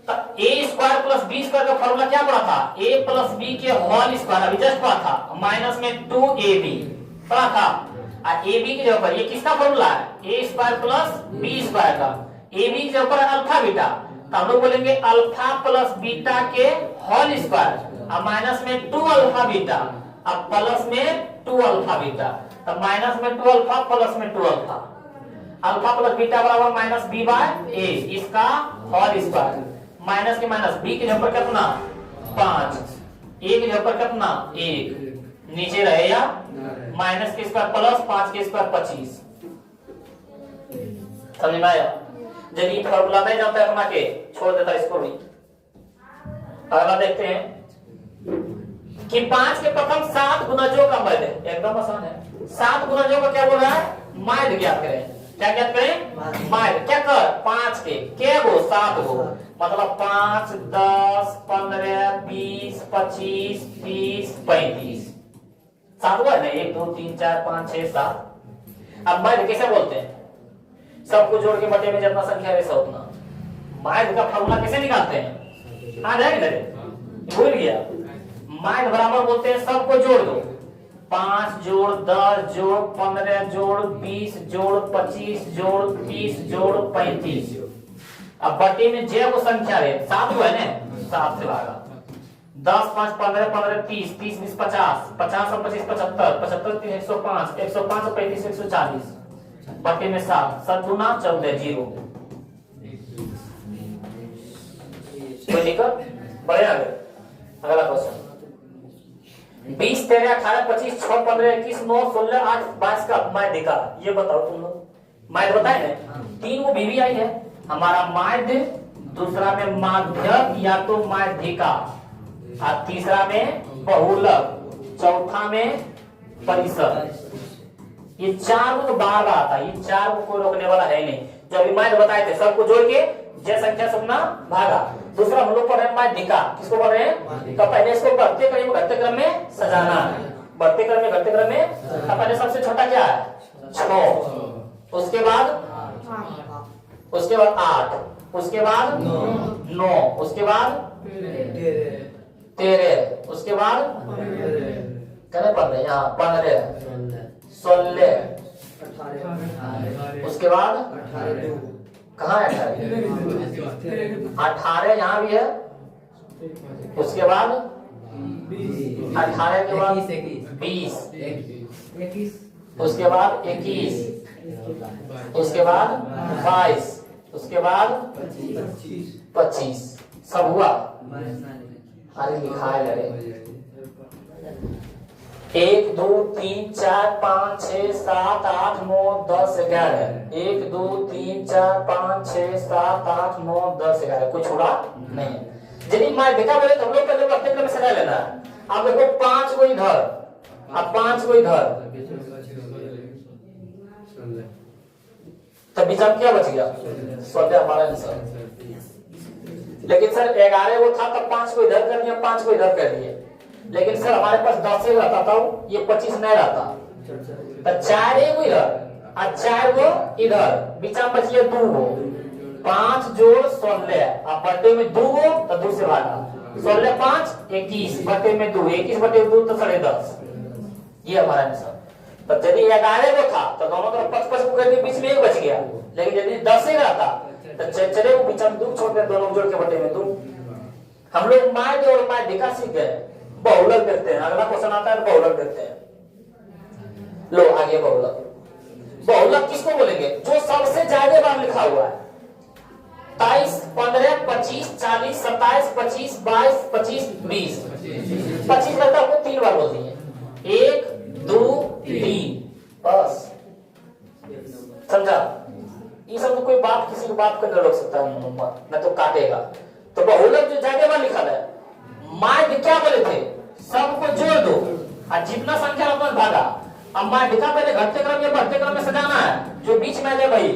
तो a square plus b square का फॉर्मूला क्या पड़ा था? a प्लस b के होल स्क्वायर, अभी जस्ट पड़ा था, माइनस में 2ab पड़ा था। और ab की जगह पर ये किसका फॉर्मूला है? a square plus b square का, ab की जगह पर अल्फा बीटा, तो हम लोग बोलेंगे अल्फा प्लस बीटा के होल स्क्वायर और माइनस में 2 अल्फा बीटा, अब प्लस में 2 अल्फा बीटा, तो माइनस में 2 अल्फा प्लस में 2 अल्फा, अल्फा प्लस बीटा बराबर माइनस b बाय a, इसका होल स्क्वायर, माइनस के माइनस b की जगह पर कितना 5, a की जगह पर कितना 1, नीचे रहेगा माइनस के स्क्वायर प्लस 5 के स्क्वायर 25। समझ में आया? यदि फॉर्मूला नहीं जानता है अपना के छोड़ देता इसको भी। अगला देखते हैं कि 5 के प्रथम 7 गुणजों का मध्य, एकदम आसान है। 7 गुणजों का क्या बोल रहा है? माध्य ज्ञात करें। क्या ज्ञात करें? माध्य। क्या कर 5 के गो 7 गो, मतलब 5 10 15 20 25 30 35 7 हुआ ना, 1 2 3 4 5 6 7। अब माध्य कैसे बोलते हैं? सबको जोड़ के बटे में जितना संख्या है वैसा उतना। माध्य का फॉर्मूला कैसे निकालते हैं? आ जाएगा भूल गया? माध्य बराबर बोलते हैं सबको जोड़ दो, 5 जोड़ 10 जोड़ 15 जोड़ 20 जोड़ 25 जोड़ 30 जोड़ 35। अब बटे में जे वो संख्या है 7 है ना, 7 से भागा 10 5 15 15 30 30 20 50 50 और 25 75 75 3 105 105 और 35 140 बटे में 7 7 गुना 14 0। कोई दिक्कत? बढ़े आगे। अगला क्वेश्चन 20 13 18 25 6 15 21 9 16 8 22 का माध्य का ये बताओ तुम लोग। माध्य बताए ना, 3 वो भी आई है हमारा माध्य, दूसरा में माध्यक या तो माध्यिका, और तीसरा में बहुलक, चौथा में परिसर। ये 4 को तो बार बार आता है, ये 4 को कोई रोकने वाला है नहीं। जो अभी माध्य बताए थे सबको जोड़ के जय संख्या सबना भागा। दूसरा हम लोग पढ़ रहे हैं माध्यिका, किसको पढ़ रहे हैं? तो पहले इसको बढ़ते क्रम में सजाना है, बढ़ते क्रम में। तो पहले सबसे छोटा क्या है 6, उसके बाद 8, उसके बाद 9, उसके बाद 13, उसके बाद क्या पढ़ रहे हैं यहाँ 15 16, उसके बाद कहाँ है 18 यहाँ भी है, उसके बाद 18 के बाद 20, उसके बाद 21, उसके बाद 22, उसके बाद 25। सब हुआ? अरे लिखा है लड़े 1 2 3 4 5 6 7 8 9 10 11 1 2 3 4 5 6 7 8 9 10 11 कोई छुड़ा नहीं। यदि मैं देखा बोले तो हम लोग पहले बढ़ते क्रम में सजा लेना है। अब देखो 5 को इधर, अब 5 को इधर, तो बीच में क्या बच गया 16 हमारा आंसर। लेकिन सर 11 वो था तो 5 को इधर कर दिया 5 को इधर कर दिए, लेकिन सर हमारे पास 10 ही रहता था, ये 25 नहीं रहता, तो 4 एगो इधर और 4 गो इधर, बीच में बच गया 2 गो, 5 जोड़ 16 अब बटे में 2 गो तो 2 से भागा, 16 5 21 बटे में 2, 21 बटे 2 तो 10.5, ये हमारा आंसर। तो यदि 11 को था तो दोनों तरफ 55 को करके बीच में 1 बच गया, लेकिन यदि 10 ही रहता तो चले वो बीच में 2 छोड़ दे, दोनों जोड़ के बटे में 2। हम लोग माइड और माइड दिखा सीख गए, बहुलक देखते हैं, अगला क्वेश्चन आता है बहुलक देखते हैं। लो आगे बहुलक, बहुलक किसको बोलेंगे? जो सबसे ज्यादा बार लिखा हुआ है, 23 15 25 40 27 25 22 25 20 25 लगता है आपको 3 बार बोल दिए, 1 2 3 बस, समझा? ये सब तो कोई बात किसी की बात कर रोक सकता है न तो काटेगा। तो बहुलक जो ज्यादा बार लिखा है, माइड क्या बोले थे? सबको जोड़ दो और जितना संख्या उतना भागा। अब माइड का पहले घटते क्रम या बढ़ते क्रम में सजाना है, जो बीच में आ जाए भाई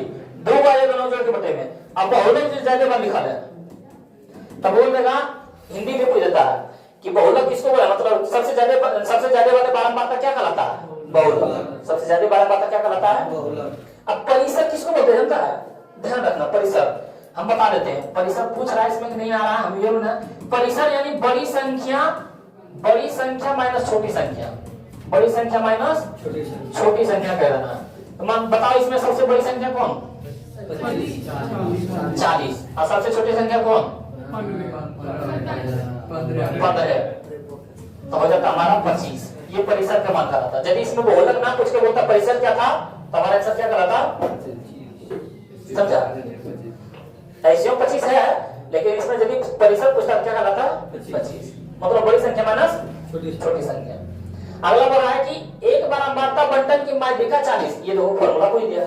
2 बार दोनों जोड़ के बटे में। अब बहुलक जो ज्यादा बार लिखा है तब बोल देगा, हिंदी में पूछ देता है कि बहुलक किसको बोला, मतलब सबसे ज्यादा वाले बारंबारता क्या कहलाता है? बहुलक। सबसे ज्यादा बारंबारता क्या कहलाता है? बहुलक। अब परिसर किसको बोलते हैं जानता है? ध्यान रखना, परिसर हम बता देते हैं। परिसर पूछ रहा है इसमें कि नहीं आ रहा है, हम ये ना, परिसर यानी बड़ी संख्या माइनस छोटी संख्या, बड़ी संख्या माइनस छोटी संख्या कह रहा है। तो मान बताओ इसमें सबसे बड़ी संख्या कौन? 40 और सबसे छोटी संख्या कौन? 15। तो हो जाता हमारा 25। ये परिसर का मान कहलाता। यदि इसमें बहुलक ना पूछ के बोलता परिसर क्या था तो हमारा आंसर क्या कहलाता? समझा? ऐसे 25 है, लेकिन इसमें यदि परिसर पूछता क्या कहलाता? 25, मतलब बड़ी संख्या माइनस छोटी संख्या। अगला बोल रहा है कि एक बारंबारता बंटन की माध्यिका 40। ये देखो फॉर्मूला पूछ दिया,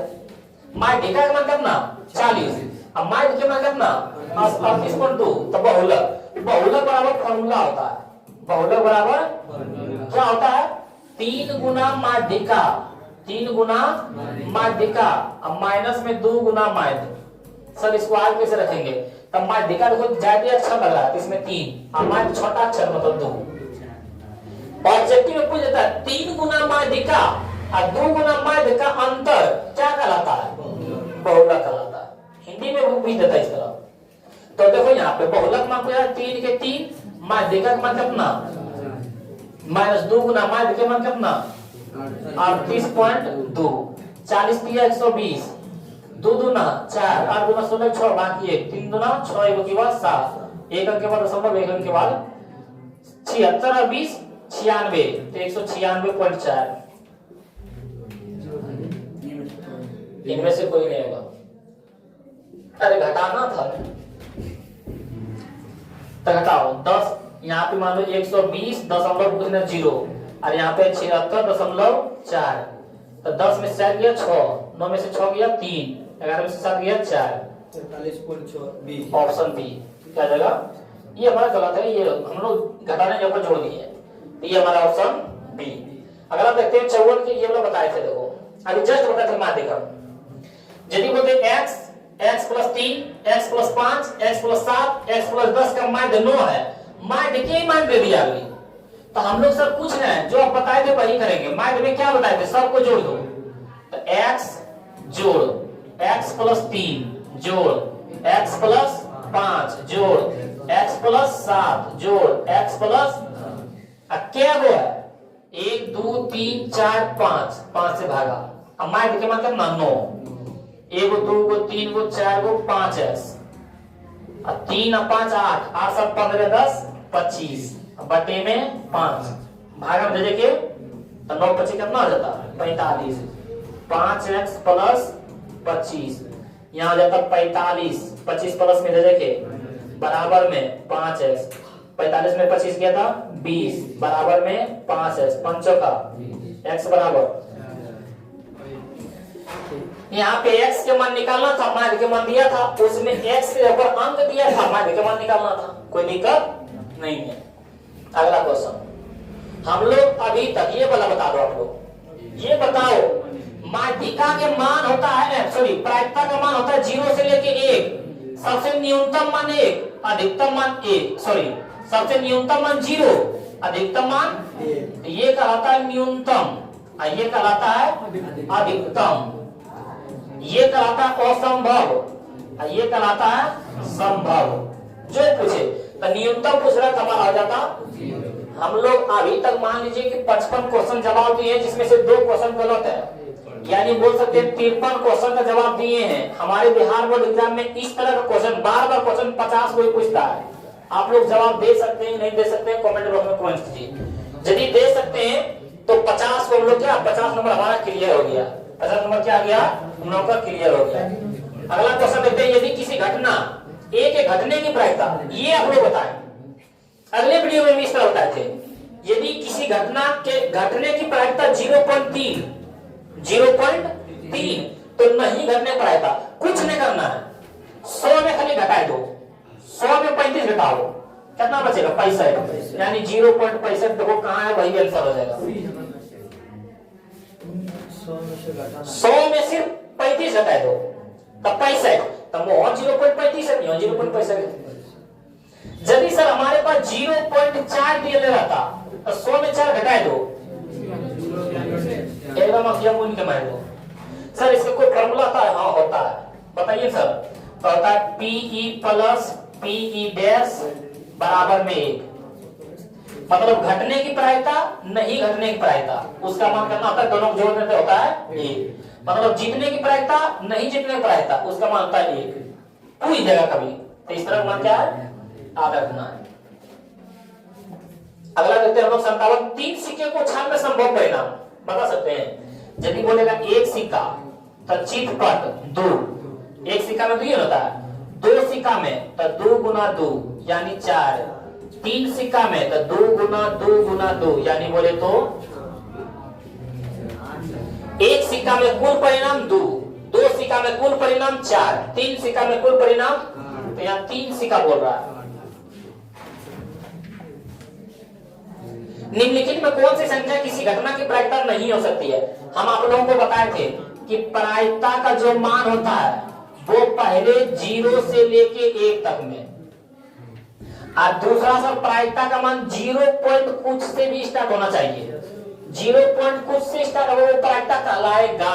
माध्यिका का मतलब ना 40, अब माध्य के मतलब ना 38.2, तो बहुलक बराबर फॉर्मूला होता है, बहुलक बराबर क्या होता है? 3 गुना माध्यिका, 3 गुना माध्यिका, अब माइनस में 2 गुना माध्य। सर इसको आगे कैसे रखेंगे? तब माध्यिका देखो ज्यादा अच्छा लग रहा है, तो इसमें 3 और माध्य छोटा अक्षर मतलब 2। ऑब्जेक्टिव में पूछ देता है 3 गुना माध्यिका और 2 गुना माध्य का अंतर क्या कहलाता है? बहुलक कहलाता है। हिंदी में पूछ देता है इस तरह। तो देखो यहाँ पे बहुलक में पूछा 3 के 3, माध्यिका का मतलब ना माइनस 2 गुना माध्य के मतलब ना 38.2, 40 दिया 120, 2 दूना 4, 8 दूना 16, 6 बाकी 1, 3 दूना 6, 1 के बाद 7, 1 अंक के बाद दशमलव, 1 अंक के बाद 76 और 20 96, तो 196.4। इनमें से कोई नहीं होगा। अरे घटाना था तो घटाओ 10, यहाँ पे मान लो 120.0 और यहाँ पे 76.4, तो 10 में से 4 गया 6, 9 में से 6 गया 3, 11 में से 7 गया 4, 43.6 ऑप्शन बी क्या जाएगा? ये हमारा गलत है, ये हम लोग घटाने के ऊपर जोड़ दिए, तो ये हमारा ऑप्शन बी। अगर आप देखते हैं 54 के ये लोग बताए थे, देखो अभी जस्ट बताए थे माध्यिका। यदि बोलते x plus 3, x plus 5, x plus 7, x plus 10 का माध्य 9 है, माध्य के मान दे दिया अभी, तो हम लोग सब पूछ रहे हैं जो आप बताए थे वही करेंगे। माध्य में क्या बताए थे? सबको जोड़ दो, तो x जोड़ x प्लस 3 जोड़ x प्लस 5 जोड़ x प्लस 7 जोड़ x प्लस क्या वो है 1 2 3 4 5, 5 से भागा। अब माध्य के मतलब ना 9, 1 2 3 4 5 x, 3 और 5 8, 8 7 15 10 25, बटे में 5 भागा में दे के तो 9 25 कितना हो जाता? 45, 5x प्लस 25 यहाँ हो जाता 45, 25 प्लस में दे के बराबर में 5x, 45 में 25 किया था 20 बराबर में 5x, 5 का x बराबर, यहाँ पे x के मान निकालना था, माध्य के मान दिया था, उसमें x के ऊपर अंक दिया था, माध्य के मान निकालना था, कोई दिक्कत नहीं है। अगला क्वेश्चन हम लोग अभी तक ये वाला बता दो, आप लोग ये बताओ माध्यिका के मान होता है, सॉरी प्रायिकता का मान होता है 0 से लेके 1। सबसे न्यूनतम मान 1, अधिकतम मान 1, सॉरी सबसे न्यूनतम मान 0, अधिकतम मान, ये कहलाता है न्यूनतम, ये कहलाता है अधिकतम, ये कहलाता है असंभव, ये कहलाता है संभव। जो पूछे तो न्यूनतम पूछ रहा कमाल आ जाता। हम लोग अभी तक मान लीजिए कि 55 क्वेश्चन जवाब दिए हैं, जिसमें से 2 क्वेश्चन गलत है, यानी बोल सकते हैं 53 क्वेश्चन का जवाब दिए हैं। हमारे बिहार बोर्ड एग्जाम में इस तरह का क्वेश्चन बार बार क्वेश्चन 50 कोई पूछता है। आप लोग जवाब दे सकते हैं, नहीं दे सकते हैं, कमेंट बॉक्स में कमेंट कीजिए। यदि दे सकते हैं तो 50 को हम लोग क्या, 50 नंबर हमारा क्लियर हो गया, 50 नंबर क्या गया, हम लोग का क्लियर हो गया। अगला क्वेश्चन देखते हैं, यदि किसी घटना ए के घटने की प्रायिकता, ये आप लोग बताएं, अगले वीडियो में भी इस तरह बताए थे, यदि किसी घटना के घटने की प्रायिकता 0.3 तो नहीं घटने प्रायिकता, कुछ नहीं करना है, 100 में खाली घटाए दो, 100 में 35 घटाओ, कितना बचेगा 65, यानी 0.65 देखो कहां है, वही आंसर हो जाएगा। 100 में सिर्फ 35 घटाए दो तब 65, तब वो 0.35 है, 0.65। यदि सर हमारे पास 0.4 दिया रहता तो 100 में 4 घटाए दो, एकदम अक्षय मूल्य के मान दो। सर इसका कोई फॉर्मूला था? हाँ होता है, बताइए सर। तो होता है PE प्लस PE डैश बराबर में 1, मतलब घटने की प्रायिकता नहीं घटने की प्रायिकता, उसका मान करना होता है, दोनों को जोड़ देते होता है 1, मतलब जीतने की प्रायिकता नहीं जीतने की प्रायिकता, उसका मान होता है 1, पूरी जगह कभी, तो इस तरह मान क्या है, आधा गुना है। अगला देखते हैं हम लोग 57, 3 सिक्के को छान में संभव परिणाम बता सकते हैं। यदि बोलेगा एक सिक्का तो चितपट 2, एक सिक्का में 2 होता है, 2 सिक्का में तो 2 गुना 2 यानी 4, 3 सिक्का में तो 2 गुना 2 यानी बोले तो, एक सिक्का में कुल परिणाम 2, 2 सिक्का में कुल परिणाम 4, 3 सिक्का में कुल परिणाम, तो यहाँ 3 सिक्का बोल रहा है। निम्नलिखित में कौन सी संख्या किसी घटना की प्रायिकता नहीं हो सकती है? हम आप लोगों को बताए थे कि प्रायिकता का जो मान होता है वो पहले 0 से लेके 1 तक में, और दूसरा सर प्रायिकता का मान 0 पॉइंट कुछ से भी स्टार्ट होना चाहिए, 0 पॉइंट कुछ से स्टार्ट हो वो प्रायिकता कहलाएगा।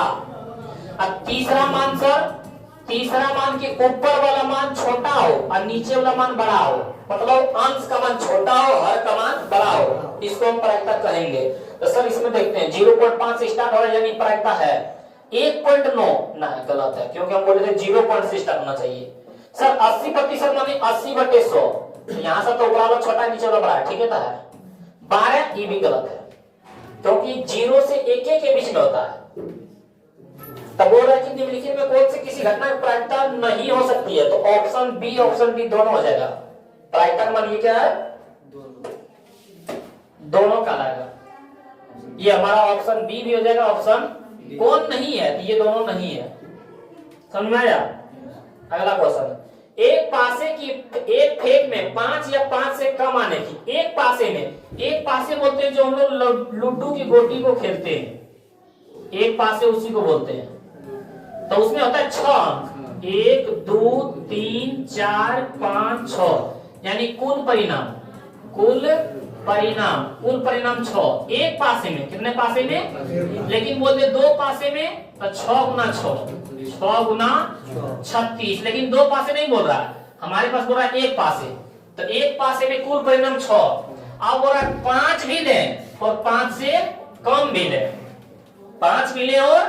और तीसरा मान सर, तीसरा मान के ऊपर वाला मान छोटा हो और नीचे वाला मान बड़ा हो, मतलब अंश का मान छोटा हो, हर का मान बड़ा हो, इसको हम प्रायिकता कहेंगे। तो सर इसमें देखते हैं 0.5 से स्टार्ट हो रहा है यानी प्रायिकता है 1.9, ना गलत है, क्योंकि हम बोले थे 0 पॉइंट से स्टार्ट होना चाहिए। सर 80% माने 80/100, यहाँ से तो ऊपर वाला छोटा नीचे वाला बड़ा है, ठीक है, 12, ये भी गलत है, क्योंकि 0 से 1 के बीच में होता है। तब बोल रहा है कि निम्नलिखित में कौन सी किसी घटना की प्रायिकता नहीं हो सकती है, तो ऑप्शन बी दोनों हो जाएगा। प्रायिकता का मान ये क्या है, दोनों कहलाएगा, ये हमारा ऑप्शन बी भी हो जाएगा। ऑप्शन कौन नहीं है, तो ये दोनों नहीं है, समझ में आया। अगला क्वेश्चन, एक पासे की एक फेंक में 5 या 5 से कम आने की, एक पासे में, एक पासे बोलते हैं जो हम लोग लूडो की गोटी को खेलते हैं, एक पासे उसी को बोलते हैं, तो उसमें होता है 6 अंक, 1 2 3 4 5 6, यानी कुल परिणाम 6, एक पासे में, कितने पासे में, लेकिन बोलते 2 पासे में तो 6 गुना 36, लेकिन 2 पासे नहीं बोल रहा है, हमारे पास बोल रहा है एक पासे, तो एक पासे में कुल परिणाम 6, अब बोल रहा है 5 भी ले और 5 से कम भी ले, 5 भी ले और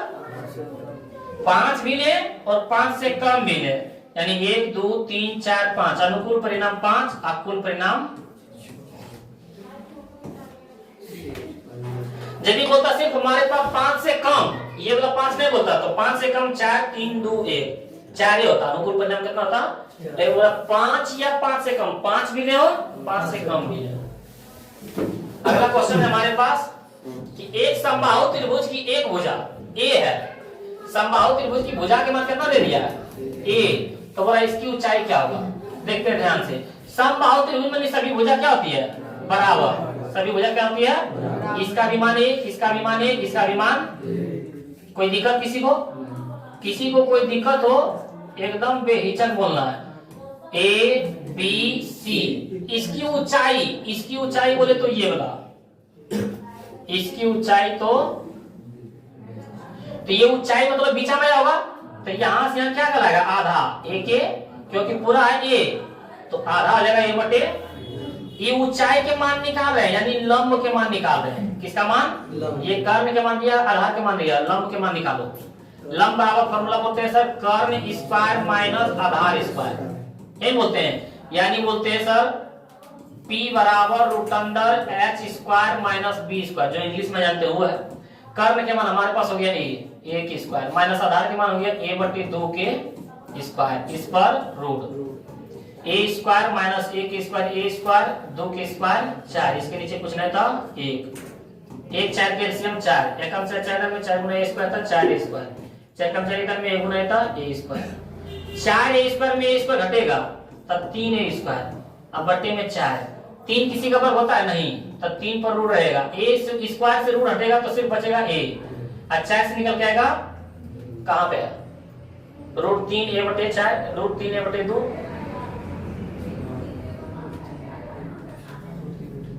5 भी ले और 5 से कम भी ले, यानी 1 2 3 4 5, अनुकूल परिणाम 5, अकुल परिणाम। यदि बोलता सिर्फ हमारे पास 5 से कम, ये वाला 5 नहीं बोलता, तो 5 से कम 4 3 2 1, 4 ही होता, अनुकूल परिणाम कितना होता, लेकिन बोला 5 या 5 से कम, 5 भी ले और 5 से कम भी ले। अगला क्वेश्चन है हमारे पास कि एक समबाहु त्रिभुज की एक भुजा ए है, समबाहु त्रिभुज की भुजा के मान कितना दे दिया है ए, तो बोला इसकी ऊंचाई क्या होगा, देखते हैं ध्यान से। समबाहु त्रिभुज में सभी भुजा क्या होती है, बराबर, सभी भुजा क्या होती है, इसका विमान 1, इसका विमान 1, इसका विमान कोई दिक्कत किसी को कोई दिक्कत हो एकदम बेहिचक बोलना है। ए बी सी, इसकी ऊंचाई बोले तो ये वाला, इसकी ऊंचाई तो ये ऊंचाई मतलब बीचा में होगा, तो यहां से यहां क्या कराएगा आधा ए के, क्योंकि पूरा है ए तो आधा आ जाएगा ए बटे। ये ऊंचाई के मान निकाल रहे हैं, यानी लंब के मान निकाल रहे हैं। किसका मान? ये कर्ण के मान दिया, आधार के मान दिया, लंब के मान निकालो। लंब बराबर फॉर्मूला बोलते हैं सर कर्ण स्क्वायर माइनस आधार स्क्वायर, ये बोलते हैं। यानी बोलते हैं सर P बराबर root under H square minus B square, जो इंग्लिश में जानते हुए है। कर्ण के मान हमारे पास हो गया ए के स्क्वायर माइनस आधार के मान हो गया ए बटे 2 के स्क्वायर, इस पर रूट ए स्क्वायर माइनस ए के स्क्वायर, ए स्क्वायर 2 के स्क्वायर 4, इसके नीचे कुछ नहीं था 1 4 के एलसीएम 4, एकम से 4 में 4 गुना ए स्क्वायर था 4 ए स्क्वायर, 4 कम से एकम में 1 गुना था ए स्क्वायर, 4 ए स्क्वायर में ए स्क्वायर घटेगा तब 3 ए स्क्वायर, अब बटे में 4, 3 किसी का वर्ग होता है नहीं, तब 3 पर रूट रहेगा, ए स्क्वायर से रूट हटेगा तो सिर्फ बचेगा ए, और 4 से निकल के आएगा कहां पे रूट 3 ए बटे 4, रूट 3 ए बटे 2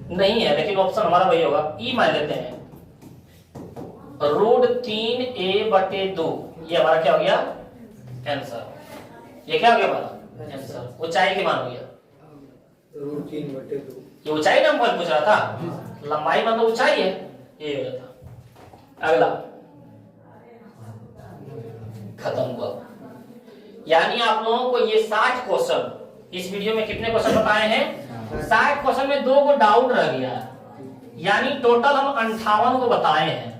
नहीं है, लेकिन ऑप्शन हमारा वही होगा, ई मान लेते हैं रूट 3 ए बटे 2, ये हमारा क्या हो गया आंसर। ये क्या हो गया हमारा आंसर, ऊंचाई के मान हो गया रूट 3 बटे 2, ये ऊंचाई ना हम पूछ रहा था, लंबाई मतलब ऊंचाई है, ये हो जाता। अगला खत्म हुआ। यानी आप लोगों को ये 60 क्वेश्चन, इस वीडियो में कितने क्वेश्चन बताए हैं 60 क्वेश्चन में 2 को डाउट रह गया, यानी टोटल हम 58 को बताए हैं,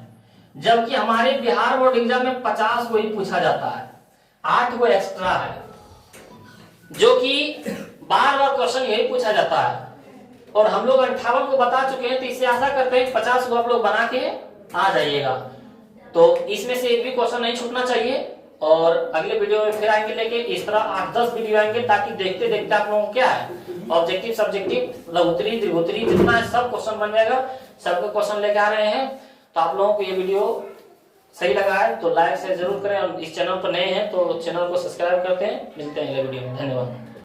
जबकि हमारे बिहार बोर्ड एग्जाम में 50 को ही पूछा जाता है, 8 को एक्स्ट्रा है, जो कि बार बार क्वेश्चन यही पूछा जाता है, और हम लोग 58 को बता चुके हैं, तो इससे आशा करते हैं 50 को आप लोग बना के आ जाइएगा। तो इसमें से एक भी क्वेश्चन नहीं छूटना चाहिए, और अगले वीडियो में फिर आएंगे लेके, इस तरह 8-10 वीडियो आएंगे, ताकि देखते देखते आप लोगों को क्या है ऑब्जेक्टिव सब्जेक्टिव लघुत्तरी त्रिभुत्तरी जितना है सब क्वेश्चन बन जाएगा, सबके क्वेश्चन लेके आ रहे हैं। तो आप लोगों को ये वीडियो सही लगा है तो लाइक शेयर जरूर करें, और इस चैनल पर नए हैं तो चैनल को सब्सक्राइब करते हैं। मिलते हैं अगले वीडियो में, धन्यवाद।